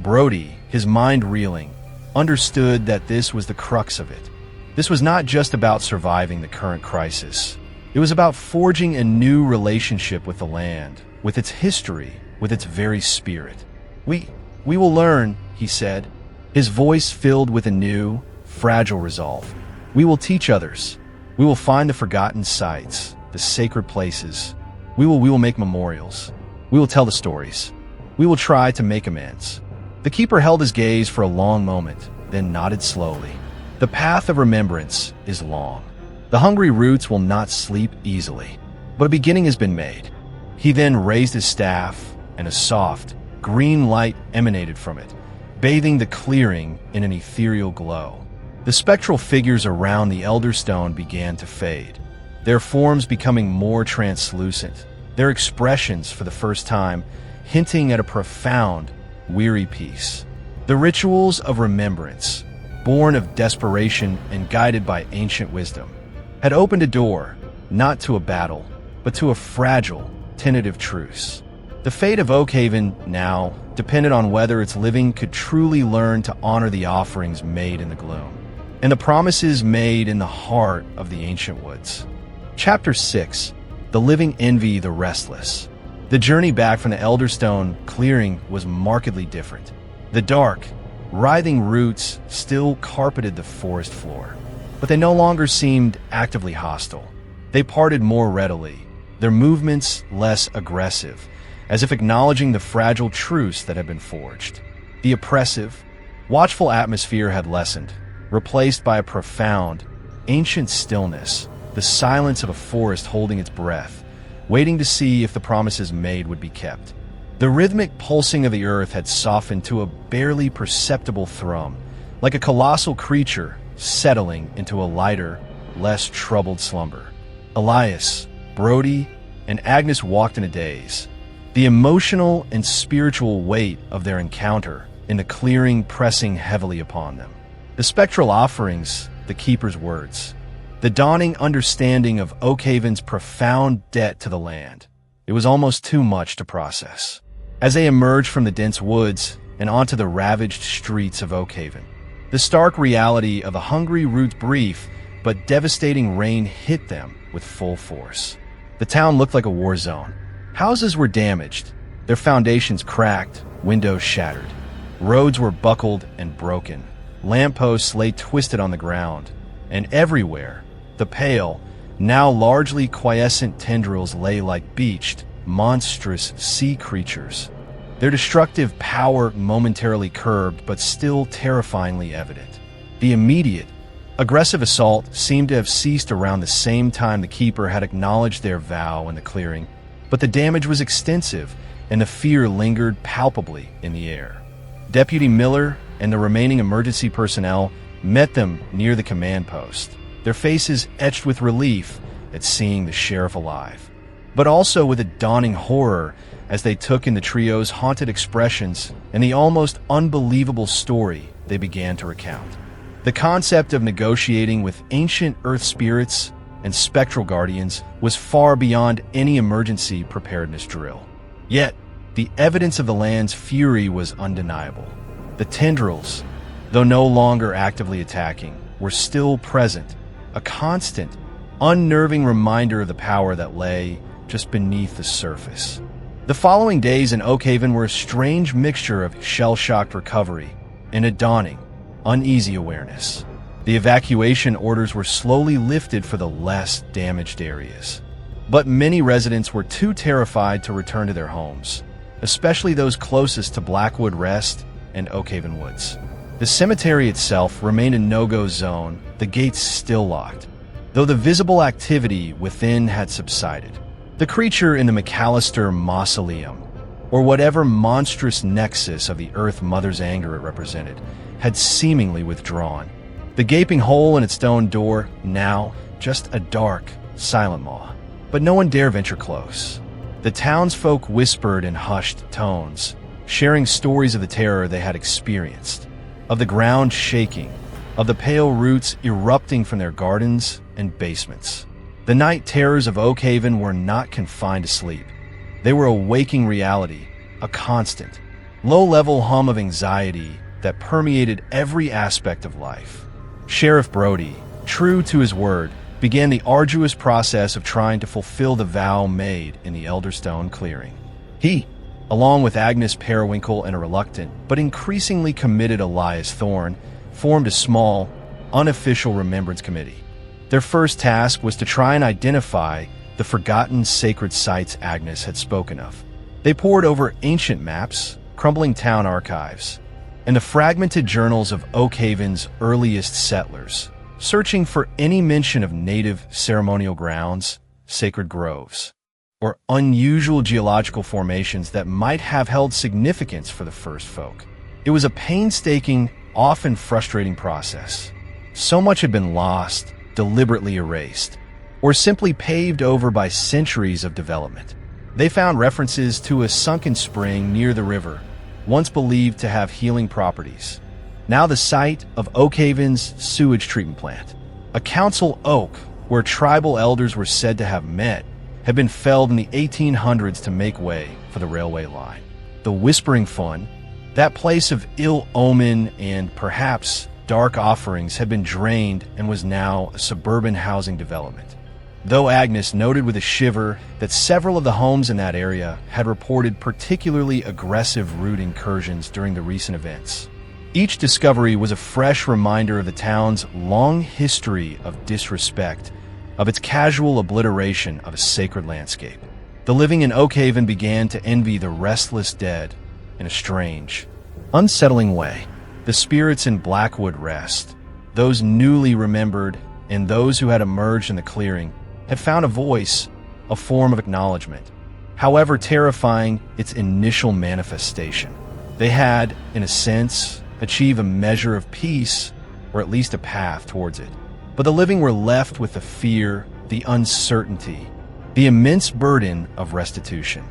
Brody, his mind reeling, understood that this was the crux of it. This was not just about surviving the current crisis. It was about forging a new relationship with the land, with its history, with its very spirit. We will learn, he said, his voice filled with a new, fragile resolve. We will teach others. We will find the forgotten sites, the sacred places. We will make memorials. We will tell the stories. We will try to make amends. The keeper held his gaze for a long moment, then nodded slowly. The path of remembrance is long. The hungry roots will not sleep easily, but a beginning has been made. He then raised his staff, and a soft, green light emanated from it, bathing the clearing in an ethereal glow. The spectral figures around the elder stone began to fade, their forms becoming more translucent, their expressions, for the first time, hinting at a profound, weary peace. The rituals of remembrance, born of desperation and guided by ancient wisdom, had opened a door, not to a battle, but to a fragile, tentative truce. The fate of Oakhaven now depended on whether its living could truly learn to honor the offerings made in the gloom, and the promises made in the heart of the ancient woods. Chapter 6. The Living Envy the Restless. The journey back from the Elderstone clearing was markedly different. The dark, writhing roots still carpeted the forest floor, but they no longer seemed actively hostile. They parted more readily, their movements less aggressive, as if acknowledging the fragile truce that had been forged. The oppressive, watchful atmosphere had lessened, replaced by a profound, ancient stillness, the silence of a forest holding its breath, waiting to see if the promises made would be kept. The rhythmic pulsing of the earth had softened to a barely perceptible thrum, like a colossal creature settling into a lighter, less troubled slumber. Elias, Brody, and Agnes walked in a daze, the emotional and spiritual weight of their encounter in the clearing pressing heavily upon them. The spectral offerings, the keeper's words, the dawning understanding of Oakhaven's profound debt to the land. It was almost too much to process. As they emerged from the dense woods and onto the ravaged streets of Oakhaven, the stark reality of the hungry root's brief but devastating reign hit them with full force. The town looked like a war zone. Houses were damaged, their foundations cracked, windows shattered. Roads were buckled and broken. Lampposts lay twisted on the ground, and everywhere, the pale, now largely quiescent tendrils lay like beached, monstrous sea creatures, their destructive power momentarily curbed but still terrifyingly evident. The immediate, aggressive assault seemed to have ceased around the same time the keeper had acknowledged their vow in the clearing, but the damage was extensive and the fear lingered palpably in the air. Deputy Miller and the remaining emergency personnel met them near the command post, their faces etched with relief at seeing the sheriff alive, but also with a dawning horror as they took in the trio's haunted expressions and the almost unbelievable story they began to recount. The concept of negotiating with ancient earth spirits and spectral guardians was far beyond any emergency preparedness drill. Yet, the evidence of the land's fury was undeniable. The tendrils, though no longer actively attacking, were still present, a constant, unnerving reminder of the power that lay just beneath the surface. The following days in Oakhaven were a strange mixture of shell-shocked recovery and a dawning, uneasy awareness. The evacuation orders were slowly lifted for the less damaged areas, but many residents were too terrified to return to their homes, especially those closest to Blackwood Rest and Oakhaven Woods. The cemetery itself remained a no-go zone, the gates still locked, though the visible activity within had subsided. The creature in the McAllister Mausoleum, or whatever monstrous nexus of the Earth Mother's anger it represented, had seemingly withdrawn. The gaping hole in its stone door, now just a dark, silent maw. But no one dare venture close. The townsfolk whispered in hushed tones, sharing stories of the terror they had experienced, of the ground shaking, of the pale roots erupting from their gardens and basements. The night terrors of Oakhaven were not confined to sleep. They were a waking reality, a constant, low-level hum of anxiety that permeated every aspect of life. Sheriff Brody, true to his word, began the arduous process of trying to fulfill the vow made in the Elderstone clearing. He, along with Agnes Periwinkle and a reluctant but increasingly committed Elias Thorne, formed a small, unofficial remembrance committee. Their first task was to try and identify the forgotten sacred sites Agnes had spoken of. They pored over ancient maps, crumbling town archives, and the fragmented journals of Oakhaven's earliest settlers, searching for any mention of native ceremonial grounds, sacred groves, or unusual geological formations that might have held significance for the first folk. It was a painstaking, often frustrating process. So much had been lost, deliberately erased, or simply paved over by centuries of development. They found references to a sunken spring near the river, once believed to have healing properties. Now the site of Oakhaven's sewage treatment plant, a council oak where tribal elders were said to have met, had been felled in the 1800s to make way for the railway line. The Whispering Fun, that place of ill omen and perhaps dark offerings, had been drained and was now a suburban housing development. Though Agnes noted with a shiver that several of the homes in that area had reported particularly aggressive root incursions during the recent events. Each discovery was a fresh reminder of the town's long history of disrespect, of its casual obliteration of a sacred landscape. The living in Oakhaven began to envy the restless dead in a strange, unsettling way. The spirits in Blackwood Rest, those newly remembered and those who had emerged in the clearing, had found a voice, a form of acknowledgement. However terrifying its initial manifestation, they had, in a sense, achieved a measure of peace, or at least a path towards it. But the living were left with the fear, the uncertainty, the immense burden of restitution.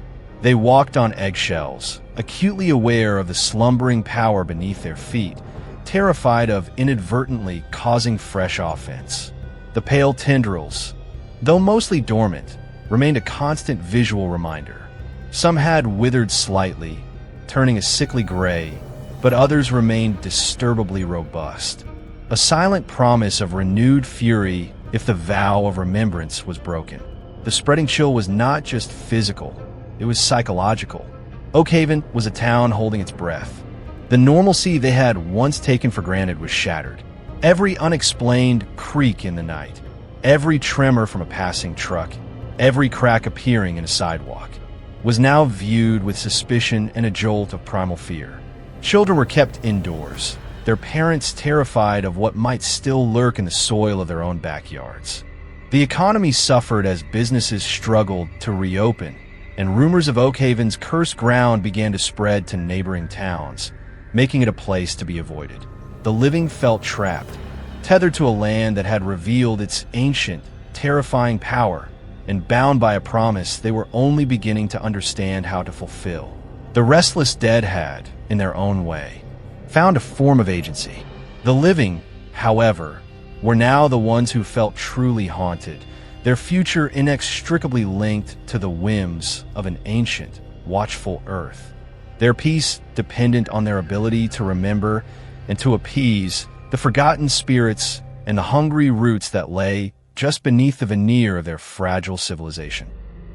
They walked on eggshells, acutely aware of the slumbering power beneath their feet, terrified of inadvertently causing fresh offense. The pale tendrils, though mostly dormant, remained a constant visual reminder. Some had withered slightly, turning a sickly gray, but others remained disturbably robust. A silent promise of renewed fury if the vow of remembrance was broken. The spreading chill was not just physical, it was psychological. Oakhaven was a town holding its breath. The normalcy they had once taken for granted was shattered. Every unexplained creak in the night, every tremor from a passing truck, every crack appearing in a sidewalk, was now viewed with suspicion and a jolt of primal fear. Children were kept indoors, their parents terrified of what might still lurk in the soil of their own backyards. The economy suffered as businesses struggled to reopen, and rumors of Oakhaven's cursed ground began to spread to neighboring towns, making it a place to be avoided. The living felt trapped, tethered to a land that had revealed its ancient, terrifying power, and bound by a promise they were only beginning to understand how to fulfill. The restless dead had, in their own way, found a form of agency. The living, however, were now the ones who felt truly haunted, their future inextricably linked to the whims of an ancient, watchful earth. Their peace dependent on their ability to remember and to appease the forgotten spirits and the hungry roots that lay just beneath the veneer of their fragile civilization.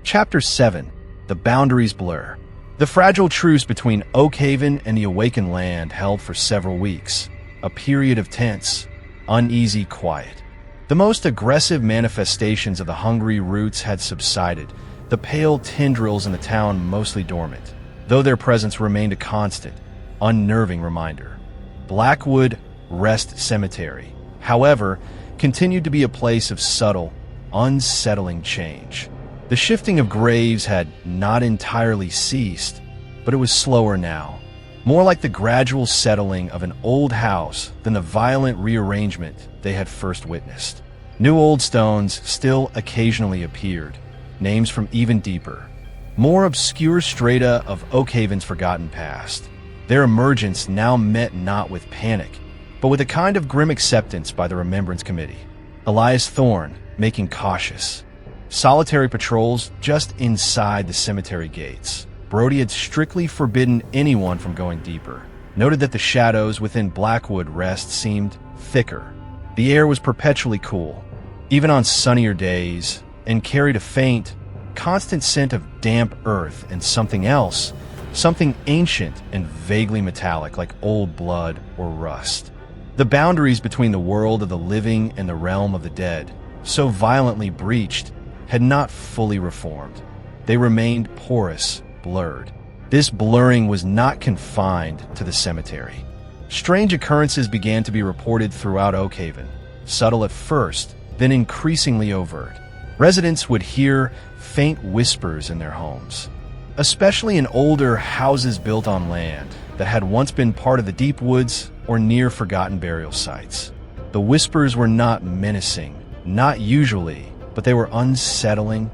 Chapter 7. The Boundaries Blur. The fragile truce between Oakhaven and the awakened land held for several weeks, a period of tense, uneasy quiet. The most aggressive manifestations of the hungry roots had subsided, the pale tendrils in the town mostly dormant, though their presence remained a constant, unnerving reminder. Blackwood Rest Cemetery, however, continued to be a place of subtle, unsettling change. The shifting of graves had not entirely ceased, but it was slower now, more like the gradual settling of an old house than the violent rearrangement they had first witnessed. New old stones still occasionally appeared, names from even deeper, more obscure strata of Oakhaven's forgotten past. Their emergence now met not with panic, but with a kind of grim acceptance by the Remembrance Committee. Elias Thorne, making cautious, solitary patrols just inside the cemetery gates. Brody had strictly forbidden anyone from going deeper. Noted that the shadows within Blackwood Rest seemed thicker. The air was perpetually cool, even on sunnier days, and carried a faint, constant scent of damp earth and something else, something ancient and vaguely metallic like old blood or rust. The boundaries between the world of the living and the realm of the dead, so violently breached, had not fully reformed. They remained porous, blurred. This blurring was not confined to the cemetery. Strange occurrences began to be reported throughout Oakhaven, subtle at first, then increasingly overt. Residents would hear faint whispers in their homes, especially in older houses built on land that had once been part of the deep woods or near forgotten burial sites. The whispers were not menacing, not usually, but they were unsettling,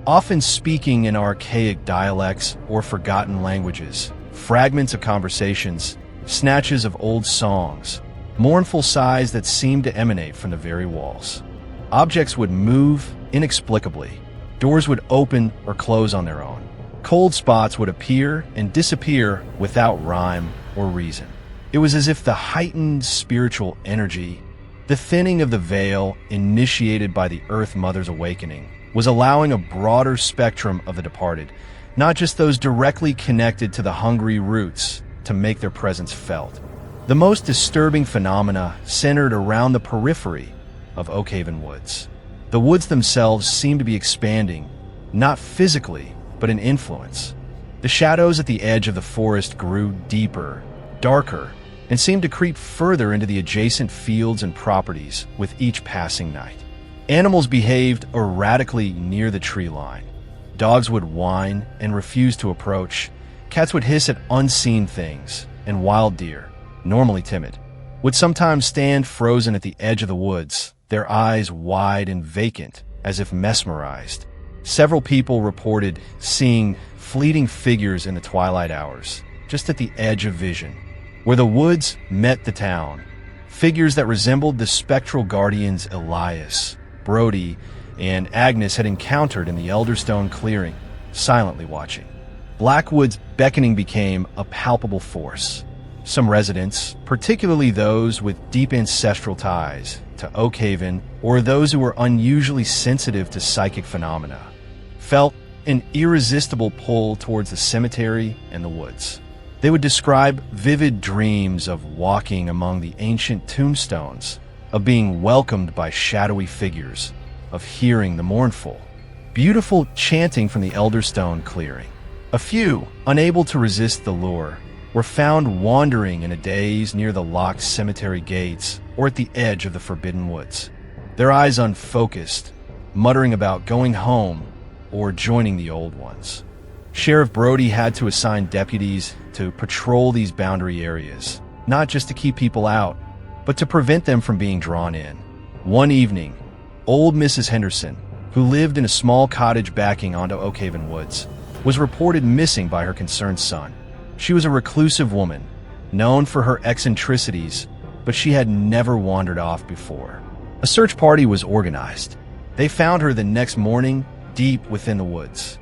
often speaking in archaic dialects or forgotten languages, fragments of conversations, snatches of old songs, mournful sighs that seemed to emanate from the very walls. Objects would move inexplicably. Doors would open or close on their own. Cold spots would appear and disappear without rhyme or reason. It was as if the heightened spiritual energy, the thinning of the veil initiated by the Earth Mother's awakening, was allowing a broader spectrum of the departed, not just those directly connected to the hungry roots, to make their presence felt. The most disturbing phenomena centered around the periphery of Oakhaven Woods. The woods themselves seemed to be expanding, not physically, but in influence. The shadows at the edge of the forest grew deeper, darker, and seemed to creep further into the adjacent fields and properties with each passing night. Animals behaved erratically near the tree line. Dogs would whine and refuse to approach. Cats would hiss at unseen things, and wild deer, normally timid, would sometimes stand frozen at the edge of the woods, their eyes wide and vacant, as if mesmerized. Several people reported seeing fleeting figures in the twilight hours, just at the edge of vision, where the woods met the town. Figures that resembled the spectral guardians Elias, Brody, and Agnes had encountered in the Elderstone clearing, silently watching. Blackwood's beckoning became a palpable force. Some residents, particularly those with deep ancestral ties to Oakhaven or those who were unusually sensitive to psychic phenomena, felt an irresistible pull towards the cemetery and the woods. They would describe vivid dreams of walking among the ancient tombstones, of being welcomed by shadowy figures, of hearing the mournful, beautiful chanting from the Elderstone clearing. A few, unable to resist the lure, were found wandering in a daze near the locked cemetery gates or at the edge of the forbidden woods, their eyes unfocused, muttering about going home or joining the old ones. Sheriff Brody had to assign deputies to patrol these boundary areas, not just to keep people out, but to prevent them from being drawn in. One evening, old Mrs. Henderson, who lived in a small cottage backing onto Oakhaven Woods, was reported missing by her concerned son. She was a reclusive woman, known for her eccentricities, but she had never wandered off before. A search party was organized. They found her the next morning, deep within the woods,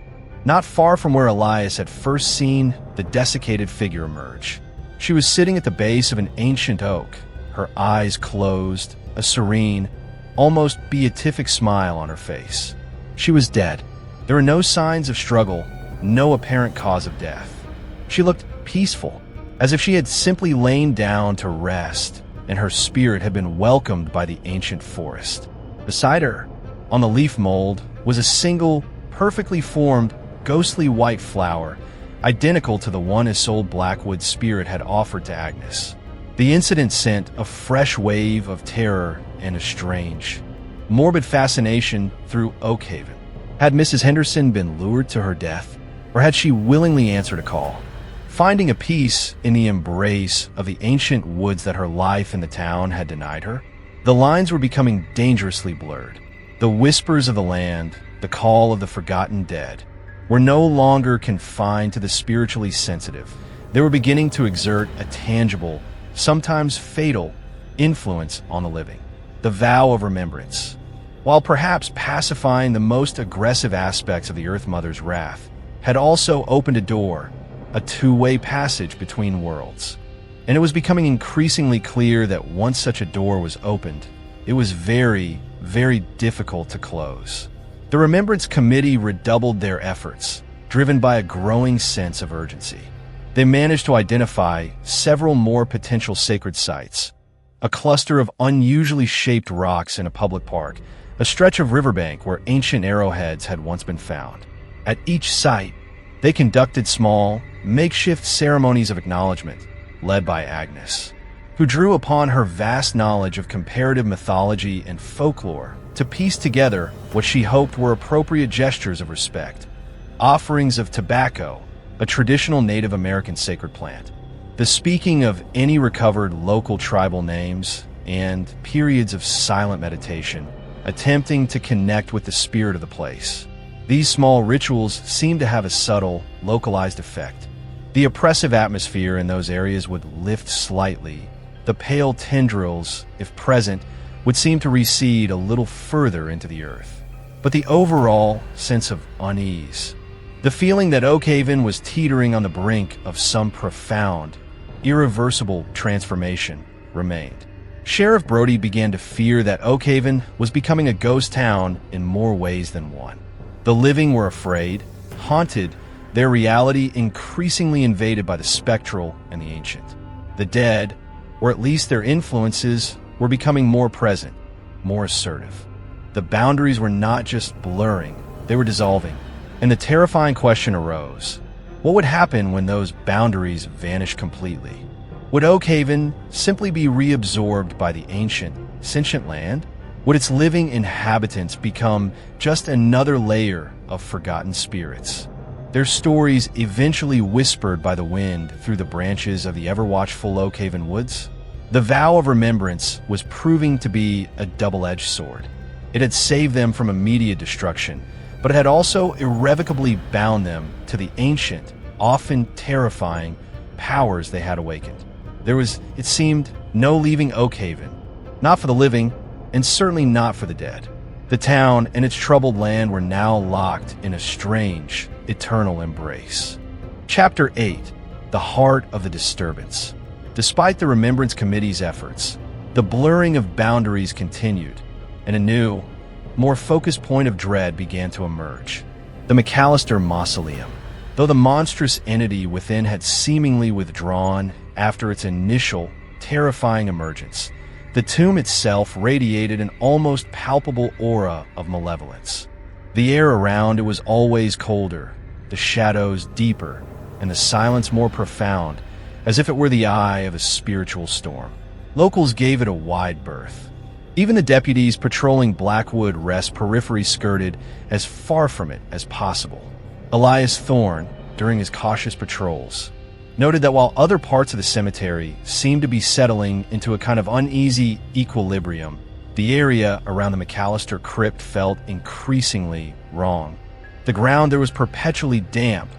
not far from where Elias had first seen the desiccated figure emerge. She was sitting at the base of an ancient oak, her eyes closed, a serene, almost beatific smile on her face. She was dead. There were no signs of struggle, no apparent cause of death. She looked peaceful, as if she had simply lain down to rest, and her spirit had been welcomed by the ancient forest. Beside her, on the leaf mold, was a single, perfectly formed, ghostly white flower, identical to the one Isolde Blackwood's spirit had offered to Agnes. The incident sent a fresh wave of terror and a strange, morbid fascination through Oakhaven. Had Mrs. Henderson been lured to her death, or had she willingly answered a call, finding a peace in the embrace of the ancient woods that her life in the town had denied her? The lines were becoming dangerously blurred. The whispers of the land, the call of the forgotten dead, were no longer confined to the spiritually sensitive. They were beginning to exert a tangible, sometimes fatal, influence on the living. The vow of remembrance, while perhaps pacifying the most aggressive aspects of the Earth Mother's wrath, had also opened a door, a two-way passage between worlds. And it was becoming increasingly clear that once such a door was opened, it was very, very difficult to close. The Remembrance Committee redoubled their efforts, driven by a growing sense of urgency. They managed to identify several more potential sacred sites, a cluster of unusually shaped rocks in a public park, a stretch of riverbank where ancient arrowheads had once been found. At each site, they conducted small, makeshift ceremonies of acknowledgement, led by Agnes, who drew upon her vast knowledge of comparative mythology and folklore to piece together what she hoped were appropriate gestures of respect. Offerings of tobacco, a traditional Native American sacred plant, the speaking of any recovered local tribal names, and periods of silent meditation, attempting to connect with the spirit of the place. These small rituals seemed to have a subtle, localized effect. The oppressive atmosphere in those areas would lift slightly. The pale tendrils, if present, would seem to recede a little further into the earth. But the overall sense of unease, the feeling that Oakhaven was teetering on the brink of some profound, irreversible transformation, remained. Sheriff Brody began to fear that Oakhaven was becoming a ghost town in more ways than one. The living were afraid, haunted, their reality increasingly invaded by the spectral and the ancient. The dead, or at least their influences, were becoming more present, more assertive. The boundaries were not just blurring, they were dissolving, and the terrifying question arose: what would happen when those boundaries vanished completely? Would Oakhaven simply be reabsorbed by the ancient, sentient land? Would its living inhabitants become just another layer of forgotten spirits, their stories eventually whispered by the wind through the branches of the ever-watchful Oakhaven woods? The vow of remembrance was proving to be a double-edged sword. It had saved them from immediate destruction, but it had also irrevocably bound them to the ancient, often terrifying, powers they had awakened. There was, it seemed, no leaving Oakhaven, not for the living, and certainly not for the dead. The town and its troubled land were now locked in a strange, eternal embrace. Chapter 8. The Heart of the Disturbance. Despite the Remembrance Committee's efforts, the blurring of boundaries continued, and a new, more focused point of dread began to emerge. The McAllister Mausoleum. Though the monstrous entity within had seemingly withdrawn after its initial, terrifying emergence, the tomb itself radiated an almost palpable aura of malevolence. The air around it was always colder, the shadows deeper, and the silence more profound, as if it were the eye of a spiritual storm. Locals gave it a wide berth. Even the deputies patrolling Blackwood Rest periphery skirted as far from it as possible. Elias Thorne, during his cautious patrols, noted that while other parts of the cemetery seemed to be settling into a kind of uneasy equilibrium, the area around the McAllister crypt felt increasingly wrong. The ground there was perpetually damp,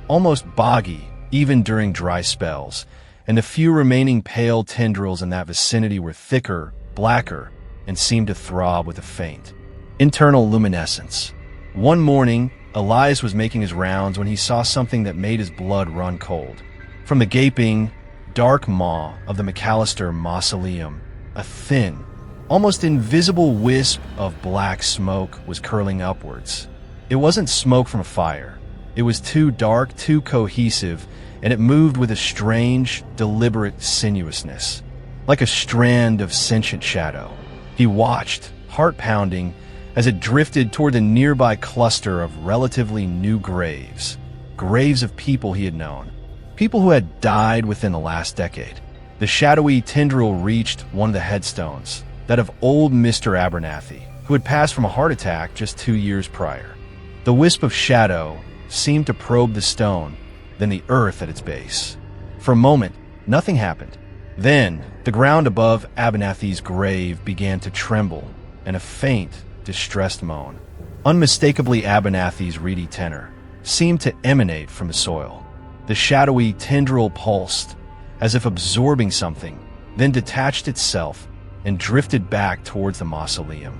almost boggy, even during dry spells, and the few remaining pale tendrils in that vicinity were thicker, blacker, and seemed to throb with a faint, internal luminescence. One morning, Elias was making his rounds when he saw something that made his blood run cold. From the gaping, dark maw of the McAllister Mausoleum, a thin, almost invisible wisp of black smoke was curling upwards. It wasn't smoke from a fire. It was too dark, too cohesive, and it moved with a strange, deliberate sinuousness, like a strand of sentient shadow. He watched, heart-pounding, as it drifted toward the nearby cluster of relatively new graves of people he had known, people who had died within the last decade. The shadowy tendril reached one of the headstones, that of old Mr. Abernathy, who had passed from a heart attack just 2 years prior. The wisp of shadow seemed to probe the stone, then the earth at its base. For a moment, nothing happened. Then, the ground above Abernathy's grave began to tremble, and a faint, distressed moan, unmistakably Abernathy's reedy tenor, seemed to emanate from the soil. The shadowy tendril pulsed, as if absorbing something, then detached itself and drifted back towards the mausoleum.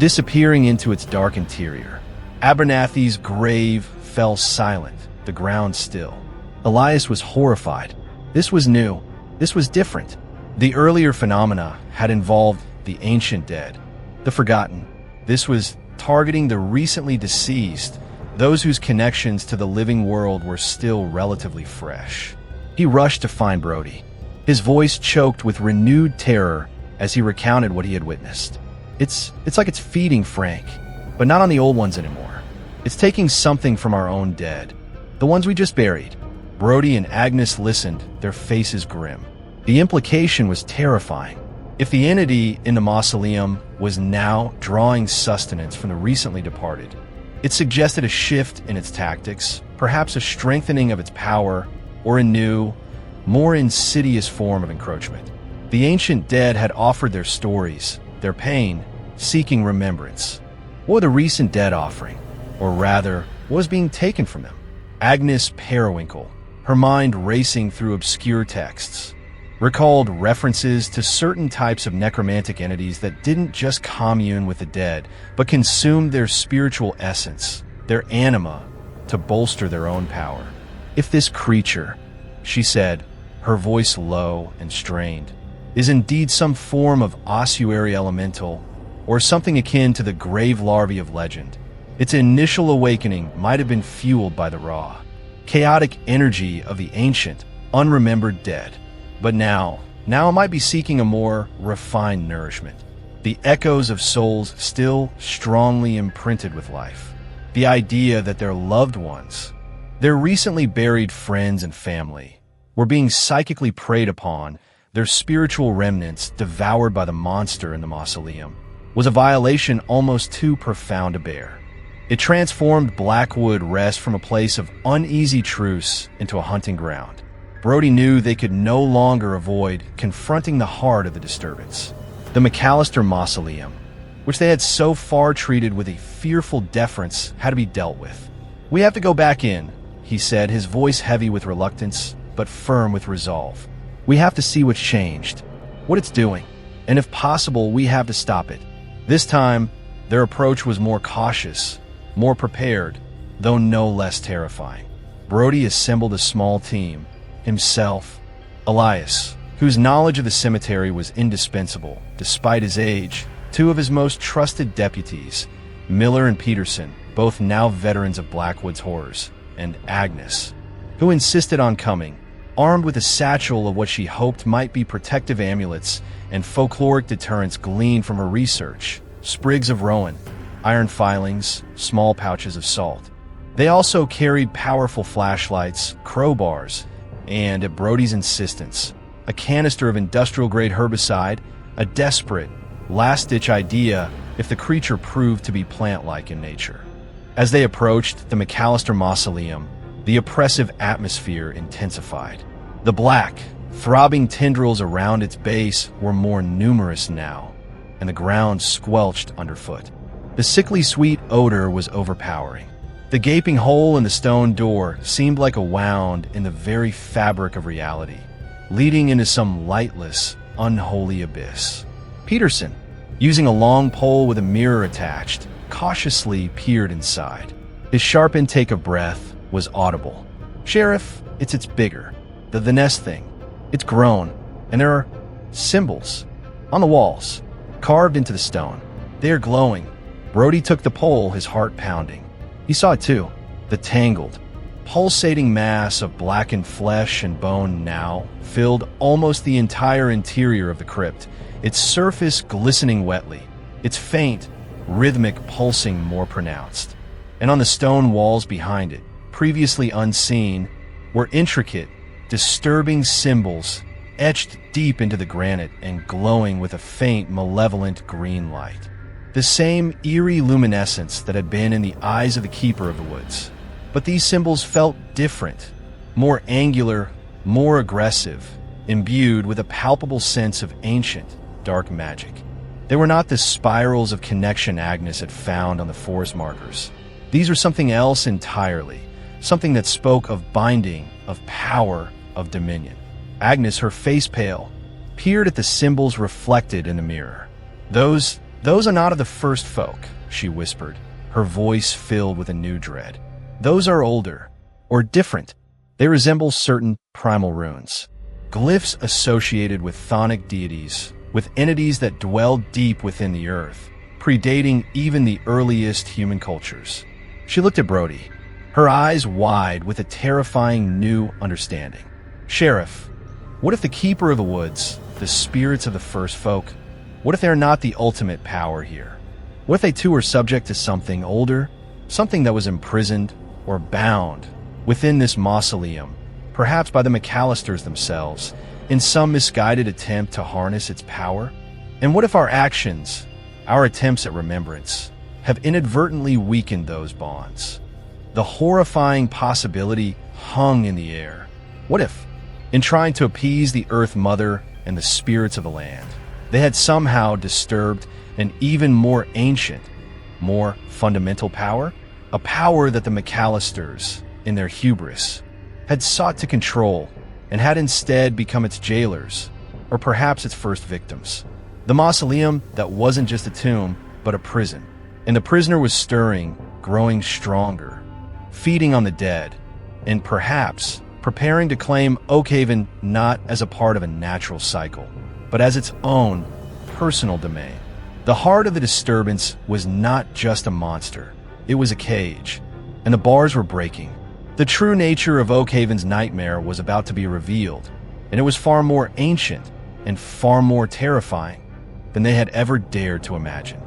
disappearing into its dark interior. Abernathy's grave fell silent, the ground still. Elias was horrified. This was new. This was different. The earlier phenomena had involved the ancient dead, the forgotten. This was targeting the recently deceased, those whose connections to the living world were still relatively fresh. He rushed to find Brody. His voice choked with renewed terror as he recounted what he had witnessed. It's like it's feeding Frank, but not on the old ones anymore. It's taking something from our own dead, the ones we just buried. Brody and Agnes listened, their faces grim. The implication was terrifying. If the entity in the mausoleum was now drawing sustenance from the recently departed, it suggested a shift in its tactics, perhaps a strengthening of its power, or a new, more insidious form of encroachment. The ancient dead had offered their stories, their pain, seeking remembrance. What were the recent dead offering? Or rather, what was being taken from them? Agnes Periwinkle, her mind racing through obscure texts, recalled references to certain types of necromantic entities that didn't just commune with the dead, but consumed their spiritual essence, their anima, to bolster their own power. If this creature, she said, her voice low and strained, is indeed some form of ossuary elemental, or something akin to the grave larvae of legend, its initial awakening might have been fueled by the raw, chaotic energy of the ancient, unremembered dead. But now it might be seeking a more refined nourishment. The echoes of souls still strongly imprinted with life. The idea that their loved ones, their recently buried friends and family, were being psychically preyed upon, their spiritual remnants devoured by the monster in the mausoleum, was a violation almost too profound to bear. It transformed Blackwood Rest from a place of uneasy truce into a hunting ground. Brody knew they could no longer avoid confronting the heart of the disturbance. The McAllister Mausoleum, which they had so far treated with a fearful deference, had to be dealt with. "We have to go back in," he said, his voice heavy with reluctance, but firm with resolve. "We have to see what's changed, what it's doing, and if possible, we have to stop it." This time, their approach was more cautious, more prepared, though no less terrifying. Brody assembled a small team. Himself, Elias, whose knowledge of the cemetery was indispensable, despite his age, two of his most trusted deputies, Miller and Peterson, both now veterans of Blackwood's horrors, and Agnes, who insisted on coming, armed with a satchel of what she hoped might be protective amulets and folkloric deterrents gleaned from her research, sprigs of rowan, iron filings, small pouches of salt. They also carried powerful flashlights, crowbars, and, at Brody's insistence, a canister of industrial-grade herbicide, a desperate, last-ditch idea if the creature proved to be plant-like in nature. As they approached the McAllister Mausoleum, the oppressive atmosphere intensified. The black, throbbing tendrils around its base were more numerous now, and the ground squelched underfoot. The sickly sweet odor was overpowering. The gaping hole in the stone door seemed like a wound in the very fabric of reality, leading into some lightless, unholy abyss. Peterson, using a long pole with a mirror attached, cautiously peered inside. His sharp intake of breath was audible. "Sheriff, it's bigger. The nest thing. It's grown, and there are symbols on the walls, carved into the stone. They are glowing." Brody took the pole, his heart pounding. He saw it too. The tangled, pulsating mass of blackened flesh and bone now filled almost the entire interior of the crypt, its surface glistening wetly, its faint, rhythmic pulsing more pronounced. And on the stone walls behind it, previously unseen, were intricate, disturbing symbols etched deep into the granite and glowing with a faint, malevolent green light. The same eerie luminescence that had been in the eyes of the keeper of the woods. But these symbols felt different, more angular, more aggressive, imbued with a palpable sense of ancient, dark magic. They were not the spirals of connection Agnes had found on the forest markers. These were something else entirely, something that spoke of binding, of power, of dominion. Agnes, her face pale, peered at the symbols reflected in the mirror. Those "Those are not of the first folk," she whispered, her voice filled with a new dread. "Those are older, or different. They resemble certain primal runes, glyphs associated with chthonic deities, with entities that dwell deep within the earth, predating even the earliest human cultures." She looked at Brody, her eyes wide with a terrifying new understanding. "Sheriff, what if the keeper of the woods, the spirits of the first folk, what if they're not the ultimate power here? What if they too are subject to something older, something that was imprisoned or bound within this mausoleum, perhaps by the McAllisters themselves, in some misguided attempt to harness its power? And what if our actions, our attempts at remembrance, have inadvertently weakened those bonds?" The horrifying possibility hung in the air. What if, in trying to appease the Earth Mother and the spirits of the land, they had somehow disturbed an even more ancient, more fundamental power? A power that the McAllisters, in their hubris, had sought to control and had instead become its jailers, or perhaps its first victims. The mausoleum that wasn't just a tomb, but a prison. And the prisoner was stirring, growing stronger, feeding on the dead, and perhaps preparing to claim Oakhaven not as a part of a natural cycle, but as its own personal domain. The heart of the disturbance was not just a monster, it was a cage, and the bars were breaking. The true nature of Oakhaven's nightmare was about to be revealed, and it was far more ancient and far more terrifying than they had ever dared to imagine.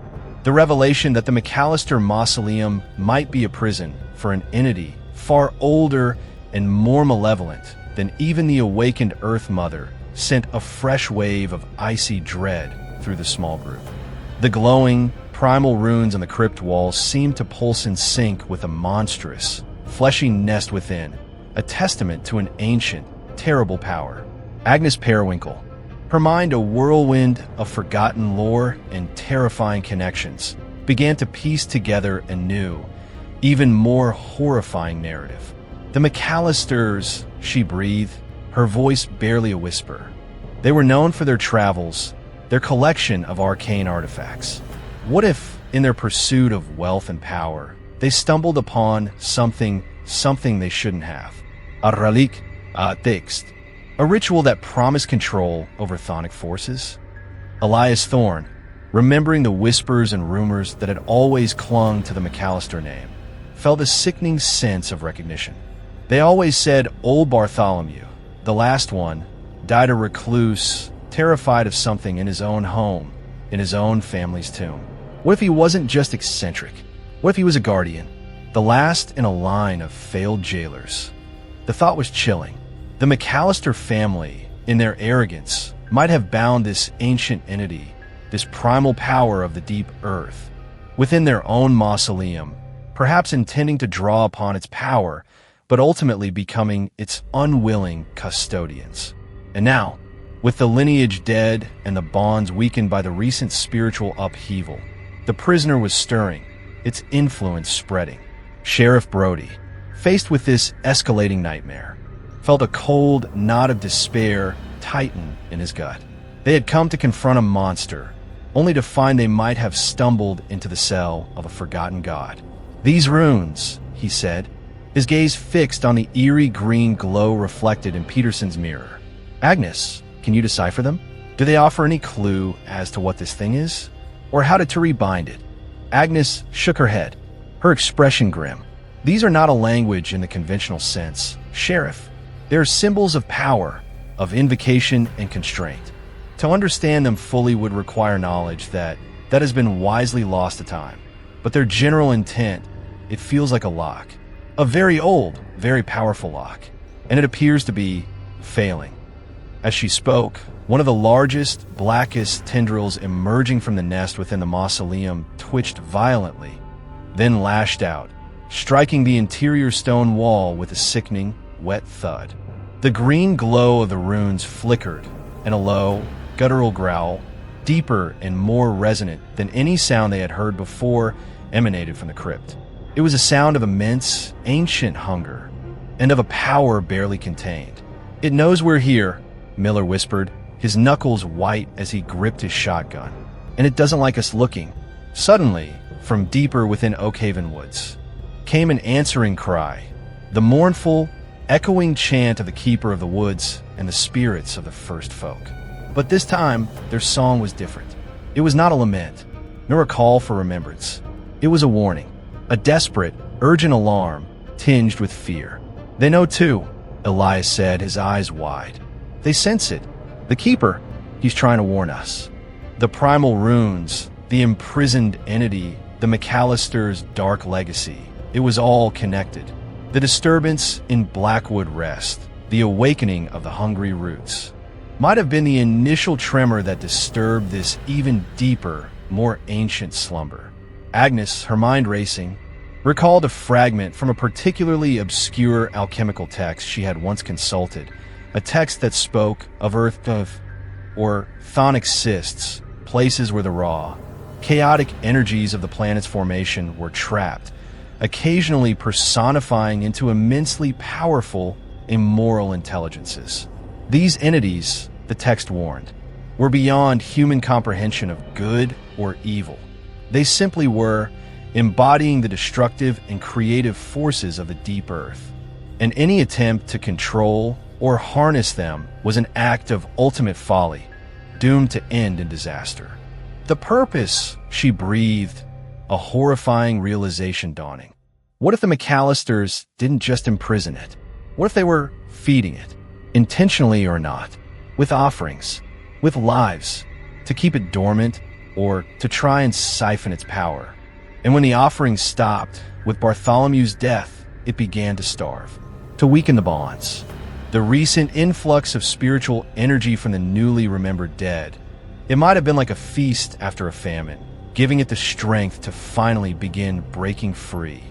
The revelation that the McAllister Mausoleum might be a prison for an entity far older and more malevolent than even the awakened Earth Mother sent a fresh wave of icy dread through the small group. The glowing, primal runes on the crypt walls seemed to pulse in sync with a monstrous, fleshy nest within, a testament to an ancient, terrible power. Agnes Periwinkle, her mind a whirlwind of forgotten lore and terrifying connections, began to piece together a new, even more horrifying narrative. "The McAllisters," she breathed, her voice barely a whisper. "They were known for their travels, their collection of arcane artifacts. What if, in their pursuit of wealth and power, they stumbled upon something they shouldn't have? A relic, a text, a ritual that promised control over chthonic forces?" Elias Thorne, remembering the whispers and rumors that had always clung to the McAllister name, felt a sickening sense of recognition. They always said old Bartholomew, the last one, died a recluse, terrified of something in his own home, in his own family's tomb. What if he wasn't just eccentric? What if he was a guardian, the last in a line of failed jailers? The thought was chilling. The McAllister family, in their arrogance, might have bound this ancient entity, this primal power of the deep earth, within their own mausoleum, perhaps intending to draw upon its power, but ultimately becoming its unwilling custodians. And now, with the lineage dead and the bonds weakened by the recent spiritual upheaval, the prisoner was stirring, its influence spreading. Sheriff Brody, faced with this escalating nightmare, felt a cold knot of despair tighten in his gut. They had come to confront a monster, only to find they might have stumbled into the cell of a forgotten god. "These runes," he said, his gaze fixed on the eerie green glow reflected in Peterson's mirror. "Agnes, can you decipher them? Do they offer any clue as to what this thing is? Or how to rebind it?" Agnes shook her head, her expression grim. "These are not a language in the conventional sense, Sheriff. They are symbols of power, of invocation and constraint. To understand them fully would require knowledge that has been wisely lost to time. But their general intent, it feels like a lock. A very old, very powerful lock. And it appears to be failing." As she spoke, one of the largest, blackest tendrils emerging from the nest within the mausoleum twitched violently, then lashed out, striking the interior stone wall with a sickening, wet thud. The green glow of the runes flickered, and a low, guttural growl, deeper and more resonant than any sound they had heard before, emanated from the crypt. It was a sound of immense, ancient hunger, and of a power barely contained. "It knows we're here," Miller whispered, his knuckles white as he gripped his shotgun. and it doesn't like us looking. Suddenly, from deeper within Oakhaven woods, came an answering cry, the mournful, echoing chant of the keeper of the woods and the spirits of the first folk. But this time, their song was different. It was not a lament, nor a call for remembrance. It was a warning, a desperate, urgent alarm tinged with fear. "They know too," Elias said, his eyes wide. "They sense it. The keeper, he's trying to warn us. The primal runes, the imprisoned entity, the McAllister's dark legacy, it was all connected. The disturbance in Blackwood Rest, the awakening of the hungry roots, might have been the initial tremor that disturbed this even deeper, more ancient slumber." Agnes, her mind racing, recalled a fragment from a particularly obscure alchemical text she had once consulted, a text that spoke of or chthonic cysts, places where the raw, chaotic energies of the planet's formation were trapped, occasionally personifying into immensely powerful, immoral intelligences. These entities, the text warned, were beyond human comprehension of good or evil. They simply were, embodying the destructive and creative forces of the deep earth. And any attempt to control or harness them was an act of ultimate folly, doomed to end in disaster. The purpose, she breathed, a horrifying realization dawning. What if the McAllisters didn't just imprison it? What if they were feeding it, intentionally or not, with offerings, with lives, to keep it dormant or to try and siphon its power? And when the offerings stopped, with Bartholomew's death, it began to starve, to weaken the bonds. The recent influx of spiritual energy from the newly remembered dead, it might have been like a feast after a famine, giving it the strength to finally begin breaking free.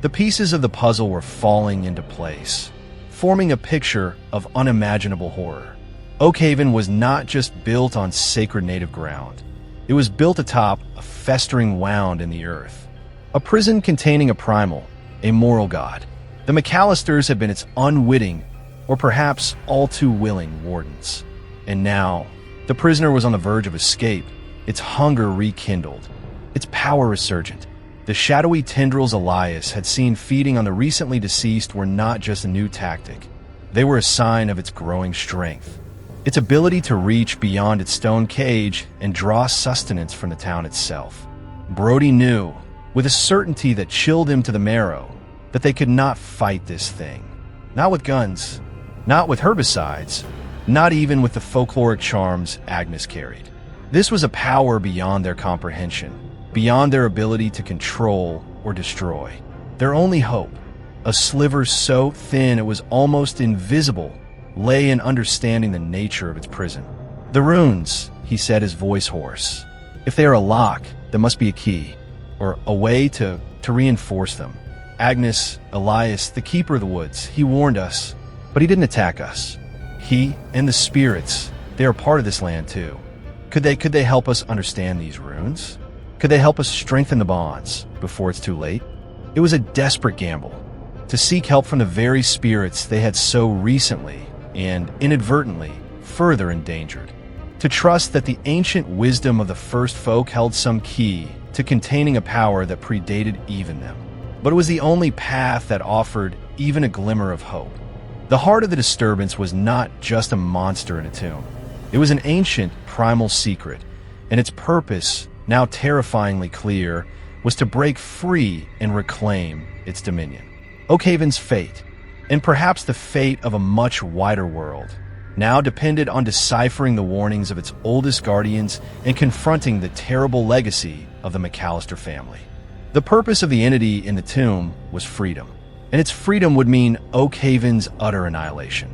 The pieces of the puzzle were falling into place, forming a picture of unimaginable horror. Oakhaven was not just built on sacred native ground. It was built atop a festering wound in the earth, a prison containing a primal, a moral god. The McAllisters had been its unwitting, or perhaps all too willing, wardens. And now, the prisoner was on the verge of escape, its hunger rekindled, its power resurgent. The shadowy tendrils Elias had seen feeding on the recently deceased were not just a new tactic. They were a sign of its growing strength, its ability to reach beyond its stone cage and draw sustenance from the town itself. Brody knew, with a certainty that chilled him to the marrow, that they could not fight this thing. Not with guns, not with herbicides, not even with the folkloric charms Agnes carried. This was a power beyond their comprehension, beyond their ability to control or destroy. Their only hope, a sliver so thin it was almost invisible, lay in understanding the nature of its prison. "The runes," he said, his voice hoarse. "If they are a lock, there must be a key, or a way to reinforce them. Agnes, Elias, the keeper of the woods, he warned us, but he didn't attack us. He and the spirits, they are part of this land too. Could they help us understand these runes? Could they help us strengthen the bonds before it's too late?" It was a desperate gamble, to seek help from the very spirits they had so recently and inadvertently further endangered. To trust that the ancient wisdom of the first folk held some key to containing a power that predated even them. But it was the only path that offered even a glimmer of hope. The heart of the disturbance was not just a monster in a tomb. It was an ancient, primal secret, and its purpose, now terrifyingly clear, was to break free and reclaim its dominion. Oakhaven's fate, and perhaps the fate of a much wider world, now depended on deciphering the warnings of its oldest guardians and confronting the terrible legacy of the McAllister family. The purpose of the entity in the tomb was freedom, and its freedom would mean Oakhaven's utter annihilation.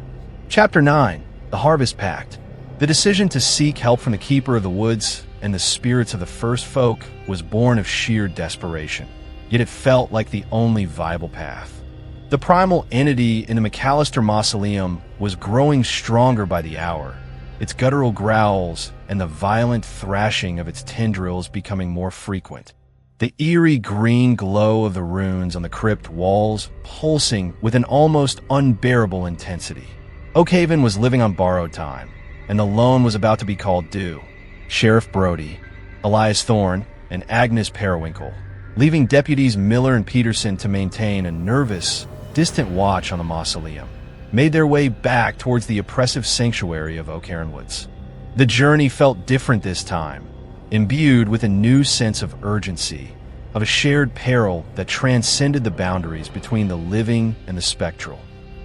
Chapter 9, The Harvest Pact. The decision to seek help from the Keeper of the Woods and the spirits of the first folk was born of sheer desperation, yet it felt like the only viable path. The primal entity in the McAllister mausoleum was growing stronger by the hour, its guttural growls and the violent thrashing of its tendrils becoming more frequent. The eerie green glow of the runes on the crypt walls pulsing with an almost unbearable intensity. Oakhaven was living on borrowed time, and the loan was about to be called due. Sheriff Brody, Elias Thorne, and Agnes Periwinkle, leaving deputies Miller and Peterson to maintain a nervous, distant watch on the mausoleum, made their way back towards the oppressive sanctuary of Oakhaven Woods. The journey felt different this time, imbued with a new sense of urgency, of a shared peril that transcended the boundaries between the living and the spectral.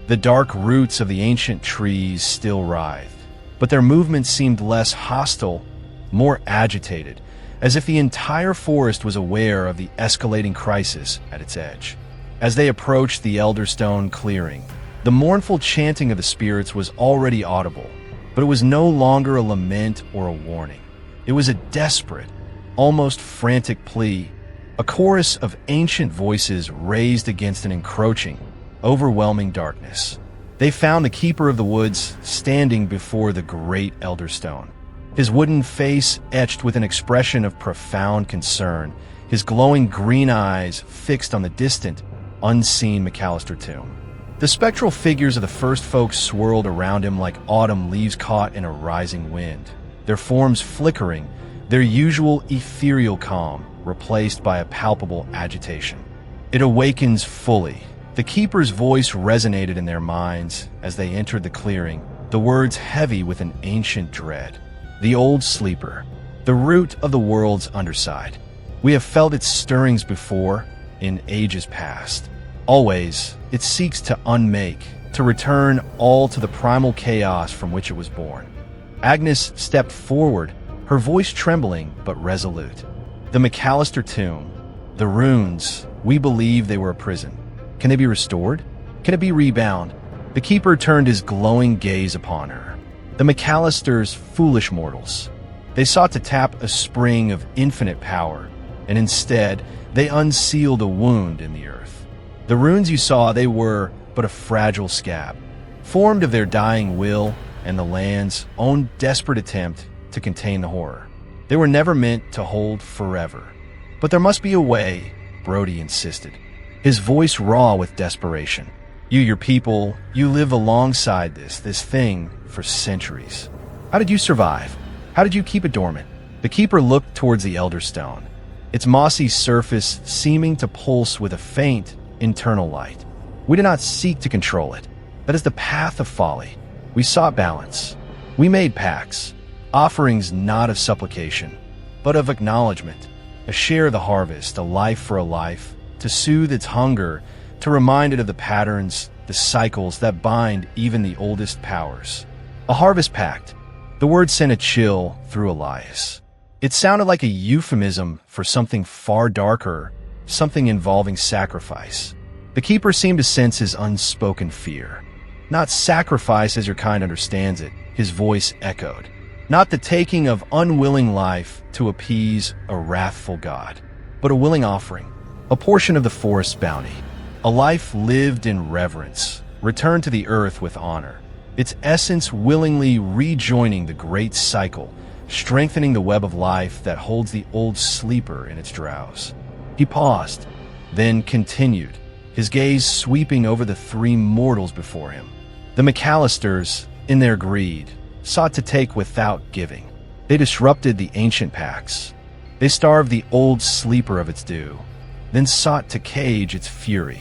The dark roots of the ancient trees still writhed, but their movements seemed less hostile, more agitated, as if the entire forest was aware of the escalating crisis at its edge. As they approached the Elderstone clearing, the mournful chanting of the spirits was already audible, but it was no longer a lament or a warning. It was a desperate, almost frantic plea, a chorus of ancient voices raised against an encroaching, overwhelming darkness. They found the Keeper of the Woods standing before the great Elderstone, his wooden face etched with an expression of profound concern, his glowing green eyes fixed on the distant, unseen McAllister tomb. The spectral figures of the first folk swirled around him like autumn leaves caught in a rising wind, their forms flickering, their usual ethereal calm replaced by a palpable agitation. It awakens fully. The Keeper's voice resonated in their minds as they entered the clearing, the words heavy with an ancient dread. The old sleeper, the root of the world's underside. We have felt its stirrings before, in ages past. Always, it seeks to unmake, to return all to the primal chaos from which it was born. Agnes stepped forward, her voice trembling but resolute. The McAllister tomb, the runes, we believe they were a prison. Can they be restored? Can it be rebound? The Keeper turned his glowing gaze upon her. The McAllisters, foolish mortals. They sought to tap a spring of infinite power, and instead, they unsealed a wound in the earth. The runes you saw, they were but a fragile scab, formed of their dying will and the land's own desperate attempt to contain the horror. They were never meant to hold forever. But there must be a way, Brody insisted, his voice raw with desperation. You, your people, you live alongside this thing for centuries. How did you survive? How did you keep it dormant? The Keeper looked towards the Elderstone, its mossy surface seeming to pulse with a faint, internal light. We did not seek to control it. That is the path of folly. We sought balance. We made pacts, offerings not of supplication, but of acknowledgement, a share of the harvest, a life for a life, to soothe its hunger, to remind it of the patterns, the cycles that bind even the oldest powers. A harvest pact. The word sent a chill through Elias. It sounded like a euphemism for something far darker, something involving sacrifice. The Keeper seemed to sense his unspoken fear. Not sacrifice as your kind understands it, his voice echoed. Not the taking of unwilling life to appease a wrathful God, but a willing offering, a portion of the forest's bounty. A life lived in reverence, returned to the earth with honor, its essence willingly rejoining the great cycle, strengthening the web of life that holds the old sleeper in its drowse. He paused, then continued, his gaze sweeping over the three mortals before him. The McAllisters, in their greed, sought to take without giving. They disrupted the ancient pacts. They starved the old sleeper of its due, then sought to cage its fury.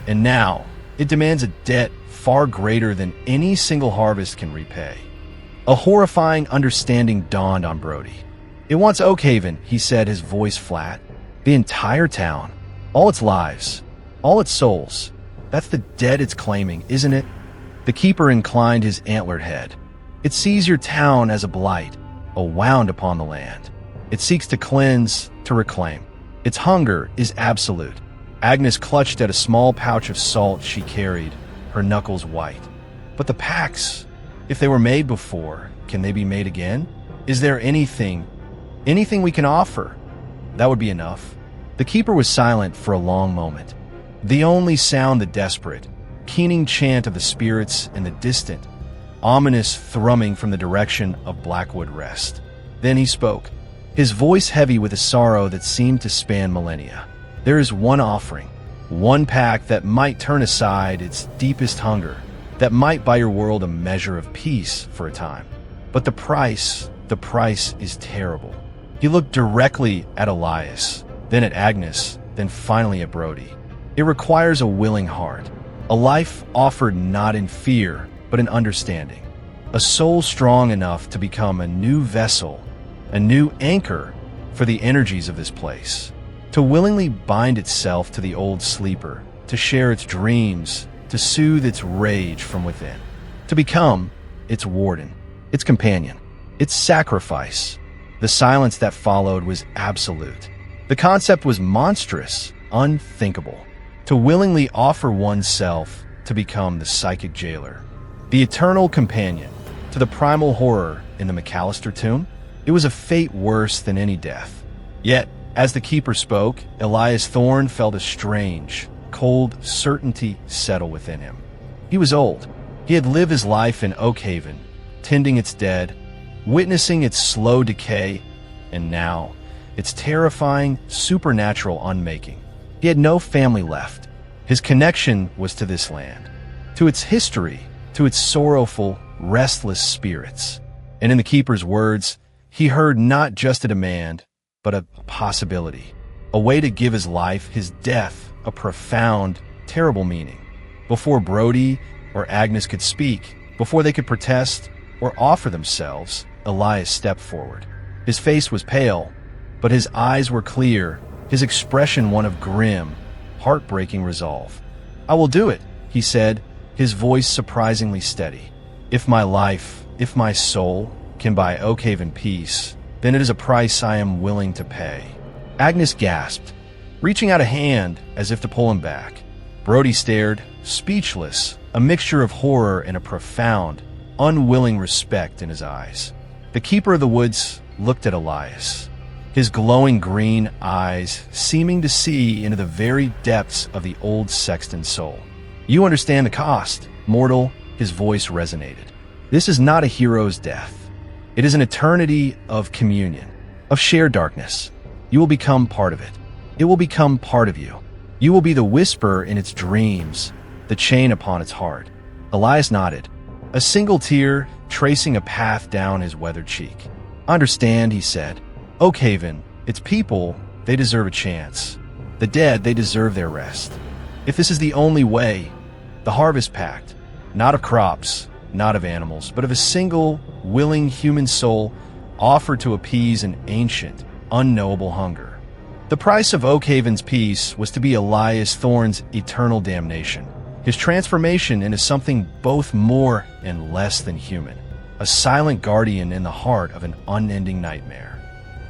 And now, it demands a debt far greater than any single harvest can repay. A horrifying understanding dawned on Brody. It wants Oakhaven, he said, his voice flat. The entire town, all its lives, all its souls. That's the debt it's claiming, isn't it? The Keeper inclined his antlered head. It sees your town as a blight, a wound upon the land. It seeks to cleanse, to reclaim. Its hunger is absolute. Agnes clutched at a small pouch of salt she carried, her knuckles white. But the packs, if they were made before, can they be made again? Is there anything we can offer? That would be enough. The Keeper was silent for a long moment. The only sound the desperate, keening chant of the spirits and the distant, ominous thrumming from the direction of Blackwood Rest. Then he spoke, his voice heavy with a sorrow that seemed to span millennia. There is one offering, one pact that might turn aside its deepest hunger, that might buy your world a measure of peace for a time. But the price is terrible. He looked directly at Elias, then at Agnes, then finally at Brody. It requires a willing heart, a life offered not in fear, but in understanding, a soul strong enough to become a new vessel, a new anchor for the energies of this place, to willingly bind itself to the old sleeper, to share its dreams, to soothe its rage from within, to become its warden, its companion, its sacrifice. The silence that followed was absolute. The concept was monstrous, unthinkable. To willingly offer oneself to become the psychic jailer, the eternal companion to the primal horror in the McAllister tomb. It was a fate worse than any death. Yet, as the keeper spoke, Elias Thorne felt a strange, cold certainty settle within him. He was old. He had lived his life in Oakhaven, tending its dead, witnessing its slow decay, and now, its terrifying, supernatural unmaking. He had no family left. His connection was to this land, to its history, to its sorrowful, restless spirits. And in the keeper's words, he heard not just a demand, but a possibility, a way to give his life, his death, a profound, terrible meaning. Before Brody or Agnes could speak, before they could protest or offer themselves, Elias stepped forward. His face was pale, but his eyes were clear, his expression one of grim, heartbreaking resolve. "I will do it," he said, his voice surprisingly steady. "If my life, if my soul can buy Oakhaven peace, then it is a price I am willing to pay." Agnes gasped, reaching out a hand as if to pull him back. Brody stared, speechless, a mixture of horror and a profound, unwilling respect in his eyes. The keeper of the woods looked at Elias, his glowing green eyes seeming to see into the very depths of the old sexton's soul. "You understand the cost, mortal," his voice resonated. "This is not a hero's death. It is an eternity of communion, of shared darkness. You will become part of it. It will become part of you. You will be the whisper in its dreams, the chain upon its heart." Elias nodded, a single tear tracing a path down his weathered cheek. "I understand," he said. "Oakhaven, its people, they deserve a chance. The dead, they deserve their rest. If this is the only way, the harvest pact, not of crops, not of animals, but of a single, willing human soul offered to appease an ancient, unknowable hunger. The price of Oakhaven's peace was to be Elias Thorne's eternal damnation, his transformation into something both more and less than human, a silent guardian in the heart of an unending nightmare.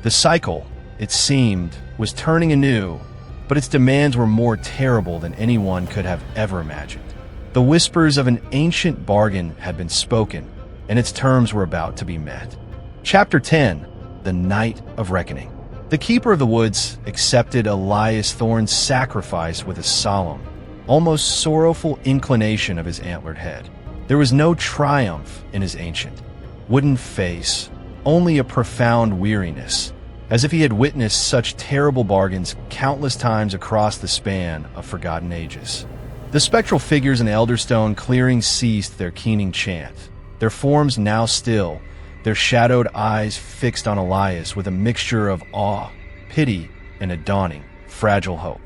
The cycle, it seemed, was turning anew, but its demands were more terrible than anyone could have ever imagined. The whispers of an ancient bargain had been spoken, and its terms were about to be met. Chapter 10, The Night of Reckoning. The keeper of the woods accepted Elias Thorne's sacrifice with a solemn, almost sorrowful inclination of his antlered head. There was no triumph in his ancient, wooden face, only a profound weariness, as if he had witnessed such terrible bargains countless times across the span of forgotten ages. The spectral figures in the Elderstone clearing ceased their keening chant, their forms now still, their shadowed eyes fixed on Elias with a mixture of awe, pity, and a dawning, fragile hope.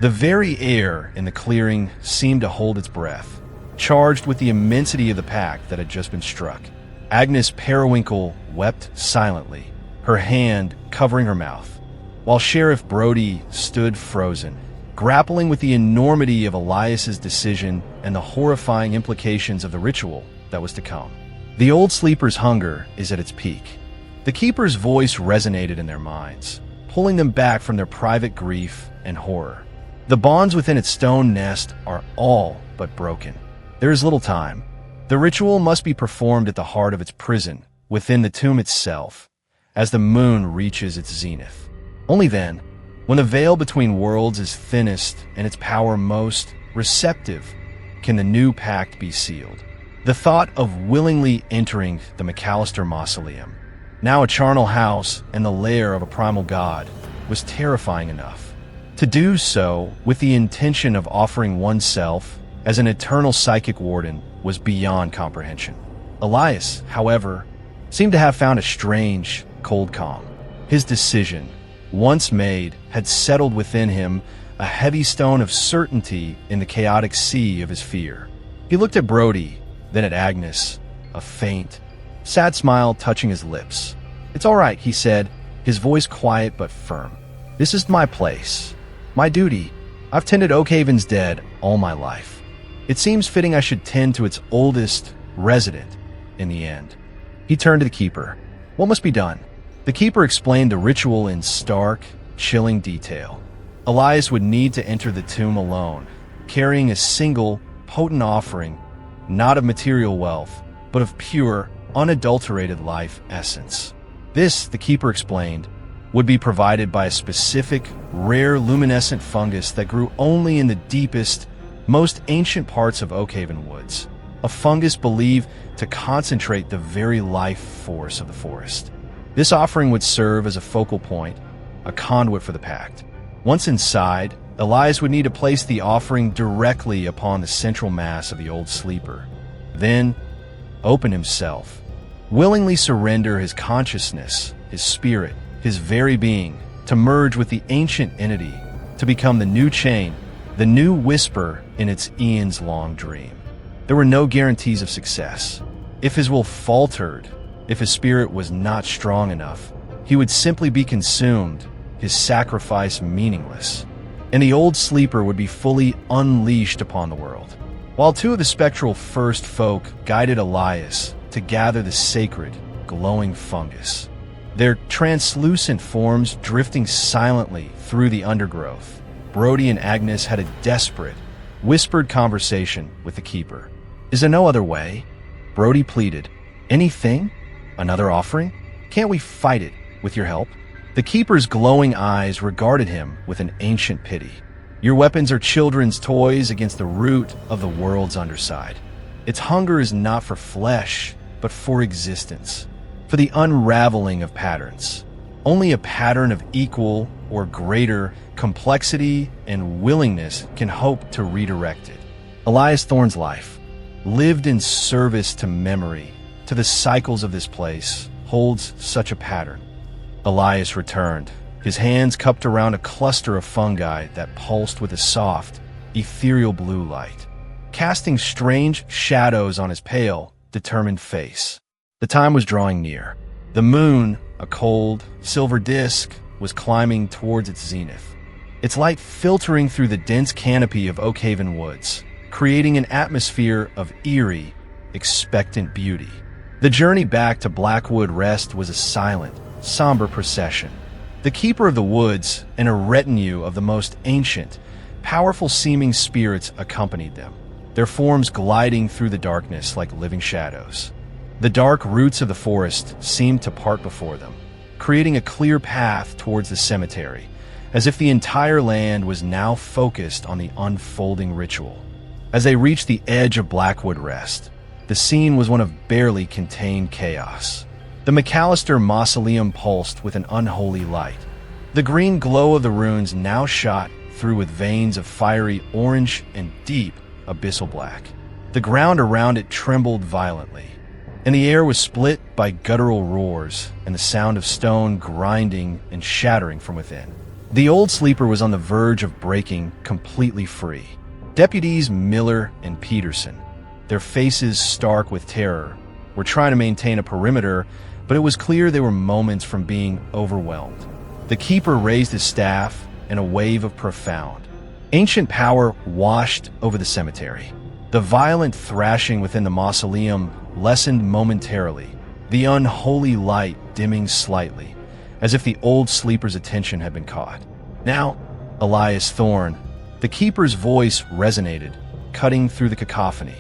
The very air in the clearing seemed to hold its breath, charged with the immensity of the pact that had just been struck. Agnes Periwinkle wept silently, her hand covering her mouth, while Sheriff Brody stood frozen, grappling with the enormity of Elias's decision and the horrifying implications of the ritual that was to come. The old sleeper's hunger is at its peak. The keeper's voice resonated in their minds, pulling them back from their private grief and horror. The bonds within its stone nest are all but broken. There is little time. The ritual must be performed at the heart of its prison, within the tomb itself, as the moon reaches its zenith. Only then, when the veil between worlds is thinnest and its power most receptive, can the new pact be sealed. The thought of willingly entering the McAllister Mausoleum, now a charnel house and the lair of a primal god, was terrifying enough. To do so with the intention of offering oneself as an eternal psychic warden was beyond comprehension. Elias, however, seemed to have found a strange, cold calm. His decision, once made, had settled within him a heavy stone of certainty in the chaotic sea of his fear. He looked at Brody, then at Agnes, a faint, sad smile touching his lips. "It's all right," he said, his voice quiet but firm. "This is my place, my duty. I've tended Oakhaven's dead all my life. It seems fitting I should tend to its oldest resident in the end." He turned to the keeper. "What must be done?" The keeper explained the ritual in stark, chilling detail. Elias would need to enter the tomb alone, carrying a single, potent offering, not of material wealth, but of pure, unadulterated life essence. This, the keeper explained, would be provided by a specific, rare luminescent fungus that grew only in the deepest, most ancient parts of Oakhaven woods. A fungus believed to concentrate the very life force of the forest. This offering would serve as a focal point, a conduit for the pact. Once inside, Elias would need to place the offering directly upon the central mass of the old sleeper. Then, open himself, willingly surrender his consciousness, his spirit, his very being, to merge with the ancient entity, to become the new chain, the new whisper in its eons-long dream. There were no guarantees of success. If his will faltered, if his spirit was not strong enough, he would simply be consumed, his sacrifice meaningless, and the old sleeper would be fully unleashed upon the world. While two of the spectral first folk guided Elias to gather the sacred, glowing fungus, their translucent forms drifting silently through the undergrowth, Brody and Agnes had a desperate, whispered conversation with the keeper. "Is there no other way?" Brody pleaded. "Anything? Another offering? Can't we fight it with your help?" The keeper's glowing eyes regarded him with an ancient pity. "Your weapons are children's toys against the root of the world's underside. Its hunger is not for flesh, but for existence, for the unraveling of patterns. Only a pattern of equal or greater complexity and willingness can hope to redirect it." Elias Thorne's life, lived in service to memory, to the cycles of this place, holds such a pattern. Elias returned, his hands cupped around a cluster of fungi that pulsed with a soft, ethereal blue light, casting strange shadows on his pale, determined face. The time was drawing near. The moon, a cold, silver disk, was climbing towards its zenith, its light filtering through the dense canopy of Oakhaven woods, creating an atmosphere of eerie, expectant beauty. The journey back to Blackwood Rest was a silent, somber procession. The keeper of the woods and a retinue of the most ancient, powerful-seeming spirits accompanied them, their forms gliding through the darkness like living shadows. The dark roots of the forest seemed to part before them, creating a clear path towards the cemetery, as if the entire land was now focused on the unfolding ritual. As they reached the edge of Blackwood Rest, the scene was one of barely contained chaos. The McAllister mausoleum pulsed with an unholy light. The green glow of the runes now shot through with veins of fiery orange and deep abyssal black. The ground around it trembled violently, and the air was split by guttural roars and the sound of stone grinding and shattering from within. The old sleeper was on the verge of breaking completely free. Deputies Miller and Peterson, their faces stark with terror, were trying to maintain a perimeter, but it was clear they were moments from being overwhelmed. The keeper raised his staff, and a wave of profound, ancient power washed over the cemetery. The violent thrashing within the mausoleum lessened momentarily, the unholy light dimming slightly, as if the old sleeper's attention had been caught. "Now, Elias Thorne," the keeper's voice resonated, cutting through the cacophony.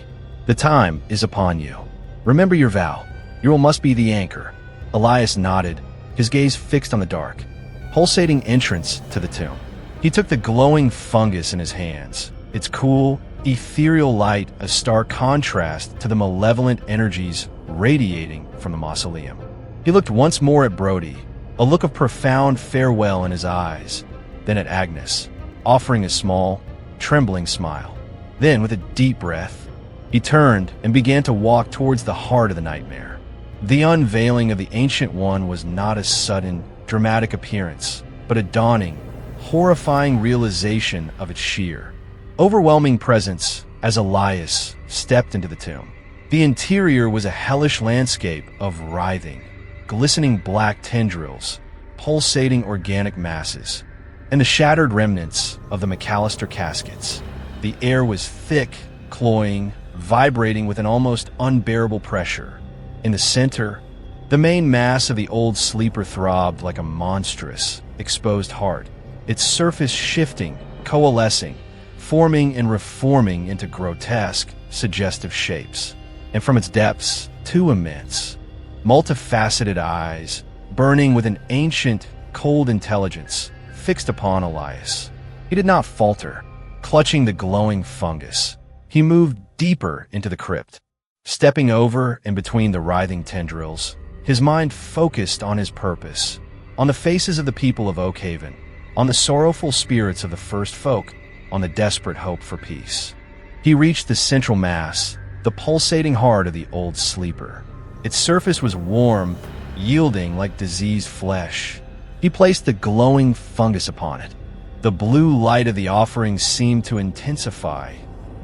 "The time is upon you. Remember your vow. Your will must be the anchor." Elias nodded, his gaze fixed on the dark, pulsating entrance to the tomb. He took the glowing fungus in his hands, its cool, ethereal light a stark contrast to the malevolent energies radiating from the mausoleum. He looked once more at Brody, a look of profound farewell in his eyes, then at Agnes, offering a small, trembling smile. Then, with a deep breath, he turned and began to walk towards the heart of the nightmare. The unveiling of the Ancient One was not a sudden, dramatic appearance, but a dawning, horrifying realization of its sheer, overwhelming presence as Elias stepped into the tomb. The interior was a hellish landscape of writhing, glistening black tendrils, pulsating organic masses, and the shattered remnants of the McAllister caskets. The air was thick, cloying, vibrating with an almost unbearable pressure. In the center, the main mass of the old sleeper throbbed like a monstrous, exposed heart, its surface shifting, coalescing, forming and reforming into grotesque, suggestive shapes. And from its depths, two immense, multifaceted eyes, burning with an ancient, cold intelligence, fixed upon Elias. He did not falter, clutching the glowing fungus. He moved deeper into the crypt, stepping over and between the writhing tendrils, his mind focused on his purpose, on the faces of the people of Oakhaven, on the sorrowful spirits of the first folk, on the desperate hope for peace. He reached the central mass, the pulsating heart of the old sleeper. Its surface was warm, yielding like diseased flesh. He placed the glowing fungus upon it. The blue light of the offering seemed to intensify,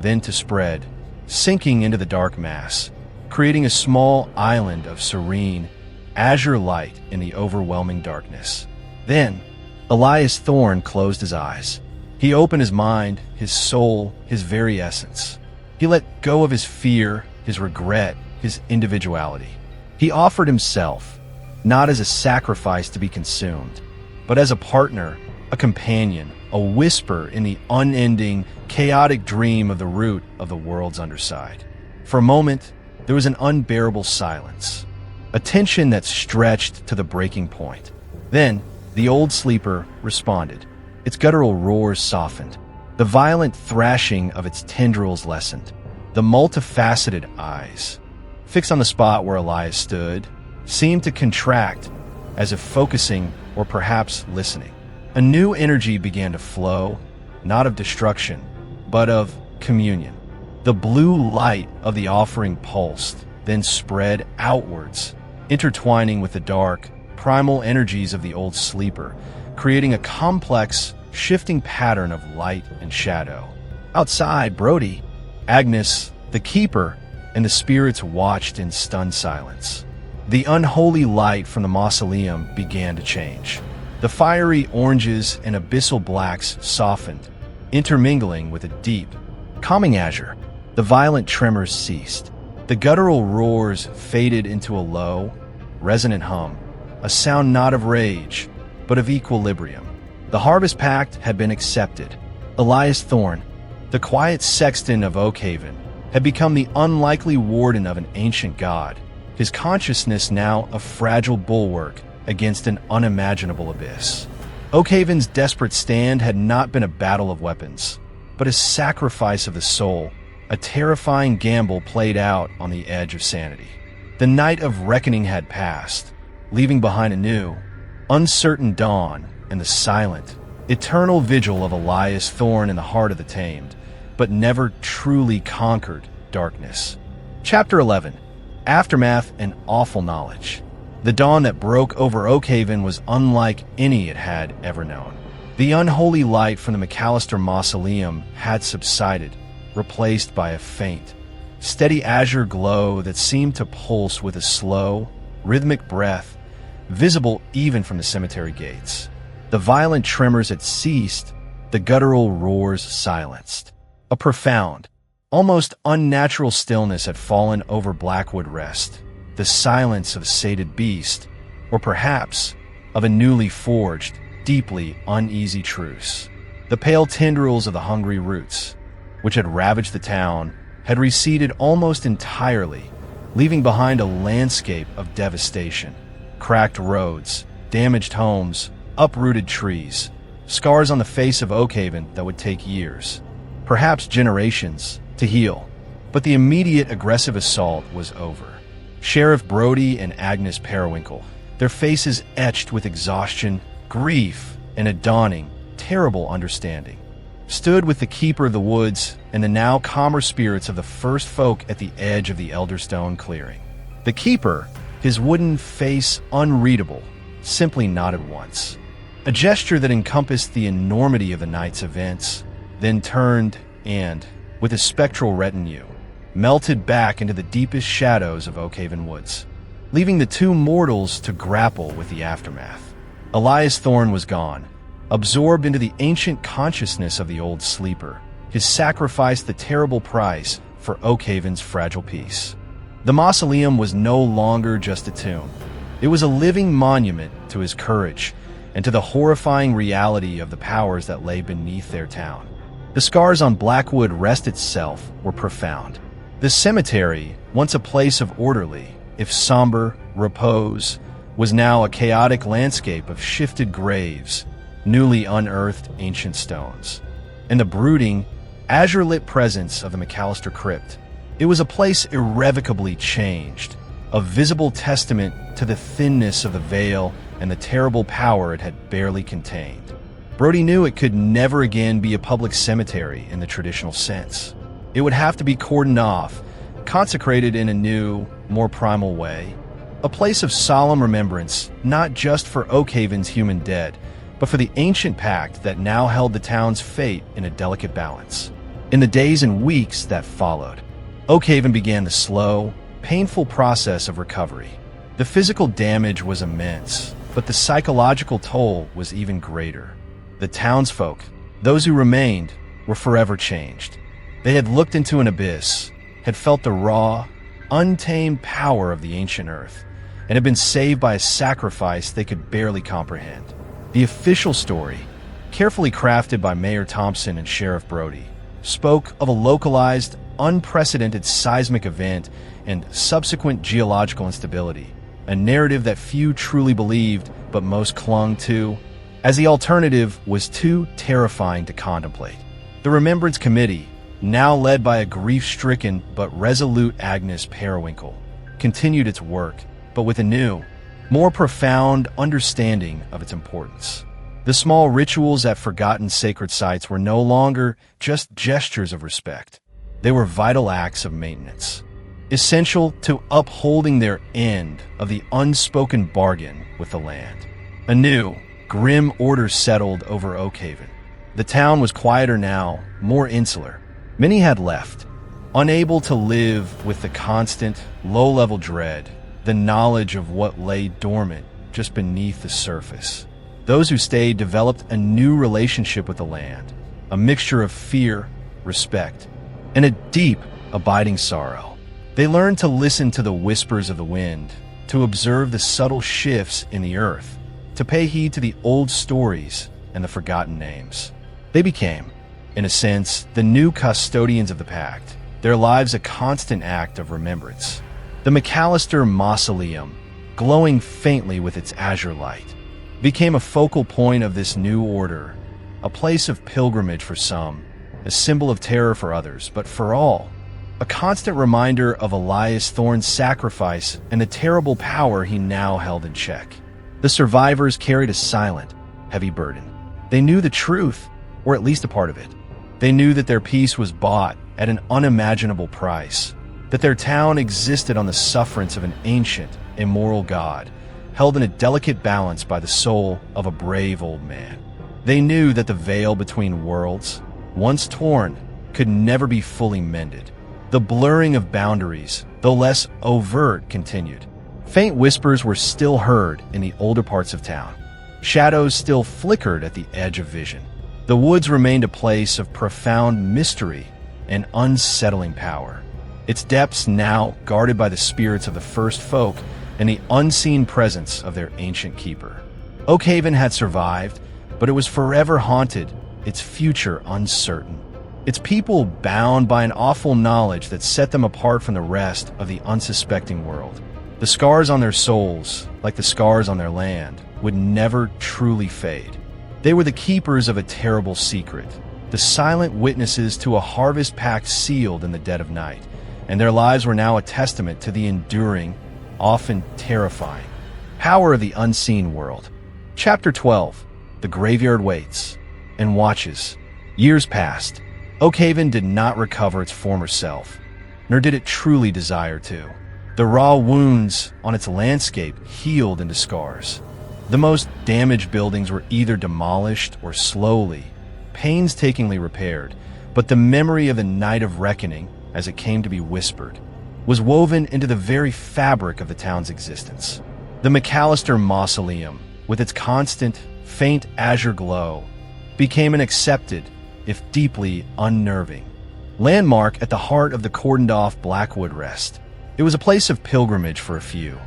then to spread, sinking into the dark mass, creating a small island of serene, azure light in the overwhelming darkness. Then, Elias Thorne closed his eyes. He opened his mind, his soul, his very essence. He let go of his fear, his regret, his individuality. He offered himself, not as a sacrifice to be consumed, but as a partner, a companion, a whisper in the unending, chaotic dream of the root of the world's underside. For a moment, there was an unbearable silence, a tension that stretched to the breaking point. Then, the old sleeper responded. Its guttural roars softened. The violent thrashing of its tendrils lessened. The multifaceted eyes, fixed on the spot where Elias stood, seemed to contract, as if focusing or perhaps listening. A new energy began to flow, not of destruction, but of communion. The blue light of the offering pulsed, then spread outwards, intertwining with the dark, primal energies of the old sleeper, creating a complex, shifting pattern of light and shadow. Outside, Brody, Agnes, the keeper, and the spirits watched in stunned silence. The unholy light from the mausoleum began to change. The fiery oranges and abyssal blacks softened, intermingling with a deep, calming azure. The violent tremors ceased. The guttural roars faded into a low, resonant hum, a sound not of rage, but of equilibrium. The harvest pact had been accepted. Elias Thorne, the quiet sexton of Oakhaven, had become the unlikely warden of an ancient god, his consciousness now a fragile bulwark against an unimaginable abyss. Oakhaven's desperate stand had not been a battle of weapons, but a sacrifice of the soul, a terrifying gamble played out on the edge of sanity. The night of reckoning had passed, leaving behind a new, uncertain dawn and the silent, eternal vigil of Elias Thorne in the heart of the tamed, but never truly conquered darkness. Chapter 11. Aftermath and Awful Knowledge. The dawn that broke over Oakhaven was unlike any it had ever known. The unholy light from the McAllister mausoleum had subsided, replaced by a faint, steady azure glow that seemed to pulse with a slow, rhythmic breath, visible even from the cemetery gates. The violent tremors had ceased, the guttural roars silenced. A profound, almost unnatural stillness had fallen over Blackwood Rest, the silence of a sated beast, or perhaps of a newly forged, deeply uneasy truce. The pale tendrils of the hungry roots, which had ravaged the town, had receded almost entirely, leaving behind a landscape of devastation. Cracked roads, damaged homes, uprooted trees, scars on the face of Oakhaven that would take years, perhaps generations, to heal. But the immediate aggressive assault was over. Sheriff Brody and Agnes Periwinkle, their faces etched with exhaustion, grief, and a dawning, terrible understanding, stood with the keeper of the woods and the now calmer spirits of the first folk at the edge of the Elderstone clearing. The keeper, his wooden face unreadable, simply nodded once. A gesture that encompassed the enormity of the night's events, then turned and, with a spectral retinue, melted back into the deepest shadows of Oakhaven woods, leaving the two mortals to grapple with the aftermath. Elias Thorne was gone, absorbed into the ancient consciousness of the old sleeper, his sacrifice the terrible price for Oakhaven's fragile peace. The mausoleum was no longer just a tomb. It was a living monument to his courage and to the horrifying reality of the powers that lay beneath their town. The scars on Blackwood Rest itself were profound. The cemetery, once a place of orderly, if somber, repose, was now a chaotic landscape of shifted graves, newly unearthed ancient stones, and the brooding, azure-lit presence of the McAllister crypt. It was a place irrevocably changed, a visible testament to the thinness of the veil and the terrible power it had barely contained. Brody knew it could never again be a public cemetery in the traditional sense. It would have to be cordoned off, consecrated in a new, more primal way, a place of solemn remembrance, not just for Oakhaven's human dead, but for the ancient pact that now held the town's fate in a delicate balance. In the days and weeks that followed, Oakhaven began the slow, painful process of recovery. The physical damage was immense, but the psychological toll was even greater. The townsfolk, those who remained, were forever changed. They had looked into an abyss, had felt the raw, untamed power of the ancient earth, and had been saved by a sacrifice they could barely comprehend. The official story, carefully crafted by Mayor Thompson and Sheriff Brody, spoke of a localized, unprecedented seismic event and subsequent geological instability, a narrative that few truly believed but most clung to, as the alternative was too terrifying to contemplate. The Remembrance Committee, now led by a grief-stricken but resolute Agnes Periwinkle, continued its work, but with a new, more profound understanding of its importance. The small rituals at forgotten sacred sites were no longer just gestures of respect. They were vital acts of maintenance, essential to upholding their end of the unspoken bargain with the land. A new, grim order settled over Oakhaven. The town was quieter now, more insular. Many had left, unable to live with the constant, low-level dread, the knowledge of what lay dormant just beneath the surface. Those who stayed developed a new relationship with the land, a mixture of fear, respect, and a deep, abiding sorrow. They learned to listen to the whispers of the wind, to observe the subtle shifts in the earth, to pay heed to the old stories and the forgotten names. They became, in a sense, the new custodians of the pact, their lives a constant act of remembrance. The McAllister Mausoleum, glowing faintly with its azure light, became a focal point of this new order, a place of pilgrimage for some, a symbol of terror for others, but for all, a constant reminder of Elias Thorne's sacrifice and the terrible power he now held in check. The survivors carried a silent, heavy burden. They knew the truth, or at least a part of it. They knew that their peace was bought at an unimaginable price, that their town existed on the sufferance of an ancient, immoral god, held in a delicate balance by the soul of a brave old man. They knew that the veil between worlds, once torn, could never be fully mended. The blurring of boundaries, though less overt, continued. Faint whispers were still heard in the older parts of town. Shadows still flickered at the edge of vision. The woods remained a place of profound mystery and unsettling power, its depths now guarded by the spirits of the first folk and the unseen presence of their ancient keeper. Oakhaven had survived, but it was forever haunted, its future uncertain. Its people bound by an awful knowledge that set them apart from the rest of the unsuspecting world. The scars on their souls, like the scars on their land, would never truly fade. They were the keepers of a terrible secret, the silent witnesses to a harvest pact sealed in the dead of night, and their lives were now a testament to the enduring, often terrifying, power of the unseen world. Chapter 12. The Graveyard Waits and Watches. Years passed. Oakhaven did not recover its former self, nor did it truly desire to. The raw wounds on its landscape healed into scars. The most damaged buildings were either demolished or slowly, painstakingly repaired, but the memory of the night of reckoning, as it came to be whispered, was woven into the very fabric of the town's existence. The McAllister Mausoleum, with its constant, faint azure glow, became an accepted, if deeply unnerving, landmark at the heart of the cordoned-off Blackwood Rest. It was a place of pilgrimage for a few,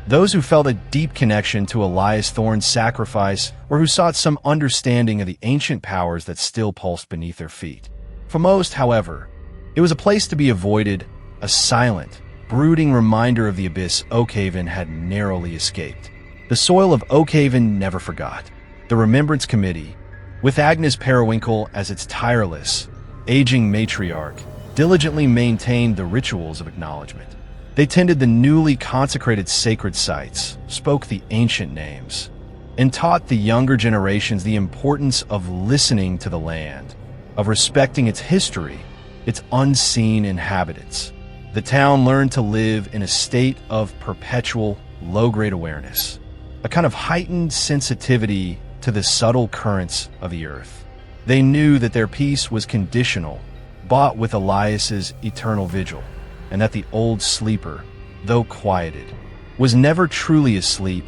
those who felt a deep connection to Elias Thorne's sacrifice or who sought some understanding of the ancient powers that still pulsed beneath their feet. For most, however, it was a place to be avoided, a silent, brooding reminder of the abyss Oakhaven had narrowly escaped. The soil of Oakhaven never forgot. The Remembrance Committee, with Agnes Periwinkle as its tireless, aging matriarch, diligently maintained the rituals of acknowledgement. They tended the newly consecrated sacred sites, spoke the ancient names, and taught the younger generations the importance of listening to the land, of respecting its history, its unseen inhabitants. The town learned to live in a state of perpetual, low-grade awareness, a kind of heightened sensitivity to the subtle currents of the earth. They knew that their peace was conditional, bought with Elias's eternal vigil, and that the old sleeper, though quieted, was never truly asleep,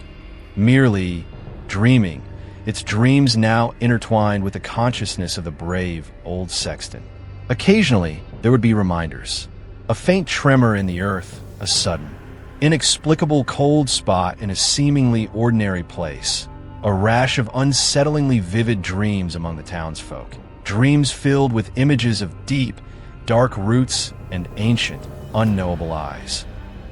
merely dreaming, its dreams now intertwined with the consciousness of the brave old sexton. Occasionally, there would be reminders. A faint tremor in the earth, a sudden, inexplicable cold spot in a seemingly ordinary place, a rash of unsettlingly vivid dreams among the townsfolk, dreams filled with images of deep, dark roots and ancient, unknowable eyes.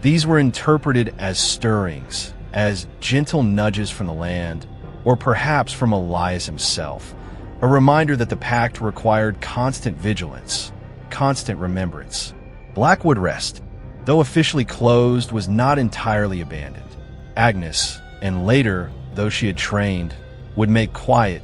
These were interpreted as stirrings, as gentle nudges from the land, or perhaps from Elias himself, a reminder that the pact required constant vigilance, constant remembrance. Blackwood Rest, though officially closed, was not entirely abandoned. Agnes, and later, though she had trained, would make quiet,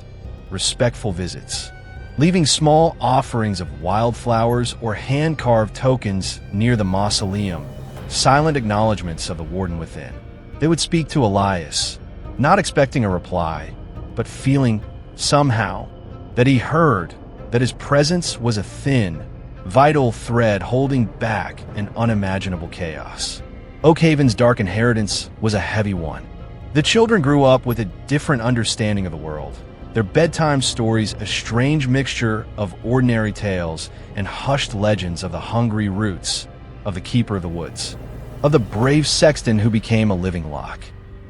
respectful visits, leaving small offerings of wildflowers or hand-carved tokens near the mausoleum, silent acknowledgments of the warden within. They would speak to Elias, not expecting a reply, but feeling, somehow, that he heard, that his presence was a thin, vital thread holding back an unimaginable chaos. Oakhaven's dark inheritance was a heavy one. The children grew up with a different understanding of the world, their bedtime stories a strange mixture of ordinary tales and hushed legends of the hungry roots of the keeper of the woods, of the brave sexton who became a living lock.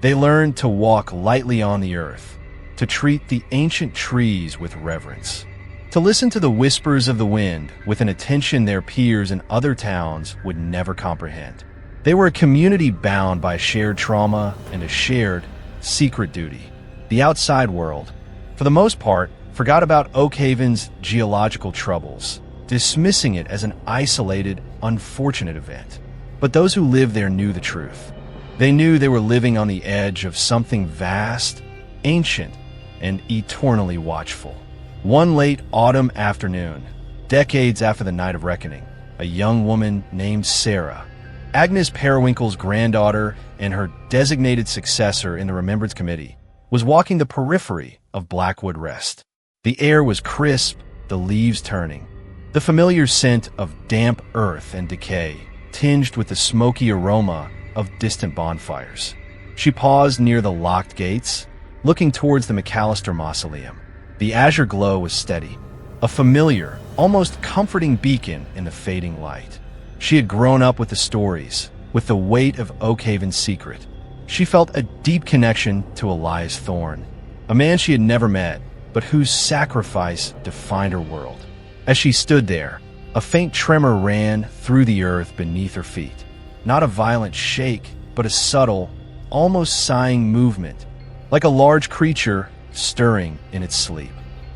They learned to walk lightly on the earth, to treat the ancient trees with reverence, to listen to the whispers of the wind with an attention their peers in other towns would never comprehend. They were a community bound by shared trauma and a shared, secret duty. The outside world, for the most part, forgot about Oakhaven's geological troubles, dismissing it as an isolated, unfortunate event. But those who lived there knew the truth. They knew they were living on the edge of something vast, ancient, and eternally watchful. One late autumn afternoon, decades after the night of reckoning, a young woman named Sarah, Agnes Periwinkle's granddaughter and her designated successor in the Remembrance Committee, was walking the periphery of Blackwood Rest. The air was crisp, the leaves turning, the familiar scent of damp earth and decay, tinged with the smoky aroma of distant bonfires. She paused near the locked gates, looking towards the McAllister Mausoleum. The azure glow was steady, a familiar, almost comforting beacon in the fading light. She had grown up with the stories, with the weight of Oakhaven's secret. She felt a deep connection to Elias Thorne, a man she had never met, but whose sacrifice defined her world. As she stood there, a faint tremor ran through the earth beneath her feet. Not a violent shake, but a subtle, almost sighing movement, like a large creature stirring in its sleep.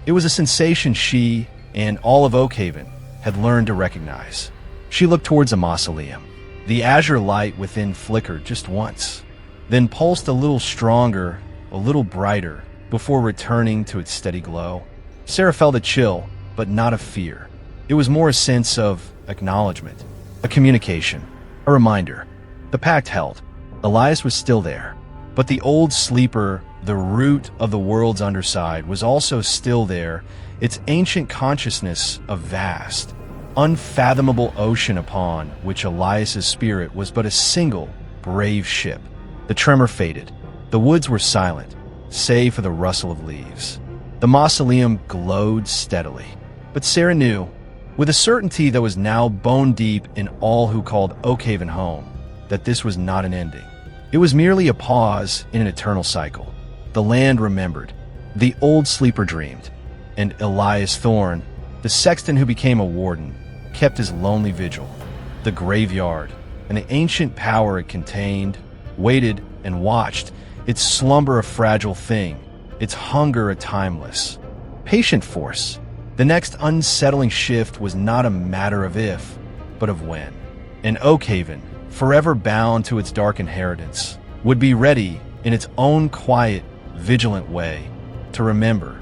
It was a sensation she, and all of Oakhaven, had learned to recognize. She looked towards the mausoleum. The azure light within flickered just once, then pulsed a little stronger, a little brighter, before returning to its steady glow. Sarah felt a chill, but not of fear. It was more a sense of acknowledgement, a communication, a reminder. The pact held. Elias was still there, but the old sleeper, the root of the world's underside, was also still there, its ancient consciousness a vast, unfathomable ocean upon which Elias's spirit was but a single, brave ship. The tremor faded. The woods were silent, save for the rustle of leaves. The mausoleum glowed steadily. But Sarah knew, with a certainty that was now bone deep in all who called Oakhaven home, that this was not an ending. It was merely a pause in an eternal cycle. The land remembered. The old sleeper dreamed. And Elias Thorne, the sexton who became a warden, kept his lonely vigil. The graveyard and the ancient power it contained waited and watched, its slumber a fragile thing, its hunger a timeless, patient force. The next unsettling shift was not a matter of if, but of when. And Oakhaven, forever bound to its dark inheritance, would be ready in its own quiet, vigilant way to remember,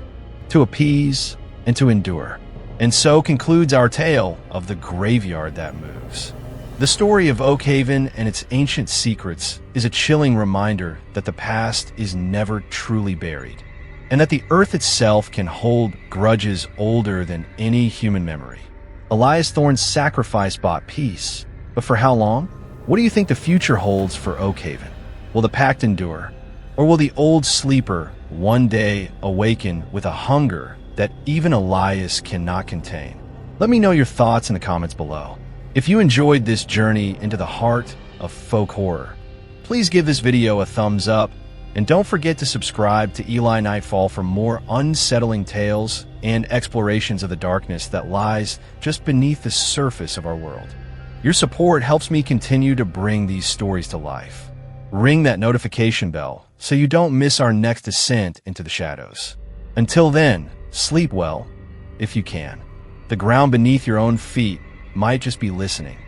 to appease, and to endure. And so concludes our tale of the graveyard that moves. The story of Oakhaven and its ancient secrets is a chilling reminder that the past is never truly buried, and that the earth itself can hold grudges older than any human memory. Elias Thorne's sacrifice bought peace, but for how long? What do you think the future holds for Oakhaven? Will the pact endure? Or will the old sleeper one day awaken with a hunger that even Elias cannot contain? Let me know your thoughts in the comments below. If you enjoyed this journey into the heart of folk horror, please give this video a thumbs up, and don't forget to subscribe to Eli Nightfall for more unsettling tales and explorations of the darkness that lies just beneath the surface of our world. Your support helps me continue to bring these stories to life. Ring that notification bell so you don't miss our next descent into the shadows. Until then, sleep well, if you can. The ground beneath your own feet might just be listening.